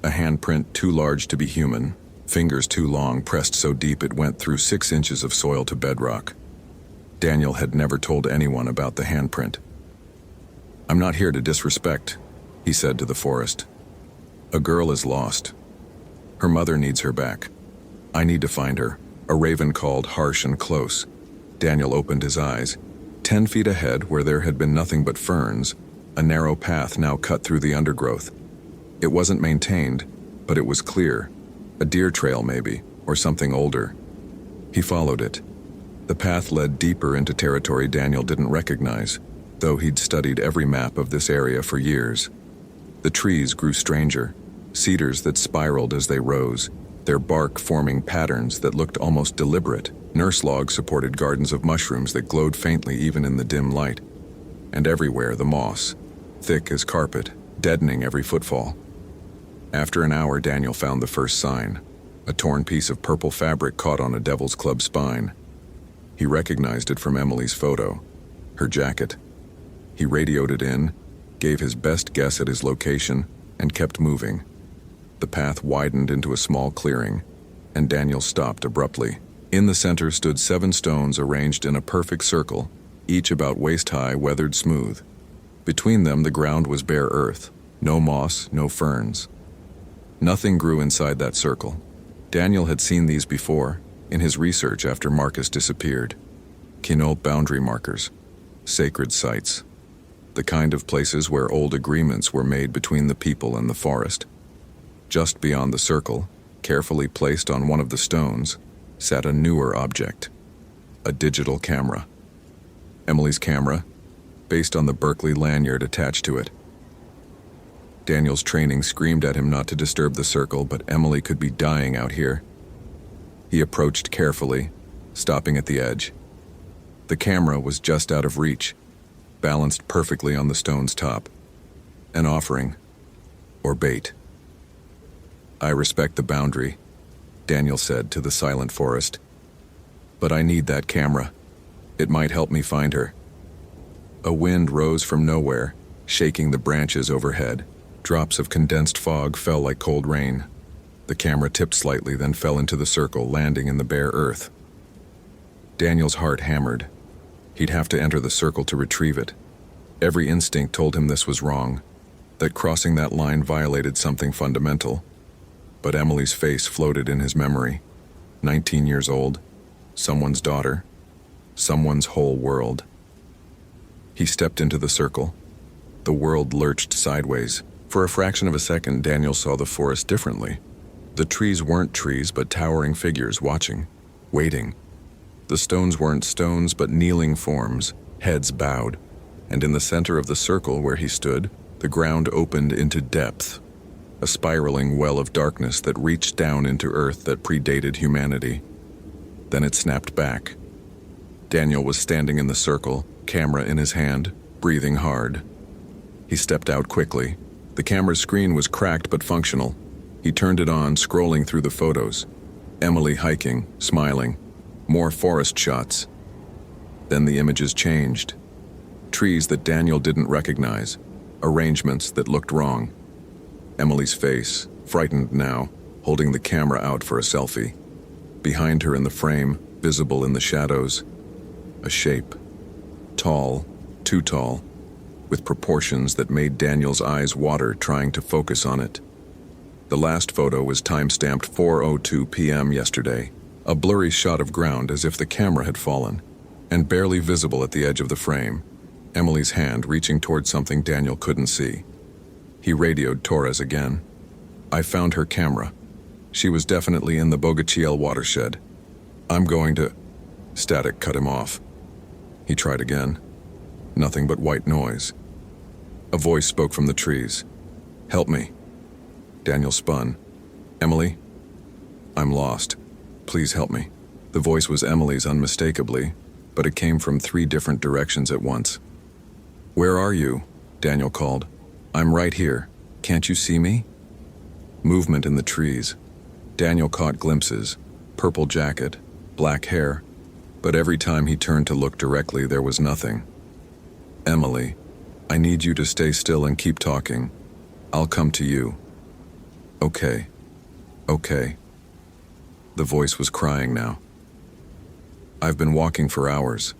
a handprint too large to be human, fingers too long, pressed so deep it went through 6 inches of soil to bedrock. Daniel had never told anyone about the handprint. "I'm not here to disrespect," he said to the forest. "A girl is lost. Her mother needs her back. I need to find her," a raven called, harsh and close. Daniel opened his eyes. 10 feet ahead, where there had been nothing but ferns, a narrow path now cut through the undergrowth. It wasn't maintained, but it was clear. A deer trail maybe, or something older. He followed it. The path led deeper into territory Daniel didn't recognize, though he'd studied every map of this area for years. The trees grew stranger, cedars that spiraled as they rose, their bark forming patterns that looked almost deliberate. Nurse logs supported gardens of mushrooms that glowed faintly even in the dim light. And everywhere the moss, thick as carpet, deadening every footfall. After an hour, Daniel found the first sign, a torn piece of purple fabric caught on a Devil's Club spine. He recognized it from Emily's photo, her jacket. He radioed it in, gave his best guess at his location, and kept moving. The path widened into a small clearing, and Daniel stopped abruptly. In the center stood 7 stones arranged in a perfect circle, each about waist-high, weathered smooth. Between them, the ground was bare earth, no moss, no ferns. Nothing grew inside that circle. Daniel had seen these before, in his research after Marcus disappeared. Quinault boundary markers, sacred sites, the kind of places where old agreements were made between the people and the forest. Just beyond the circle, carefully placed on one of the stones, sat a newer object, a digital camera. Emily's camera, based on the Berkeley lanyard attached to it. Daniel's training screamed at him not to disturb the circle, but Emily could be dying out here. He approached carefully, stopping at the edge. The camera was just out of reach, balanced perfectly on the stone's top. An offering, or bait. "I respect the boundary," Daniel said to the silent forest. "But I need that camera. It might help me find her." A wind rose from nowhere, shaking the branches overhead. Drops of condensed fog fell like cold rain. The camera tipped slightly, then fell into the circle, landing in the bare earth. Daniel's heart hammered. He'd have to enter the circle to retrieve it. Every instinct told him this was wrong, that crossing that line violated something fundamental. But Emily's face floated in his memory. 19 years old, someone's daughter, someone's whole world. He stepped into the circle. The world lurched sideways. For a fraction of a second, Daniel saw the forest differently. The trees weren't trees, but towering figures watching, waiting. The stones weren't stones, but kneeling forms, heads bowed. And in the center of the circle where he stood, the ground opened into depth, a spiraling well of darkness that reached down into earth that predated humanity. Then it snapped back. Daniel was standing in the circle, camera in his hand, breathing hard. He stepped out quickly. The camera's screen was cracked but functional. He turned it on, scrolling through the photos. Emily hiking, smiling. More forest shots. Then the images changed. Trees that Daniel didn't recognize. Arrangements that looked wrong. Emily's face, frightened now, holding the camera out for a selfie. Behind her in the frame, visible in the shadows, a shape. Tall, too tall, with proportions that made Daniel's eyes water trying to focus on it. The last photo was time-stamped 4:02 p.m. yesterday, A blurry shot of ground as if the camera had fallen, and barely visible at the edge of the frame, Emily's hand reaching toward something Daniel couldn't see. He radioed Torres again. I found her camera. She was definitely in the Bogachiel watershed. I'm going to... Static cut him off. He tried again. Nothing but white noise. A voice spoke from the trees. Help me. Daniel spun. Emily? I'm lost. Please help me. The voice was Emily's unmistakably, but it came from 3 different directions at once. Where are you? Daniel called. I'm right here. Can't you see me? Movement in the trees. Daniel caught glimpses. Purple jacket, black hair, but every time he turned to look directly, there was nothing. Emily, I need you to stay still and keep talking. I'll come to you. Okay. Okay. The voice was crying now. I've been walking for hours.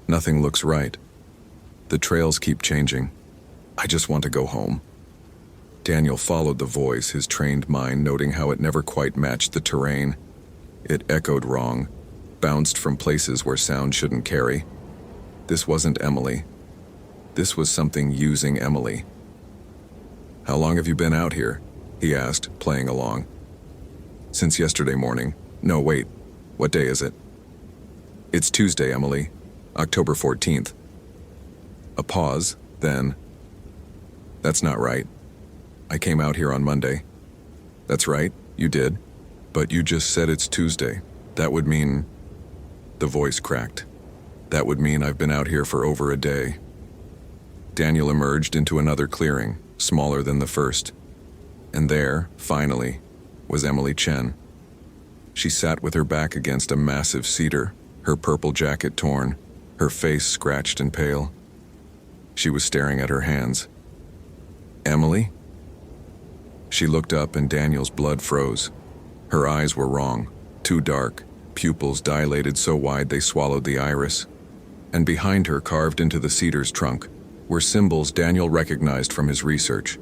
Nothing looks right. The trails keep changing. I just want to go home. Daniel followed the voice, his trained mind noting how it never quite matched the terrain. It echoed wrong, bounced from places where sound shouldn't carry. This wasn't Emily. This was something using Emily. How long have you been out here? He asked, playing along. Since yesterday morning. No, wait. What day is it? It's Tuesday, Emily. October 14th. A pause, then... That's not right. I came out here on Monday. That's right, you did. But you just said it's Tuesday. That would mean... The voice cracked. That would mean I've been out here for over a day. Daniel emerged into another clearing, smaller than the first. And there, finally, was Emily Chen. She sat with her back against a massive cedar, her purple jacket torn, her face scratched and pale. She was staring at her hands. Emily? She looked up and Daniel's blood froze. Her eyes were wrong, too dark, pupils dilated so wide they swallowed the iris. And behind her, carved into the cedar's trunk, were symbols Daniel recognized from his research.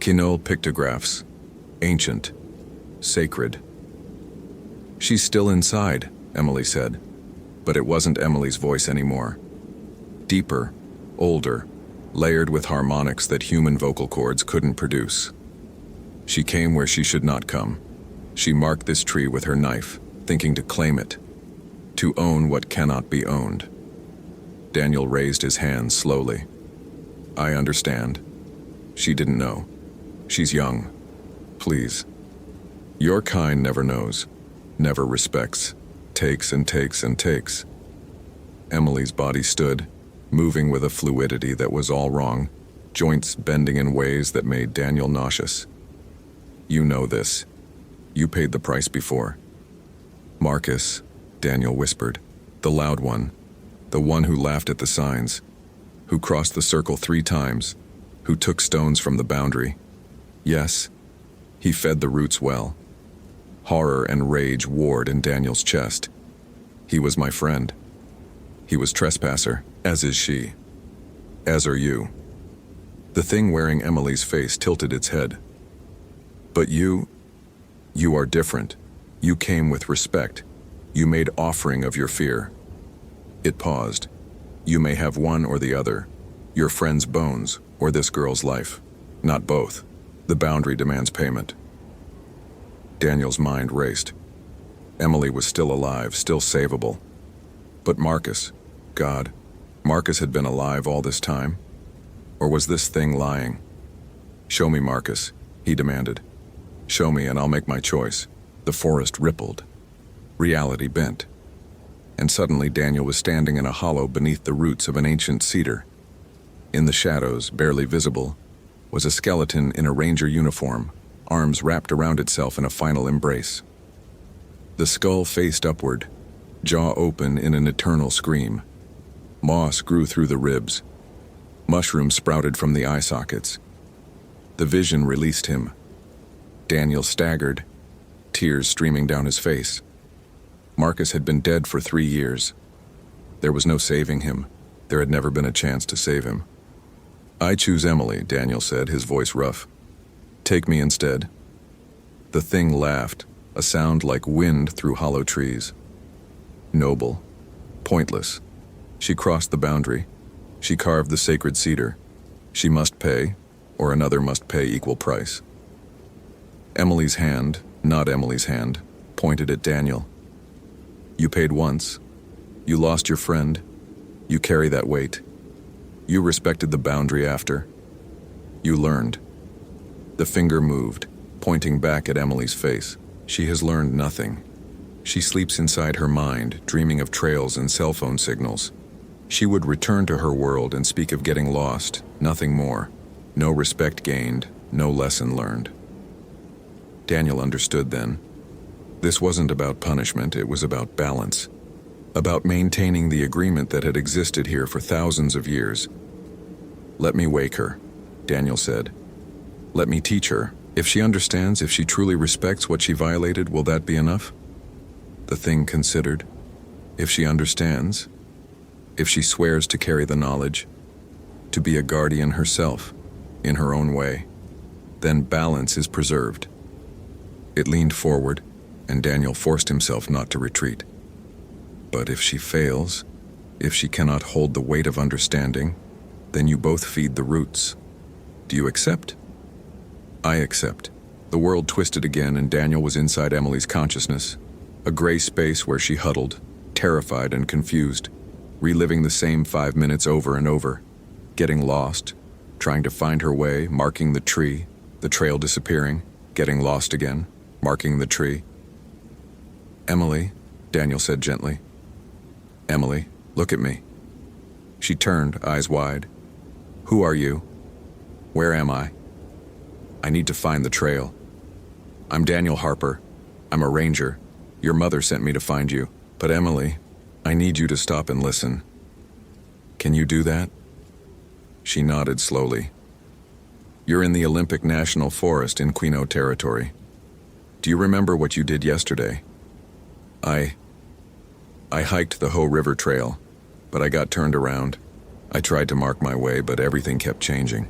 Quinault pictographs, ancient, sacred. She's still inside, Emily said, but it wasn't Emily's voice anymore. Deeper, older, layered with harmonics that human vocal cords couldn't produce. She came where she should not come. She marked this tree with her knife, thinking to claim it, to own what cannot be owned. Daniel raised his hands slowly. I understand. She didn't know. She's young. Please. Your kind never knows, never respects, takes and takes and takes. Emily's body stood, moving with a fluidity that was all wrong, joints bending in ways that made Daniel nauseous. You know this. You paid the price before. Marcus, Daniel whispered, the loud one, the one who laughed at the signs, who crossed the circle 3 times, who took stones from the boundary. Yes, he fed the roots well. Horror and rage warred in Daniel's chest. He was my friend. He was trespasser, as is she. As are you. The thing wearing Emily's face tilted its head. But you are different. You came with respect. You made offering of your fear. It paused. You may have one or the other. Your friend's bones, or this girl's life. Not both. The boundary demands payment. Daniel's mind raced. Emily was still alive, still savable. But Marcus, God, Marcus had been alive all this time? Or was this thing lying? Show me Marcus, he demanded. Show me and I'll make my choice. The forest rippled. Reality bent. And suddenly Daniel was standing in a hollow beneath the roots of an ancient cedar. In the shadows, barely visible, was a skeleton in a ranger uniform, arms wrapped around itself in a final embrace. The skull faced upward, jaw open in an eternal scream. Moss grew through the ribs. Mushrooms sprouted from the eye sockets. The vision released him. Daniel staggered, tears streaming down his face. Marcus had been dead for 3 years. There was no saving him. There had never been a chance to save him. I choose Emily, Daniel said, his voice rough. Take me instead. The thing laughed, a sound like wind through hollow trees. Noble, pointless. She crossed the boundary. She carved the sacred cedar. She must pay, or another must pay equal price. Emily's hand, not Emily's hand, pointed at Daniel. You paid once. You lost your friend. You carry that weight. You respected the boundary after. You learned. The finger moved, pointing back at Emily's face. She has learned nothing. She sleeps inside her mind, dreaming of trails and cell phone signals. She would return to her world and speak of getting lost, nothing more. No respect gained, no lesson learned. Daniel understood then. This wasn't about punishment, it was about balance. About maintaining the agreement that had existed here for thousands of years. Let me wake her, Daniel said. Let me teach her. If she understands, if she truly respects what she violated, will that be enough? The thing considered. If she understands, if she swears to carry the knowledge, to be a guardian herself, in her own way, then balance is preserved. It leaned forward, and Daniel forced himself not to retreat. But if she fails, if she cannot hold the weight of understanding, then you both feed the roots. Do you accept? I accept. The world twisted again, and Daniel was inside Emily's consciousness, a gray space where she huddled, terrified and confused, reliving the same 5 minutes over and over, getting lost, trying to find her way, marking the tree, the trail disappearing, getting lost again, marking the tree. Emily, Daniel said gently. Emily, look at me. She turned, eyes wide. Who are you? Where am I? I need to find the trail. I'm Daniel Harper. I'm a ranger. Your mother sent me to find you. But Emily, I need you to stop and listen. Can you do that? She nodded slowly. You're in the Olympic National Forest in Quino territory. Do you remember what you did yesterday? I hiked the Ho River Trail, but I got turned around. I tried to mark my way, but everything kept changing.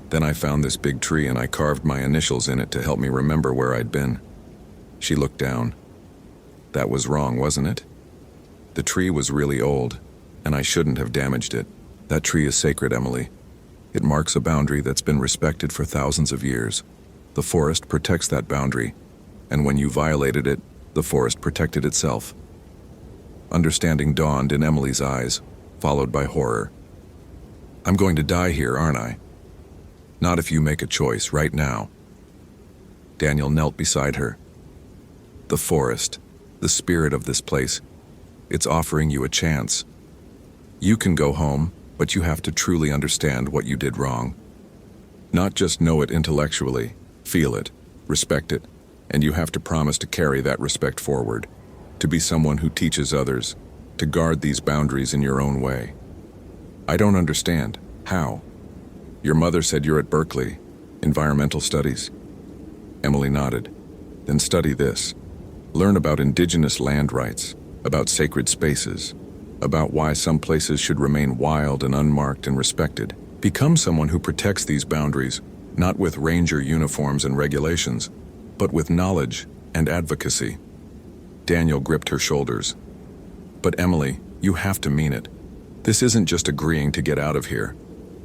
Then I found this big tree and I carved my initials in it to help me remember where I'd been. She looked down. That was wrong, wasn't it? The tree was really old, and I shouldn't have damaged it. That tree is sacred, Emily. It marks a boundary that's been respected for thousands of years. The forest protects that boundary, and when you violated it, the forest protected itself. Understanding dawned in Emily's eyes, followed by horror. I'm going to die here, aren't I? Not if you make a choice right now. Daniel knelt beside her. The forest, the spirit of this place, it's offering you a chance. You can go home, but you have to truly understand what you did wrong. Not just know it intellectually, feel it, respect it, and you have to promise to carry that respect forward, to be someone who teaches others, to guard these boundaries in your own way. I don't understand. How? Your mother said you're at Berkeley, environmental studies. Emily nodded. Then study this. Learn about indigenous land rights, about sacred spaces, about why some places should remain wild and unmarked and respected. Become someone who protects these boundaries, not with ranger uniforms and regulations, but with knowledge and advocacy. Daniel gripped her shoulders. But Emily, you have to mean it. This isn't just agreeing to get out of here.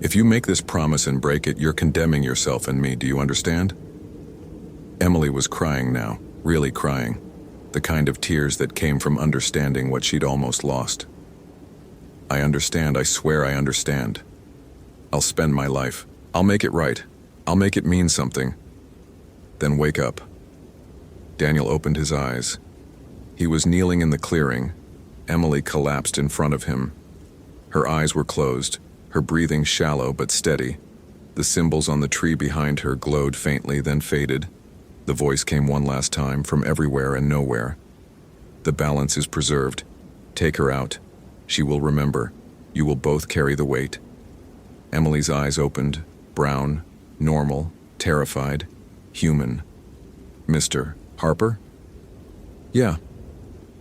If you make this promise and break it, you're condemning yourself and me, do you understand? Emily was crying now, really crying. The kind of tears that came from understanding what she'd almost lost. I understand, I swear I understand. I'll spend my life. I'll make it right. I'll make it mean something. Then wake up. Daniel opened his eyes. He was kneeling in the clearing. Emily collapsed in front of him. Her eyes were closed, her breathing shallow but steady. The symbols on the tree behind her glowed faintly, then faded. The voice came one last time from everywhere and nowhere. The balance is preserved. Take her out. She will remember. You will both carry the weight. Emily's eyes opened, brown, normal, terrified, human. Mr. Harper? Yeah,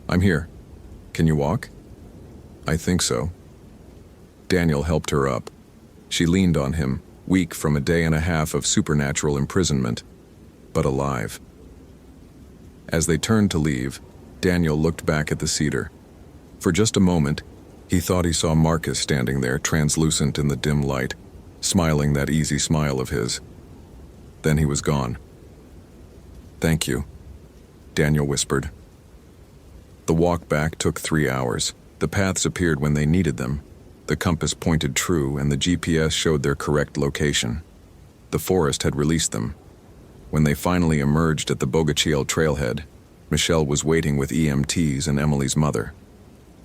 I'm here. Can you walk? I think so. Daniel helped her up. She leaned on him, weak from a day and a half of supernatural imprisonment, but alive. As they turned to leave, Daniel looked back at the cedar. For just a moment, he thought he saw Marcus standing there, translucent in the dim light, smiling that easy smile of his. Then he was gone. "Thank you," Daniel whispered. The walk back took 3 hours. The paths appeared when they needed them. The compass pointed true, and the GPS showed their correct location. The forest had released them. When they finally emerged at the Bogachiel trailhead, Michelle was waiting with EMTs and Emily's mother.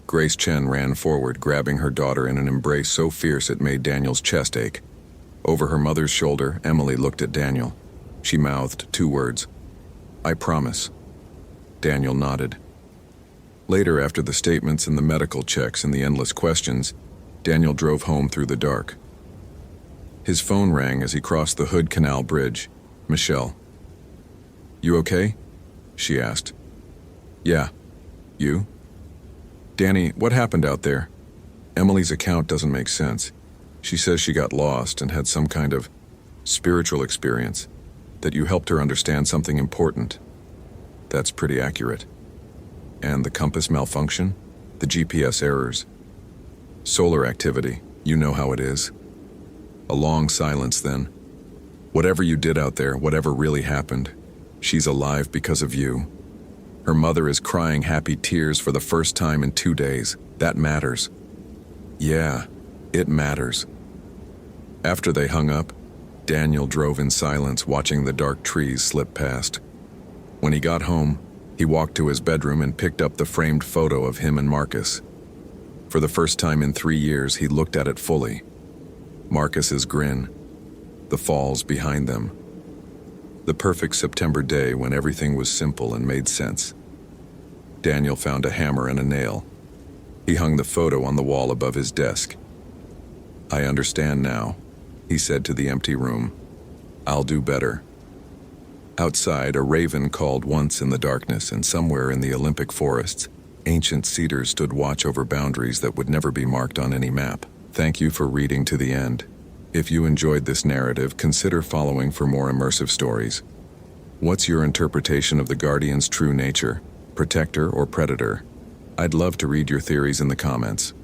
Grace Chen ran forward, grabbing her daughter in an embrace so fierce it made Daniel's chest ache. Over her mother's shoulder, Emily looked at Daniel. She mouthed 2 words. "I promise." Daniel nodded. Later, after the statements and the medical checks and the endless questions, Daniel drove home through the dark. His phone rang as he crossed the Hood Canal Bridge. Michelle. "You okay?" she asked. "Yeah. You?" "Danny, what happened out there? Emily's account doesn't make sense. She says she got lost and had some kind of spiritual experience, that you helped her understand something important." "That's pretty accurate." "And the compass malfunction? The GPS errors?" "Solar activity. You know how it is." A long silence then. "Whatever you did out there, whatever really happened, she's alive because of you. Her mother is crying happy tears for the first time in 2 days. That matters." "Yeah, it matters." After they hung up, Daniel drove in silence, watching the dark trees slip past. When he got home, he walked to his bedroom and picked up the framed photo of him and Marcus. For the first time in 3 years, he looked at it fully. Marcus's grin, the falls behind them. The perfect September day when everything was simple and made sense. Daniel found a hammer and a nail. He hung the photo on the wall above his desk. "I understand now," he said to the empty room. "I'll do better." Outside, a raven called once in the darkness, and somewhere in the Olympic forests, ancient cedars stood watch over boundaries that would never be marked on any map. Thank you for reading to the end. If you enjoyed this narrative, consider following for more immersive stories. What's your interpretation of the Guardian's true nature, protector or predator? I'd love to read your theories in the comments.